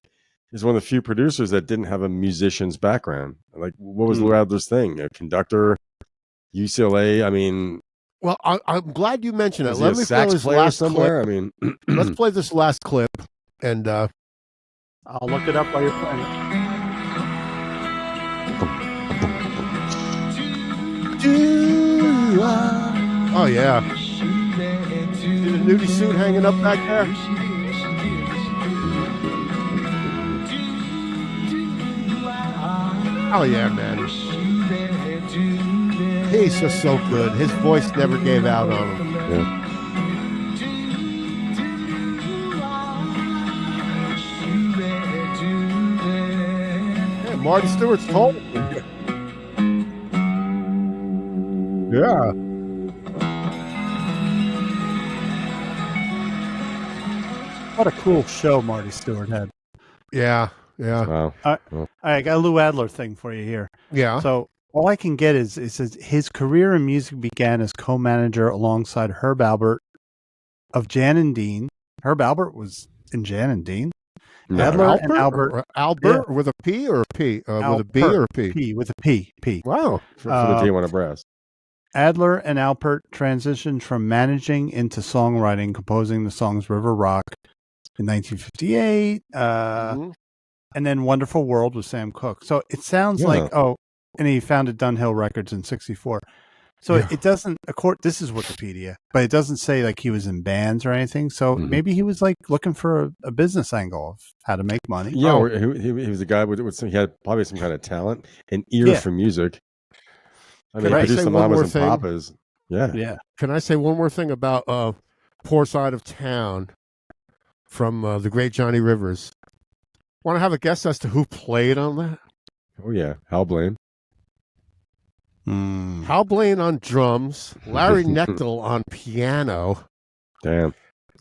is one of the few producers that didn't have a musician's background. Like, what was Lou Adler's thing? A conductor, UCLA. Well, I'm glad you mentioned it. Let me play this last somewhere. Clip. Let's play this last clip, and I'll look it up while you're playing it. Oh yeah, see the nudie suit hanging up back there. Oh yeah, man. He's just so good. His voice never gave out on him. Yeah, Marty Stewart's told him. Yeah. What a cool show Marty Stewart had. Yeah. Wow. I got a Lou Adler thing for you here. Yeah. So all I can get is his career in music began as co-manager alongside Herb Alpert of Jan and Dean. Herb Alpert was in Jan and Dean. No, Adler and Albert. Albert with a P or a P? With a B or a P? P with a P. P. Wow. For the T1 of brass. Adler and Alpert transitioned from managing into songwriting, composing the songs River Rock in 1958, and then Wonderful World with Sam Cooke. So it sounds like, and he founded Dunhill Records in 1964. So it doesn't, this is Wikipedia, but it doesn't say like he was in bands or anything. So maybe he was like looking for a business angle of how to make money. Yeah, he was a guy with some, he had probably some kind of talent, an ear for music. He produced some mamas and papas. Yeah. Can I say one more thing about Poor Side of Town from the great Johnny Rivers? Want to have a guess as to who played on that? Oh, yeah. Hal Blaine. Hal Blaine on drums, Larry Knechtel on piano. Damn.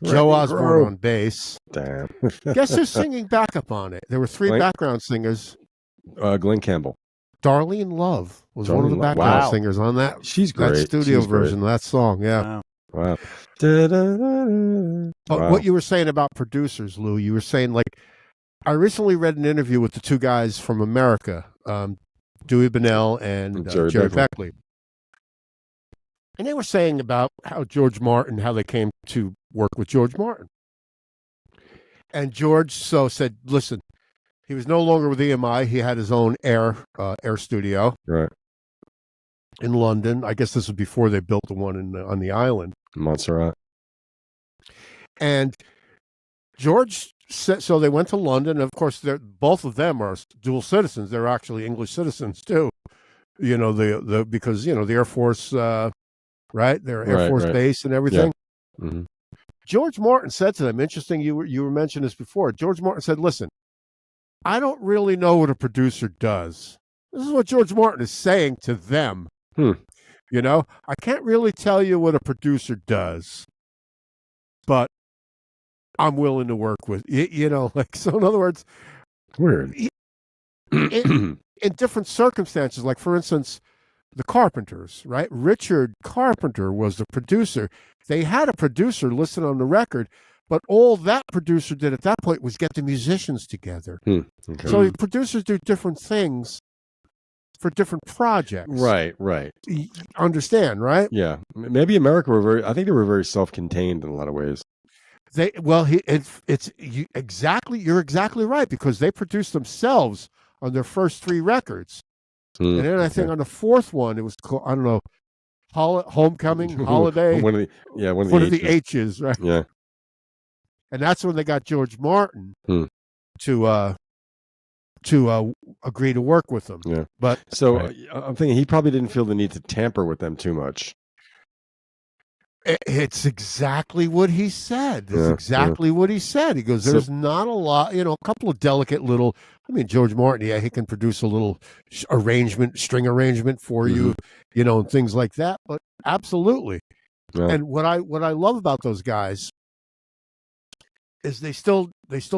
Joe Osborne on bass. Damn. Guess who's singing backup on it? There were three background singers. Glenn Campbell. Darlene Love was one of the background singers on that. She's great. That studio version of that song, yeah. Wow. What you were saying about producers, Lou, you were saying, like, I recently read an interview with the two guys from America, Dewey Bunnell and Jerry Beckley. And they were saying about how they came to work with George Martin. And George said, listen, he was no longer with EMI. He had his own air studio in London. I guess this was before they built the one on the island. Montserrat. And George said, so they went to London. Of course, both of them are dual citizens. They're actually English citizens too. Because the Air Force, right? They're Air Force base and everything. Yeah. Mm-hmm. George Martin said to them, interesting, you were mentioning this before. George Martin said, listen, I don't really know what a producer does. This is what George Martin is saying to them. I can't really tell you what a producer does, but I'm willing to work with, so in other words, weird. In different circumstances, like for instance, the Carpenters, right? Richard Carpenter was the producer. They had a producer listed on the record, but all that producer did at that point was get the musicians together. Okay. So the producers do different things for different projects. Right. You understand, right? Yeah. Maybe America I think they were very self-contained in a lot of ways. You're exactly right, because they produced themselves on their first three records. And then I think on the fourth one, it was called, I don't know, Homecoming, Holiday. one of the H's, right? Yeah. And that's when they got George Martin to agree to work with them. Yeah. But so I'm thinking he probably didn't feel the need to tamper with them too much. It's exactly what he said. What he said. He goes, there's not a lot, a couple of delicate little, George Martin, he can produce a little string arrangement for you, and things like that. But absolutely. Yeah. And what I love about those guys is they still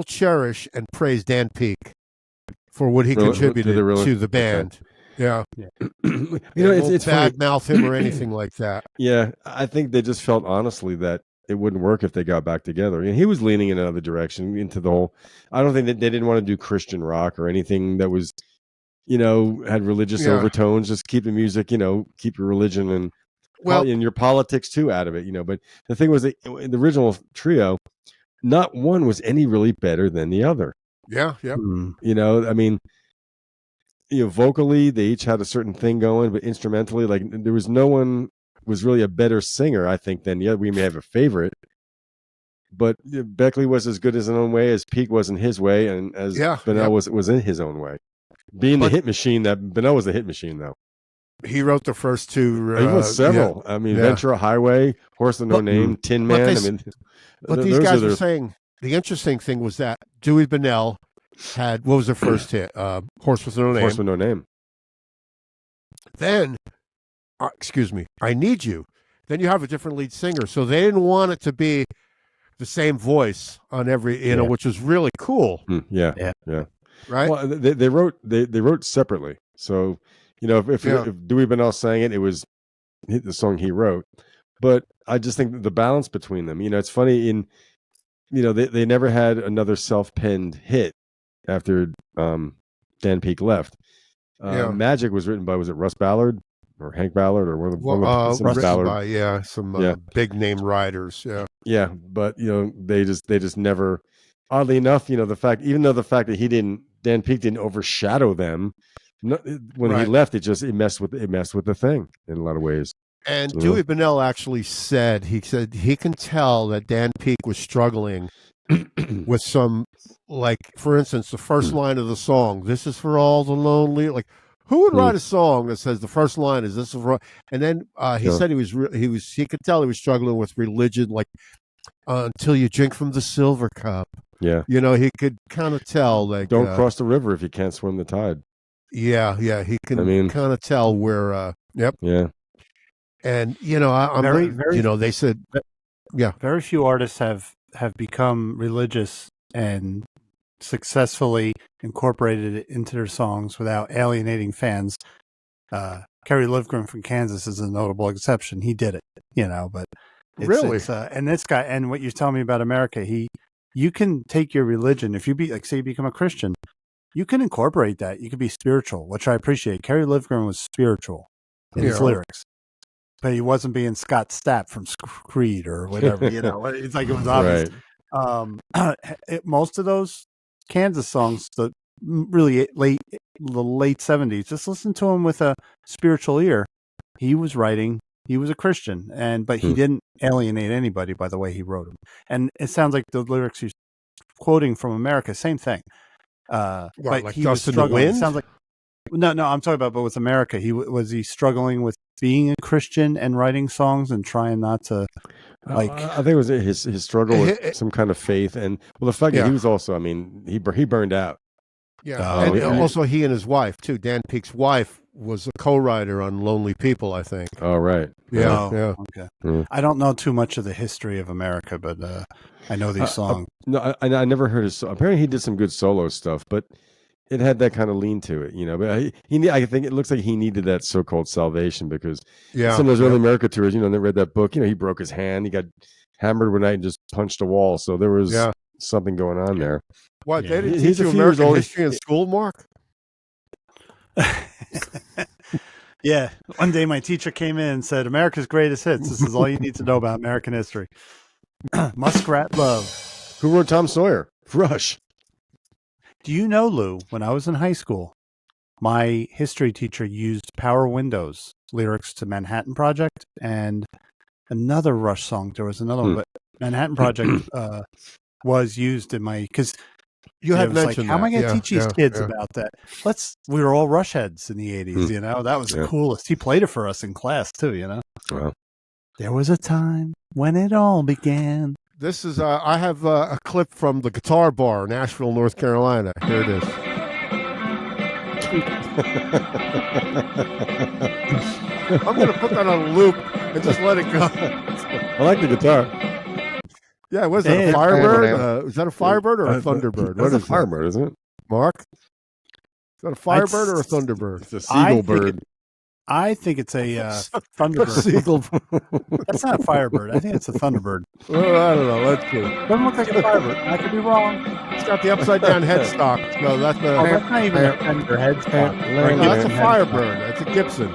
cherish and praise Dan Peek for what he contributed to the band. Okay. Yeah. It's bad funny. mouth him or anything like that. Yeah, I think they just felt honestly that it wouldn't work if they got back together. And he was leaning in another direction into the whole. I don't think that they didn't want to do Christian rock or anything that was, had religious overtones. Just keep the music, keep your religion and your politics too out of it, But the thing was, in the original trio, not one was any really better than the other. Yeah, yeah. Vocally, they each had a certain thing going, but instrumentally, like there was no one was really a better singer, I think, than the other. We may have a favorite, but Beckley was as good as in his own way as Peake was in his way, and as Bunnell was in his own way. Being the hit machine, that Bunnell was the hit machine, though. He wrote the first two. He wrote several. I mean, Ventura Highway, Horse with No Name, Tin Man. But these guys were saying the interesting thing was that Dewey Bunnell had, what was their first hit? Horse with No Name. Horse with No Name. Then, I Need You. Then you have a different lead singer. So they didn't want it to be the same voice on every, which was really cool. Yeah. Right? Well, they wrote separately. So, if Dewey Bunnell sang it, it was the song he wrote. But I just think that the balance between them, it's funny they never had another self-penned hit after Dan Peake left. Magic was written by, was it Russ Ballard or Hank Ballard or one of the Ballard? By, some big name writers. Yeah, but they just never. Oddly enough, the fact that Dan Peake didn't overshadow them when he left, it messed with the thing in a lot of ways. And Dewey Bunnell actually said he can tell that Dan Peake was struggling with some, like, for instance, the first line of the song, "This is for all the lonely." Like, who would write a song that says the first line is "This is for"? And then he said he could tell he was struggling with religion, like "Until you drink from the silver cup." Yeah, he could kind of tell, like, don't cross the river if you can't swim the tide. Yeah, he can kind of tell where. Yep. Yeah. And I'm very, they said, very few artists have become religious and successfully incorporated it into their songs without alienating fans. Kerry Livgren from Kansas is a notable exception. He did it, but really, and this guy, and what you're telling me about America, you can take your religion, if you say you become a Christian, you can incorporate that. You can be spiritual, which I appreciate. Kerry Livgren was spiritual in his lyrics. But he wasn't being Scott Stapp from Creed or whatever, It's like it was obvious. Right. Most of those Kansas songs, the late 70s, just listen to him with a spiritual ear. He was writing. He was a Christian, but he didn't alienate anybody by the way he wrote them. And it sounds like the lyrics he's quoting from America, same thing. But like he Dust was in the struggling. Wind? It sounds like no. I'm talking about, but with America, was he struggling with being a Christian and writing songs and trying not to, like? I think it was his struggle with some kind of faith, and the fact that he was also, he burned out. Yeah, and also he and his wife too. Dan Peake's wife was a co-writer on "Lonely People," I think. Oh, right. Yeah. Okay. I don't know too much of the history of America, but I know these songs. No, I never heard his. Apparently, he did some good solo stuff, but it had that kind of lean to it, But I think it looks like he needed that so-called salvation because some of those early America tours, they read that book. He broke his hand, he got hammered one night and just punched a wall. So there was something going on there. What? They didn't teach you American history in school, Mark? Yeah. One day my teacher came in and said, "America's greatest hits. This is all you need to know about American history." Muskrat Love. Who wrote Tom Sawyer? Rush. Do you know, Lou, when I was in high school, my history teacher used Power Windows lyrics to Manhattan Project and another Rush song. There was another one, but Manhattan Project was used in my, because you had mentioned how am I going to teach these kids about that? We were all Rush heads in the 80s, That was the coolest. He played it for us in class too, Wow. There was a time when it all began. This is, I have a clip from the Guitar Bar in Asheville, North Carolina. Here it is. I'm going to put that on a loop and just let it go. I like the guitar. Yeah, was that a Firebird? Is that a Firebird or a Thunderbird? What is a Firebird, isn't it? Mark? that a Firebird or a Thunderbird? It's a seagull bird. I think it's a Thunderbird. Seagull. That's not a Firebird. I think it's a Thunderbird. Well, I don't know. Let's see. Doesn't look like a Firebird. I could be wrong. It's got the upside down headstock. No, that's the. Oh, that's not even a Fender headstock. No, that's a Firebird. That's a Gibson.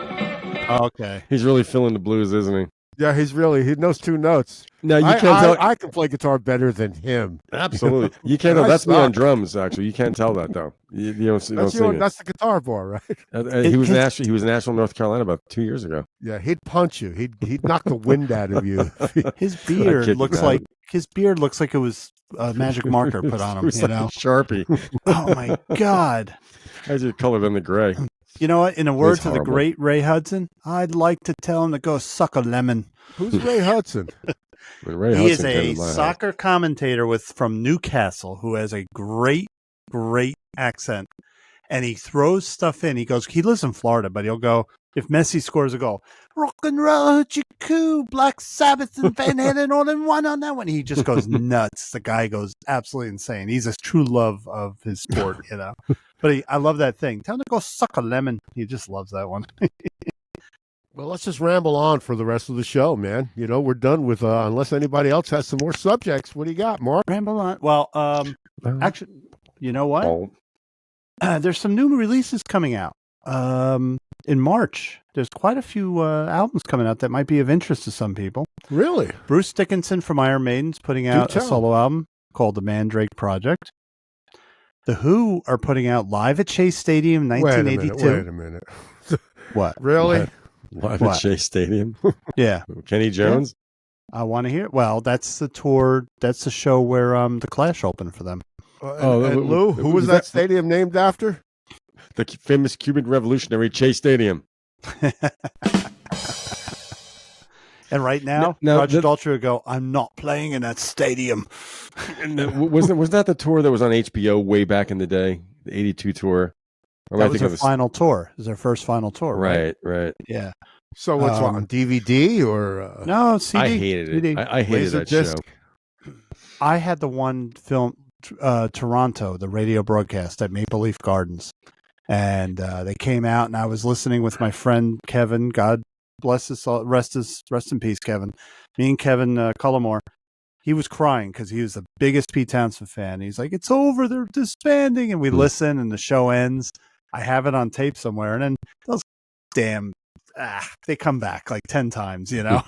Oh, okay. He's really feeling the blues, isn't he? Yeah, he knows two notes. No, you can't tell. I can play guitar better than him. Absolutely. You can't tell. That's me on drums, actually. You can't tell that, though. You don't see it. That's the guitar bar, right? He was in Nashville, North Carolina about 2 years ago. Yeah, he'd punch you. He'd knock the wind out of you. His beard looks like it was a magic marker put on him. It was like a Sharpie. Oh my God! I just colored in the gray. You know what? In the words of the great Ray Hudson, I'd like to tell him to go suck a lemon. Who's Ray Hudson? He is a soccer commentator from Newcastle who has a great accent. And he throws stuff in. He lives in Florida, but he'll go, if Messi scores a goal, rock and roll, Hoochie Black Sabbath and Van Halen all in one on that one. He just goes nuts. The guy goes absolutely insane. He's a true love of his sport, you know. But I love that thing. Tell him to go suck a lemon. He just loves that one. Well, let's just ramble on for the rest of the show, man. You know, we're done with, unless anybody else has some more subjects. What do you got, Mark? Ramble on. Well, actually, you know what? There's some new releases coming out in March. There's quite a few albums coming out that might be of interest to some people. Really? Bruce Dickinson from Iron Maiden's putting out a solo album called The Mandrake Project. The Who are putting out Live at Chase Stadium 1982. Wait a minute. What? Really? Live at Chase Stadium? Yeah. Kenny Jones? Yeah. I want to hear. Well, that's the tour. That's the show where the Clash opened for them. And Lou, who was that stadium named after? The famous Cuban revolutionary Chase Stadium. And right now, Roger Daltrey would go, I'm not playing in that stadium. Was that the tour that was on HBO way back in the day? The 82 tour? That was their final tour. It was their first final tour, right? Right. Yeah. So what's on DVD or? No, CD. I hated it. I hated that disc. show. I had the one film, Toronto, the radio broadcast at Maple Leaf Gardens. And they came out, and I was listening with my friend Kevin. God bless his soul, rest in peace, Kevin. Me and Kevin Cullimore. He was crying because he was the biggest Pete Townsend fan. He's like, "It's over, they're disbanding," and we listen, and the show ends. I have it on tape somewhere, and then those they come back like 10 times, you know.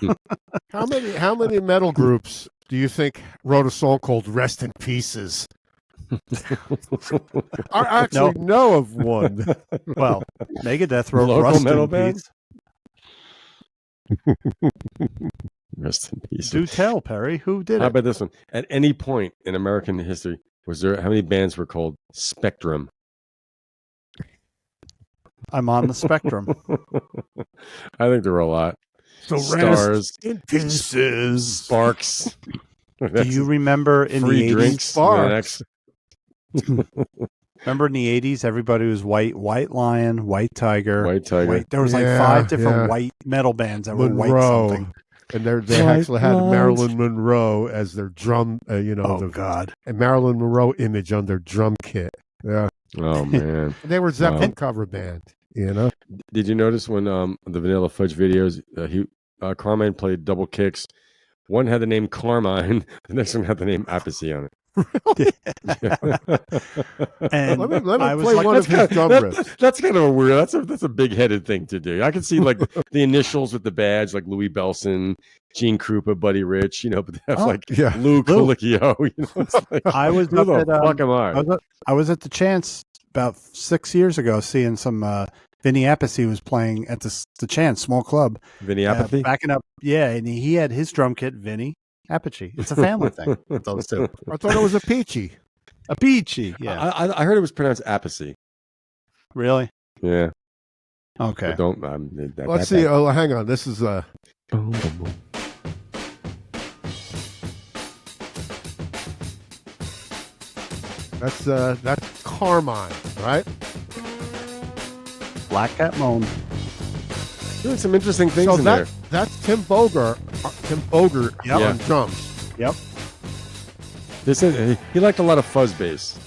How many metal groups do you think wrote a song called "Rest in Pieces"? I actually know of one. Well, Megadeth wrote Local Rust metal in band? Peace. Rest in peace. Do tell, Perry. Who did How it? about this one? At any point in American history, how many bands were called Spectrum? I'm on the spectrum. I think there were a lot. So Stars, in Pieces, Sparks. Do you remember in free the 80s? drinks? Sparks. Remember in the 80s, everybody was white Lion, White Tiger. There was like 5 different white metal bands that were white something. And they actually had Marilyn Monroe as their drum, God. And Marilyn Monroe image on their drum kit. Yeah. Oh, man. They were Zeppelin cover band, you know? Did you notice when the Vanilla Fudge videos, Carmine played double kicks? One had the name Carmine, the next one had the name Appice on it. And let me play one of his drum riffs. That's kind of a weird. That's a big-headed thing to do. I can see like the initials with the badge, like Louis Belson, Gene Krupa, Buddy Rich. You know, but they have Lou Colicchio. You know, it's like, I was who the fuck am I? I was at the Chance about 6 years ago, seeing some Vinny Appice was playing at the Chance small club. Vinny Appice backing up, and he had his drum kit, Vinny Appice. It's a family thing. Those two. I thought it was a peachy. A peachy, yeah. I heard it was pronounced Appice. Really? Yeah. Okay. But don't. Let's see. Oh, hang on. This is that's Carmine, right? Black Cat Moan. Doing some interesting things in there. That's Tim Bogert on drums. Yep. He liked a lot of fuzz bass.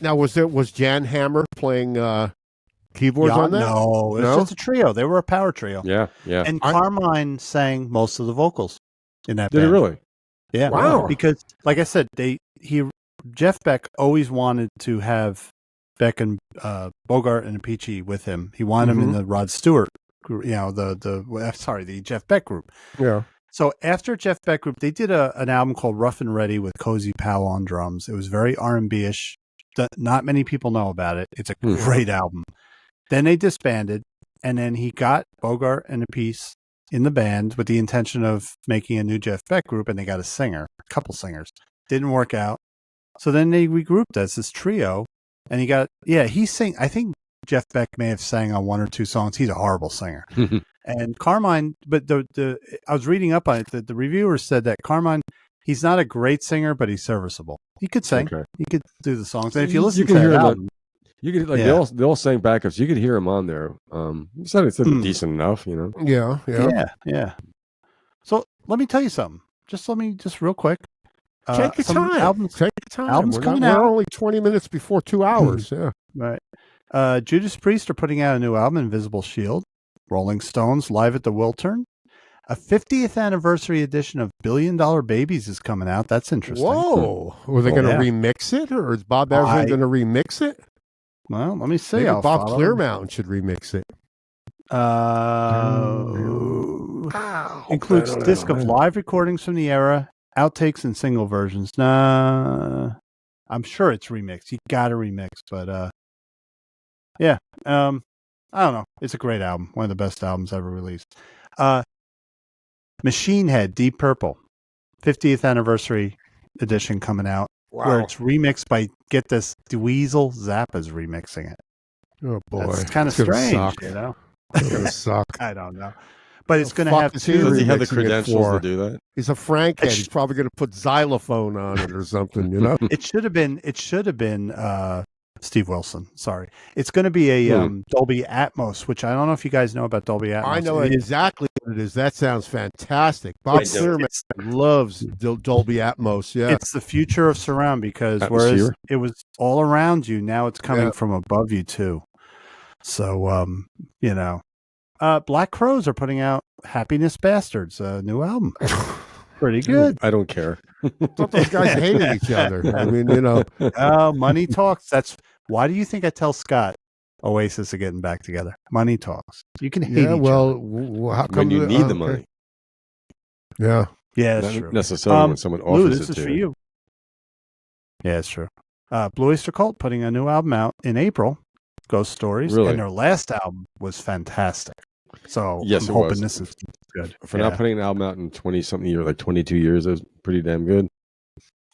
Now, was Jan Hammer playing keyboards on that? No, it was just a trio. They were a power trio. Yeah, yeah. And Carmine sang most of the vocals in that Did band. he really? Yeah. Wow. Because, like I said, Jeff Beck always wanted to have Beck and Bogart and Apici with him. He wanted him in the Rod Stewart group, the Jeff Beck group. Yeah. So after Jeff Beck group, they did an album called Rough and Ready with Cozy Powell on drums. It was very R&B-ish. Not many people know about it. It's a great album. Then they disbanded, and then he got Bogart and Apici in the band with the intention of making a new Jeff Beck group, and they got a couple singers. Didn't work out. So then they regrouped as this trio, and he sang. I think Jeff Beck may have sang on one or two songs. He's a horrible singer. And Carmine, but I was reading up on it. The reviewers said that Carmine, he's not a great singer, but he's serviceable. He could sing. Okay. He could do the songs. And if you listen to that album, you could they all sang backups. You could hear him on there. It's decent enough, you know. Yeah. So let me tell you something. Just real quick. Take your time. Albums coming we're out. only 20 minutes before 2 hours. Yeah. Right. Judas Priest are putting out a new album, Invisible Shield. Rolling Stones live at the Wiltern. A 50th anniversary edition of $1 Billion Babies is coming out. That's interesting. Whoa. Were they going to remix it, or is Bob Ezrin going to remix it? Well, let me see. Maybe Bob Clearmountain should remix it. Includes disc of live recordings from the era, outtakes and single versions. Nah, I'm sure it's remixed. You got to remix, but yeah. I don't know. It's a great album. One of the best albums ever released. Machine Head, Deep Purple, 50th anniversary edition coming out. Wow. Where it's remixed by, get this, Dweezil Zappa's remixing it. Oh boy, it's kind of strange, you know. It's gonna suck. I don't know, but it's going to have two. Does he have the credentials to do that? He's a Frankhead. He's probably going to put xylophone on it or something. You know. It should have been. Steve Wilson. Sorry, it's going to be a Dolby Atmos, which I don't know if you guys know about Dolby Atmos. I know exactly what it is. That sounds fantastic. Bob Clearman loves Dolby Atmos. Yeah, it's the future of surround because whereas it was all around you, now it's coming from above you too. So, Black Crowes are putting out Happiness Bastards, a new album. Pretty good. I don't care. I thought those guys hated each other. I mean, you know. Money talks. Why do you think I tell Scott Oasis are getting back together? Money talks. You can hate each other. How come when you need the money. Yeah. Yeah, that's Not true. necessarily when someone offers Lou, this is to for you. Yeah, it's true. Blue Oyster Cult putting a new album out in April, Ghost Stories. Really? And their last album was fantastic. So yes, I'm hoping this is good. For not putting an album out in 20-something years, like 22 years, it was pretty damn good.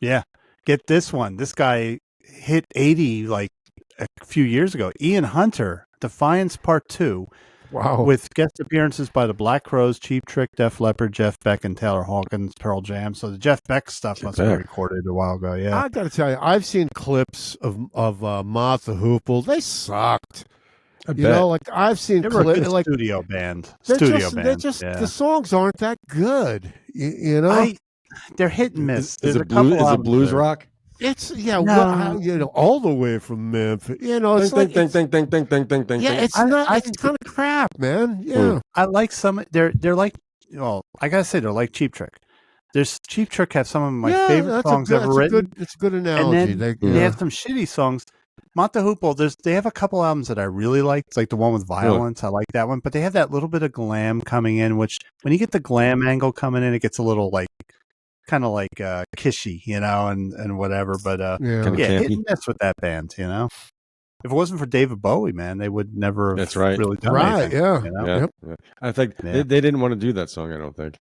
Yeah. Get this one. This guy hit 80 like a few years ago. Ian Hunter, Defiance Part 2. Wow. With guest appearances by the Black Crowes, Cheap Trick, Def Leppard, Jeff Beck, and Taylor Hawkins, Pearl Jam. So the Jeff Beck stuff must have been recorded a while ago. Yeah. I got to tell you, I've seen clips of Moth the Hoople. They sucked. You know, like I've seen clips like studio band. The songs aren't that good. You know, they're hit and miss. Is it blues rock? It's all the way from Memphis. You know, it's it's not. It's kind of crap, man. Yeah, I like some. They're like. Well, I gotta say they're like Cheap Trick. There's Cheap Trick have some of my favorite songs ever written. It's a good analogy. And then they have some shitty songs. Mott the Hoople, they have a couple albums that I really like. It's like the one with Violence. I like that one. But they have that little bit of glam coming in, which when you get the glam angle coming in, it gets a little like kind of like kishy, you know, and whatever. But hit and miss with that band, you know. If it wasn't for David Bowie, man, they would never have really done anything. Yeah. You know? Yeah. I think they didn't want to do that song, I don't think.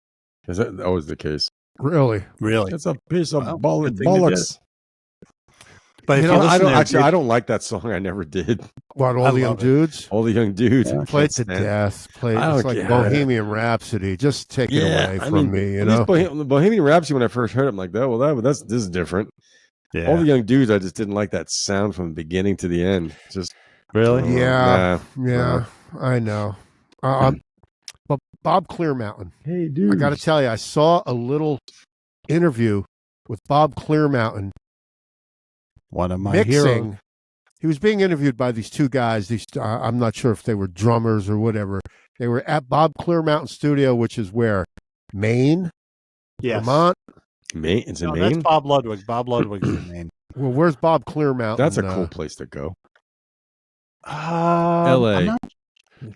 Is that always the case? Really? It's a piece of bollocks. But I don't like that song. I never did. What, all the young dudes? All the young dudes. Play it to death. It's like Bohemian Rhapsody. Just take it away from me, you know? Bohemian Rhapsody, when I first heard it, I'm like, this is different. Yeah. All the young dudes, I just didn't like that sound from the beginning to the end. Just really? Yeah. I know. But Bob Clearmountain. Hey, dude. I got to tell you, I saw a little interview with Bob Clearmountain. One of my heroes. he was being interviewed by these two guys. I'm not sure if they were drummers or whatever. They were at Bob Clear Mountain Studio, which is where? Maine? Yes. Vermont? Maine? It's in Maine? That's Bob Ludwig. Bob Ludwig's in Maine. Well, where's Bob Clear Mountain? That's a cool place to go. L.A.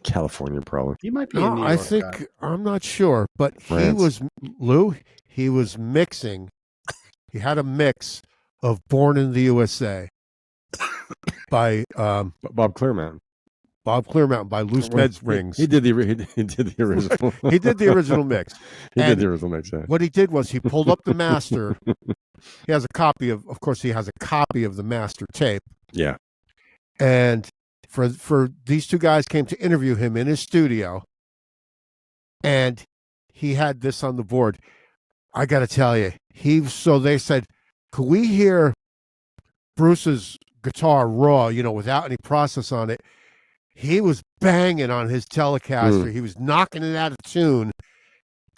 California, probably. He might be in New York. I think, I'm not sure, but he was mixing. He had a mix of Born in the USA by Bob Clear Mountain. Bob Clear Mountain by Loose Beds Rings. He did the original. He did the original mix. He did the original mix. Yeah. What he did was he pulled up the master. He has a copy of course, he has a copy of the master tape. Yeah. And for these two guys came to interview him in his studio, and he had this on the board. I got to tell you, so they said, could we hear Bruce's guitar raw, without any process on it? He was banging on his Telecaster. He was knocking it out of tune.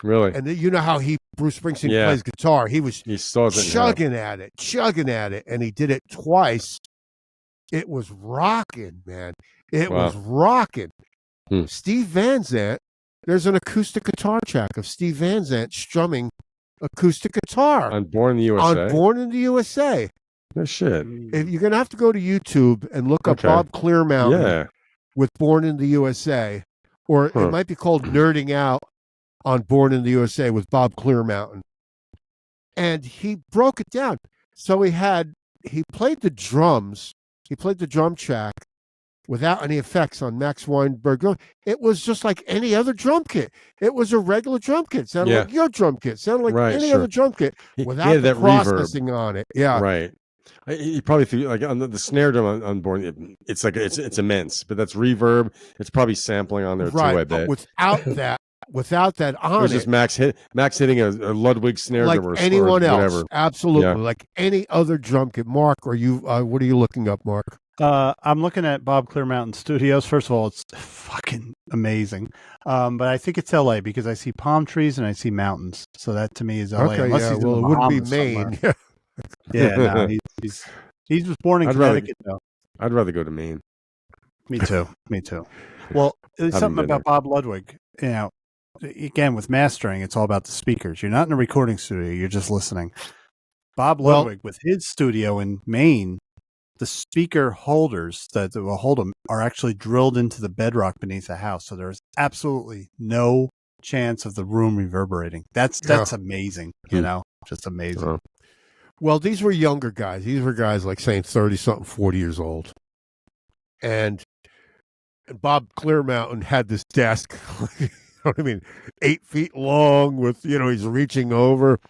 Really? And you know how Bruce Springsteen plays guitar. He was chugging at it, and he did it twice. It was rocking, man. It was rocking. Steve Van Zandt, there's an acoustic guitar track of Steve Van Zandt strumming acoustic guitar. On Born in the USA? On Born in the USA. No shit. You're going to have to go to YouTube and look up Bob Clear Mountain with Born in the USA. Or it might be called Nerding Out on Born in the USA with Bob Clear Mountain. And he broke it down. So he played the drums. He played the drum track without any effects on Max Weinberg. It was just like any other drum kit. It was a regular drum kit. Sounded like your drum kit. Sounded like any other drum kit without the processing reverb on it. Yeah. Right. He probably threw like on the snare drum on Born. It's like it's immense, but that's reverb. It's probably sampling on there too. I bet. Without that on it was just Max hitting a Ludwig snare like drum or anyone else. Whatever. Absolutely, like any other drum kit. Mark, what are you looking up, Mark? I'm looking at Bob Clear Mountain Studios. First of all, it's fucking amazing. But I think it's LA because I see palm trees and I see mountains. So that to me is LA. Okay, Unless it wouldn't be Maine. No, he was born in Connecticut, though. I'd rather go to Maine. Me too. Well, there's something about Bob Ludwig. Again, with mastering, it's all about the speakers. You're not in a recording studio. You're just listening. Bob Ludwig, with his studio in Maine, the speaker holders that will hold them are actually drilled into the bedrock beneath the house. So there's absolutely no chance of the room reverberating. That's amazing, just amazing. Well, these were younger guys. These were guys like saying 30-something, 40 years old. And Bob Clear Mountain had this desk, 8 feet long with, he's reaching over.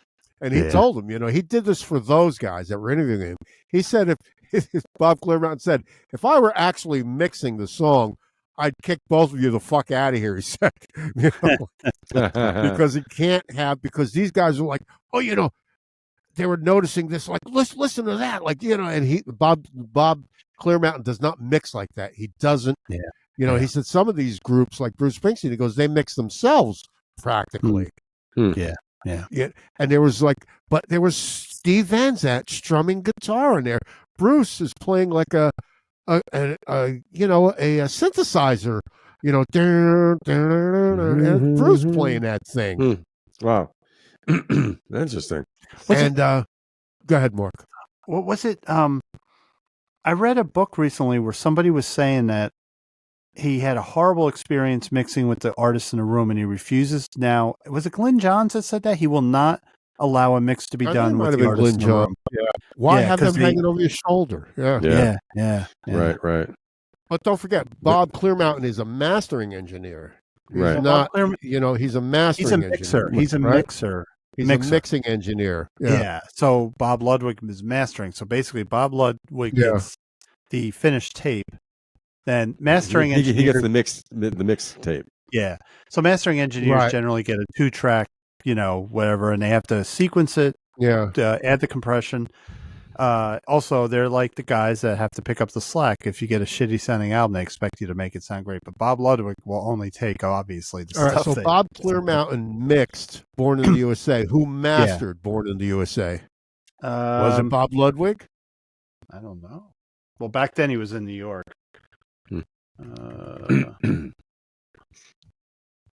And he told them, he did this for those guys that were interviewing him. He said, Bob Clear Mountain said, if I were actually mixing the song, I'd kick both of you the fuck out of here, he said. Because because these guys are like, they were noticing this, like, listen to that. Like, and Bob Clear Mountain does not mix like that. He doesn't, he said some of these groups like Bruce Springsteen, he goes, they mix themselves practically. Yeah. And there was Steve Van Zandt strumming guitar in there. Bruce is playing like a synthesizer, and Bruce playing that thing. Wow. Interesting. Go ahead, Mark. What was it? I read a book recently where somebody was saying that he had a horrible experience mixing with the artists in the room, and he refuses now. Was it Glyn Johns that said that he will not allow a mix to be done with the artists in the room? Yeah. Why have them hanging over your shoulder? Yeah. Right. But don't forget, Bob Clear Mountain is a mastering engineer. He's not, he's a mastering engineer. He's a mixer. He's a mixing engineer. Yeah. So Bob Ludwig is mastering. So basically, Bob Ludwig gets the finished tape. Then mastering engineer, he gets the mix tape. Yeah. So mastering engineers generally get a 2-track, whatever, and they have to sequence it. Yeah. Add the compression. Also, they're like the guys that have to pick up the slack. If you get a shitty sounding album, they expect you to make it sound great. But Bob Ludwig will only take, obviously, the stuff. So Bob Clear Mountain mixed Born in the USA. Who mastered Born in the USA? Was it Bob Ludwig? I don't know. Well, back then he was in New York.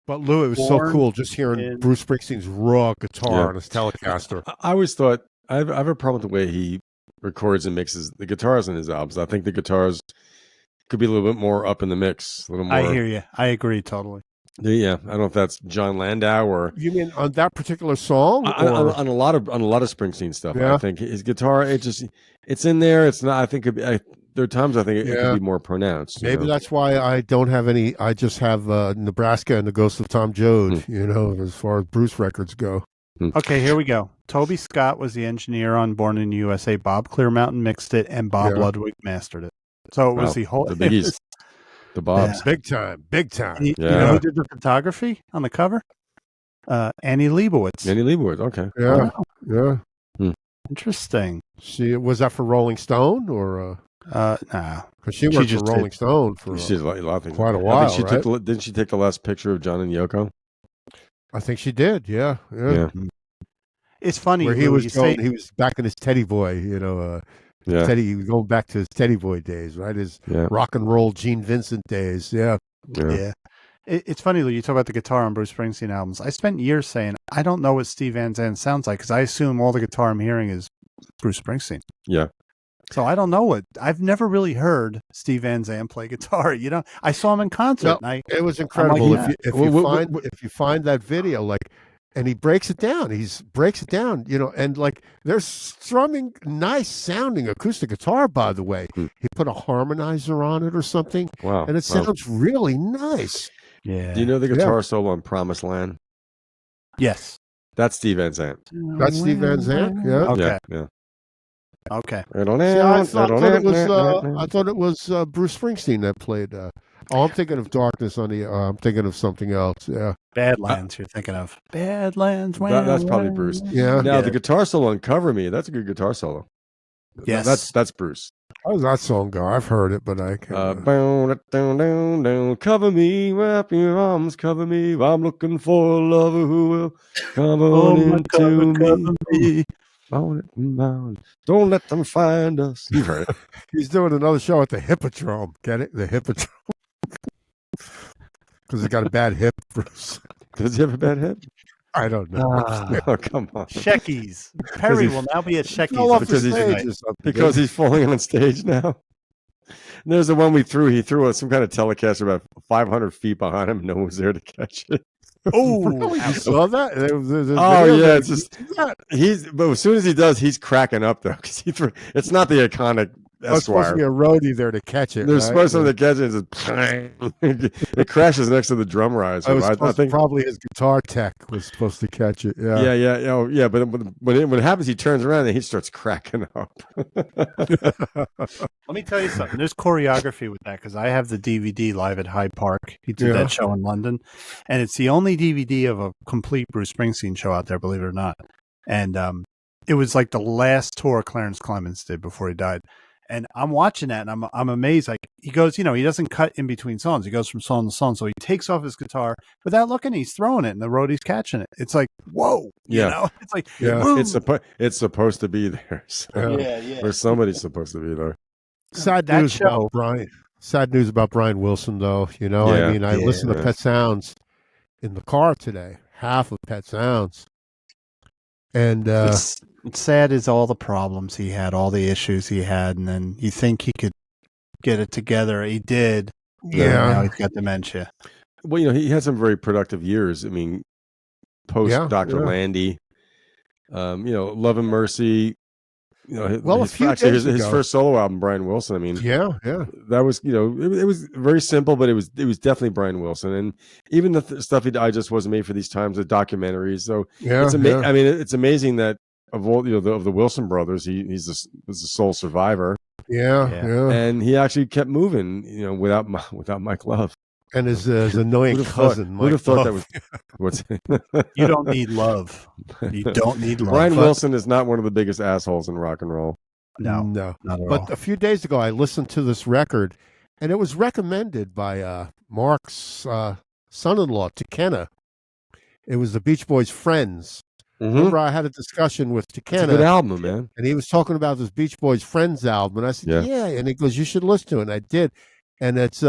But Lou, it was so cool just hearing Bruce Springsteen's raw guitar on his Telecaster. I always thought I have a problem with the way he records and mixes the guitars in his albums. I think the guitars could be a little bit more up in the mix. A little more. I hear you. I agree totally. Yeah, I don't know if that's John Landau or you mean on that particular song, on a lot of Springsteen stuff. Yeah. I think his guitar, it's in there. It's not. I think there are times I think it could be more pronounced. Maybe that's why I don't have any. I just have Nebraska and the Ghost of Tom Joad. As far as Bruce records go. Okay, here we go. Toby Scott was the engineer on Born in the USA. Bob Clearmountain mixed it, and Bob Ludwig mastered it. So it was the whole. The biggies. The Bobs. Big time. You know who did the photography on the cover? Annie Leibovitz. Annie Leibovitz, okay. Yeah. Wow. Yeah. Interesting. Was that for Rolling Stone or nah. Because she worked for Rolling Stone for quite a while. Didn't she take the last picture of John and Yoko? I think she did, yeah. It's funny where he was back in his Teddy Boy, Teddy, he was going back to his Teddy Boy days, right? His rock and roll Gene Vincent days. Yeah. It's funny, Lou, you talk about the guitar on Bruce Springsteen albums. I spent years saying, I don't know what Steve Van Zandt sounds like because I assume all the guitar I'm hearing is Bruce Springsteen. Yeah. So I don't know I've never really heard Steve Van Zandt play guitar. I saw him in concert. It was incredible. Like, if you find that video, and he breaks it down. And they're strumming nice sounding acoustic guitar, by the way. He put a harmonizer on it or something. Wow. And it sounds really nice. Yeah. Do you know the guitar solo on Promised Land? Yes. That's Steve Van Zandt. That's Steve Van Zandt? Yeah. Okay. Yeah. Okay. I thought it was Bruce Springsteen that played. I'm thinking of Darkness on the. I'm thinking of something else. Yeah. Badlands. You're thinking of Badlands. That's probably Bruce. Yeah. Now the guitar solo on Cover Me. That's a good guitar solo. Yes. That's Bruce. How does that song go? I've heard it, but I can't. Cover me, wrap your arms, cover me. I'm looking for a lover who will come on into me. Don't let them find us. You've heard it. He's doing another show at the Hippodrome. Get it? The Hippodrome. Because he's got a bad hip, Bruce. Does he have a bad hip? I don't know. Oh, come on. Shecky's. Perry will now be at Shecky's. Because he's falling on stage now. And there's the one we threw. He threw some kind of Telecaster about 500 feet behind him. No one was there to catch it. Oh, you saw that? It's just but as soon as he does, he's cracking up though because it's not the iconic There's supposed to be a roadie there to catch it. There's supposed to be catch it. It crashes next to the drum riser. I think probably his guitar tech was supposed to catch it. Yeah. Yeah. But when it happens, he turns around and he starts cracking up. Let me tell you something. There's choreography with that because I have the DVD live at Hyde Park. He did that show in London, and it's the only DVD of a complete Bruce Springsteen show out there, believe it or not. And it was like the last tour Clarence Clemens did before he died. And I'm watching that, and I'm amazed. Like he goes, he doesn't cut in between songs. He goes from song to song. So he takes off his guitar without looking. He's throwing it, and the roadie's catching it. It's like, whoa, It's like, it's supposed to be there. So, or somebody's supposed to be there. Sad news about Brian. Sad news about Brian Wilson, though. I listened to Pet Sounds in the car today. Half of Pet Sounds, and it's sad as all the problems he had, all the issues he had, and then you think he could get it together. He did. Now he's got dementia. Well, he had some very productive years. I mean, post Dr. Landy, Love and Mercy. His first solo album, Brian Wilson. I mean, that was it was very simple, but it was definitely Brian Wilson, and even the stuff I just wasn't made for these times, the documentaries. So I mean, it's amazing that of all of the Wilson brothers, he's the sole survivor. And he actually kept moving, without Mike Love. And his annoying cousin. Who'd have thought that was? What's You don't need love. You don't need love. Brian Wilson is not one of the biggest assholes in rock and roll. No, not at all. But a few days ago, I listened to this record, and it was recommended by Mark's son-in-law, Tekena. It was the Beach Boys' Friends, Remember, I had a discussion with Takena. It's a good album, man. And he was talking about this Beach Boys Friends album. And I said, yeah. And he goes, you should listen to it. And I did. And it's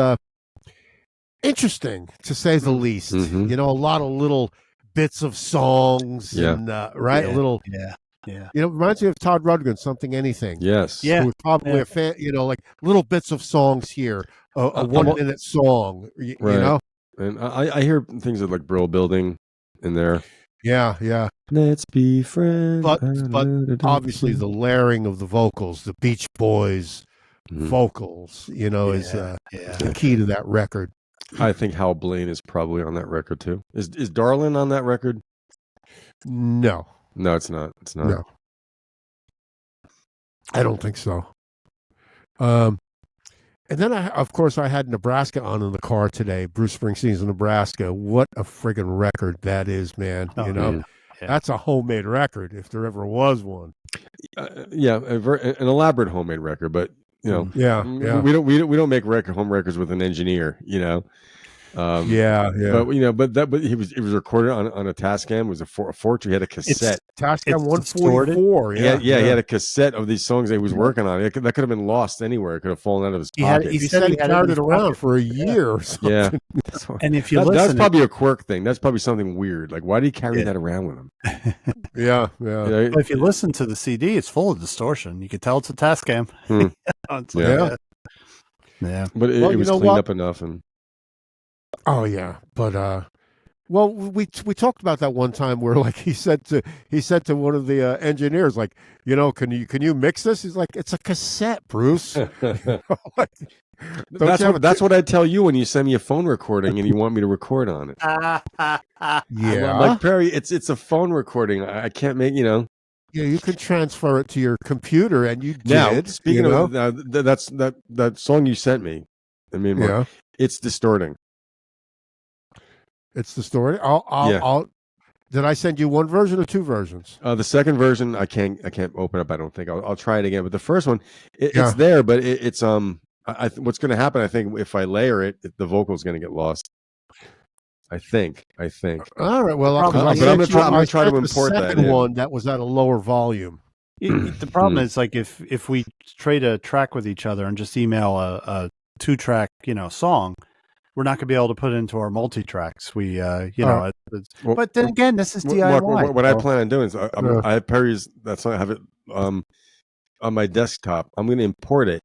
interesting, to say the least. Mm-hmm. You know, a lot of little bits of songs. And, right? Yeah. A little. Yeah. You know, it reminds me of Todd Rundgren, Something Anything. Yes. Yeah. Who was probably a fan, you know, like little bits of songs here, a 1 minute song, you know? And I hear things like Brill Building in there. Yeah. Let's be friends. But obviously the layering of the vocals, the Beach Boys vocals, you know, is the key to that record. I think Hal Blaine is probably on that record too. Is Darlin on that record? No. No, it's not. It's not. No. I don't think so. And then, of course, I had Nebraska on in the car today. Bruce Springsteen's Nebraska. What a friggin' record that is, man. You know, that's a homemade record if there ever was one. An elaborate homemade record, but you know, we don't make home records with an engineer, you know. But you know, but it was recorded on a Tascam. It was a Fortune. He had a cassette. Tascam 144. He had a cassette of these songs that he was working on. That could have been lost anywhere. It could have fallen out of his pocket. He said he carried it around for a year or something. Yeah. And if you that's probably a quirk thing. That's probably something weird. Like, why did he carry that around with him? Yeah. But if you listen to the CD, it's full of distortion. You can tell it's a Tascam. But it was cleaned up enough and. Oh yeah, but well, we talked about that one time where like he said to one of the engineers, like, you know, can you mix this? He's like, it's a cassette, Bruce. That's what I tell you when you send me a phone recording and you want me to record on it. Yeah, like Perry, it's a phone recording. I can't make, you know. Yeah, you can transfer it to your computer, and you did. Now, speaking of that song you sent me, I mean, it's distorting. It's the story. Did I send you one version or two versions? The second version, I can't open up. I don't think I'll try it again. But the first one, it's there, but it's what's going to happen? I think if I layer it, the vocal's going to get lost. I think. All right. Well, I'm going to try to import that one that was at a lower volume. The problem is, like, if we trade a track with each other and just email a 2-track, you know, song, we're not going to be able to put it into our multi-tracks. We, but then again, this is DIY. What I plan on doing is I have Perry's, that's why I have it on my desktop. I'm going to import it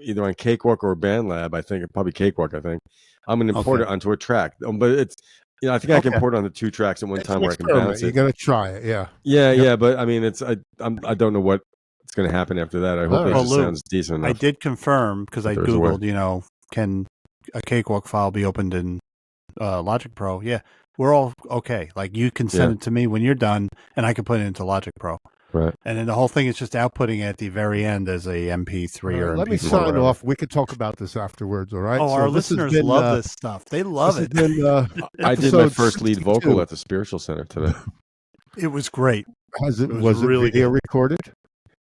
either on Cakewalk or BandLab. I think probably Cakewalk. I think I'm going to import it onto a track, but it's, you know, I think I can import it on the 2 tracks at one time where I can bounce it. You're going to try it, yeah. But I mean, I don't know what's going to happen after that. I hope it just sounds decent enough. I did confirm because I Googled, you know, can a Cakewalk file be opened in Logic Pro? Yeah, we're all okay. Like, you can send it to me when you're done, and I can put it into Logic Pro. Right. And then the whole thing is just outputting at the very end as a MP3 or let MP4 me sign off. We could talk about this afterwards, all right? Oh, our listeners love this stuff. They love it. I did my first lead vocal at the Spiritual Center today. It was great. Was it really video recorded?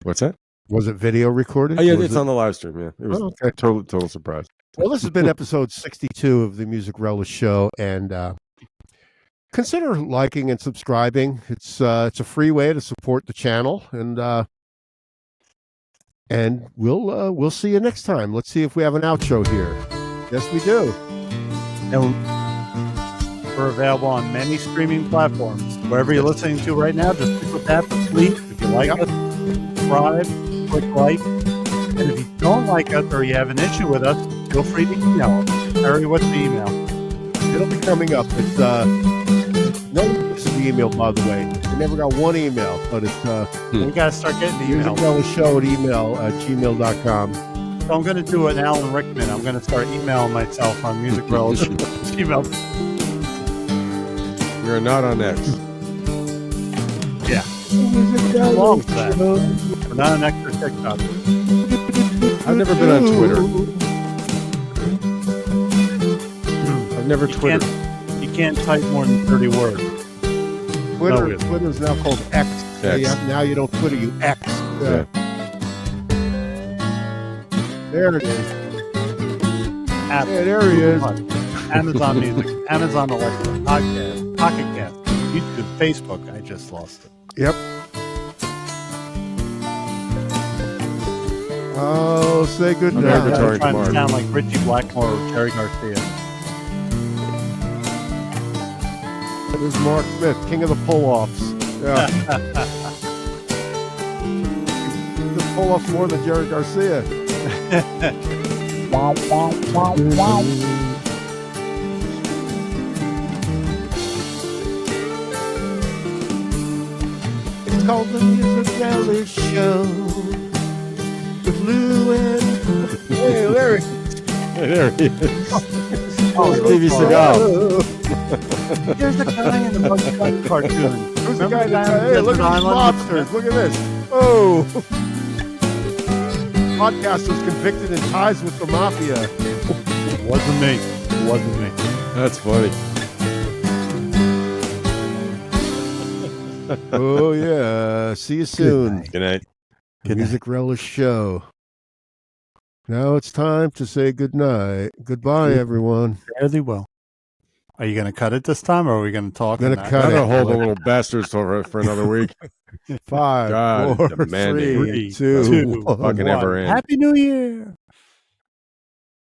What's that? Was it video recorded? Oh, yeah, it's on the live stream, yeah. It was a total surprise. Well, this has been episode 62 of the Music Relish Show, and consider liking and subscribing. It's a free way to support the channel, and we'll see you next time. Let's see if we have an outro here. Yes, we do. And we're available on many streaming platforms. Wherever you're listening to right now, just click with that for sleep. If you like us, subscribe, click like. And if you don't like us or you have an issue with us, feel free to email us. Harry, what's the email? It'll be coming up. It's no email, by the way. We never got one email, but it's we got to start getting the email. Show at gmail.com. So I'm going to do an Alan Rickman. I'm going to start emailing myself on Music Relish. Email. We are not on X. Yeah. Long for that. We're not on X or TikTok. I've never been on Twitter. I've never Twittered. You can't type more than 30 words. Twitter is now called X. Now you don't Twitter, you X. Yeah. There it is. There he is. Amazon Music, Amazon Alexa, Podcast, Pocket Cast, YouTube, Facebook. I just lost it. Yep. Oh, say good I'm night. returning trying to tomorrow. sound like Richie Blackmore or Terry Garcia. There's Mark Smith, king of the pull-offs. Yeah. The pull-offs more than Jerry Garcia. It's called the Music Relish Show with Lou and... Hey, Larry. Hey, there he is. Stevie Seagal. There's the guy in the Bugs Bunny cartoon. Who's the guy Remember that... on Hey, look Desert at these Island? lobsters. Look at this. Oh. Podcasters convicted in ties with the mafia. Wasn't me. Wasn't me. That's funny. Oh, yeah. See you soon. Good night. The Music Relish Show. Now it's time to say good night. Goodbye, everyone. Fairly well. Are you going to cut it this time, or are we going to talk? I'm gonna cut I'm it. gonna hold the little bastards for another week. 5, God, 4, demanding. 3, 2, 2, 1. Fucking ever end. Happy New Year.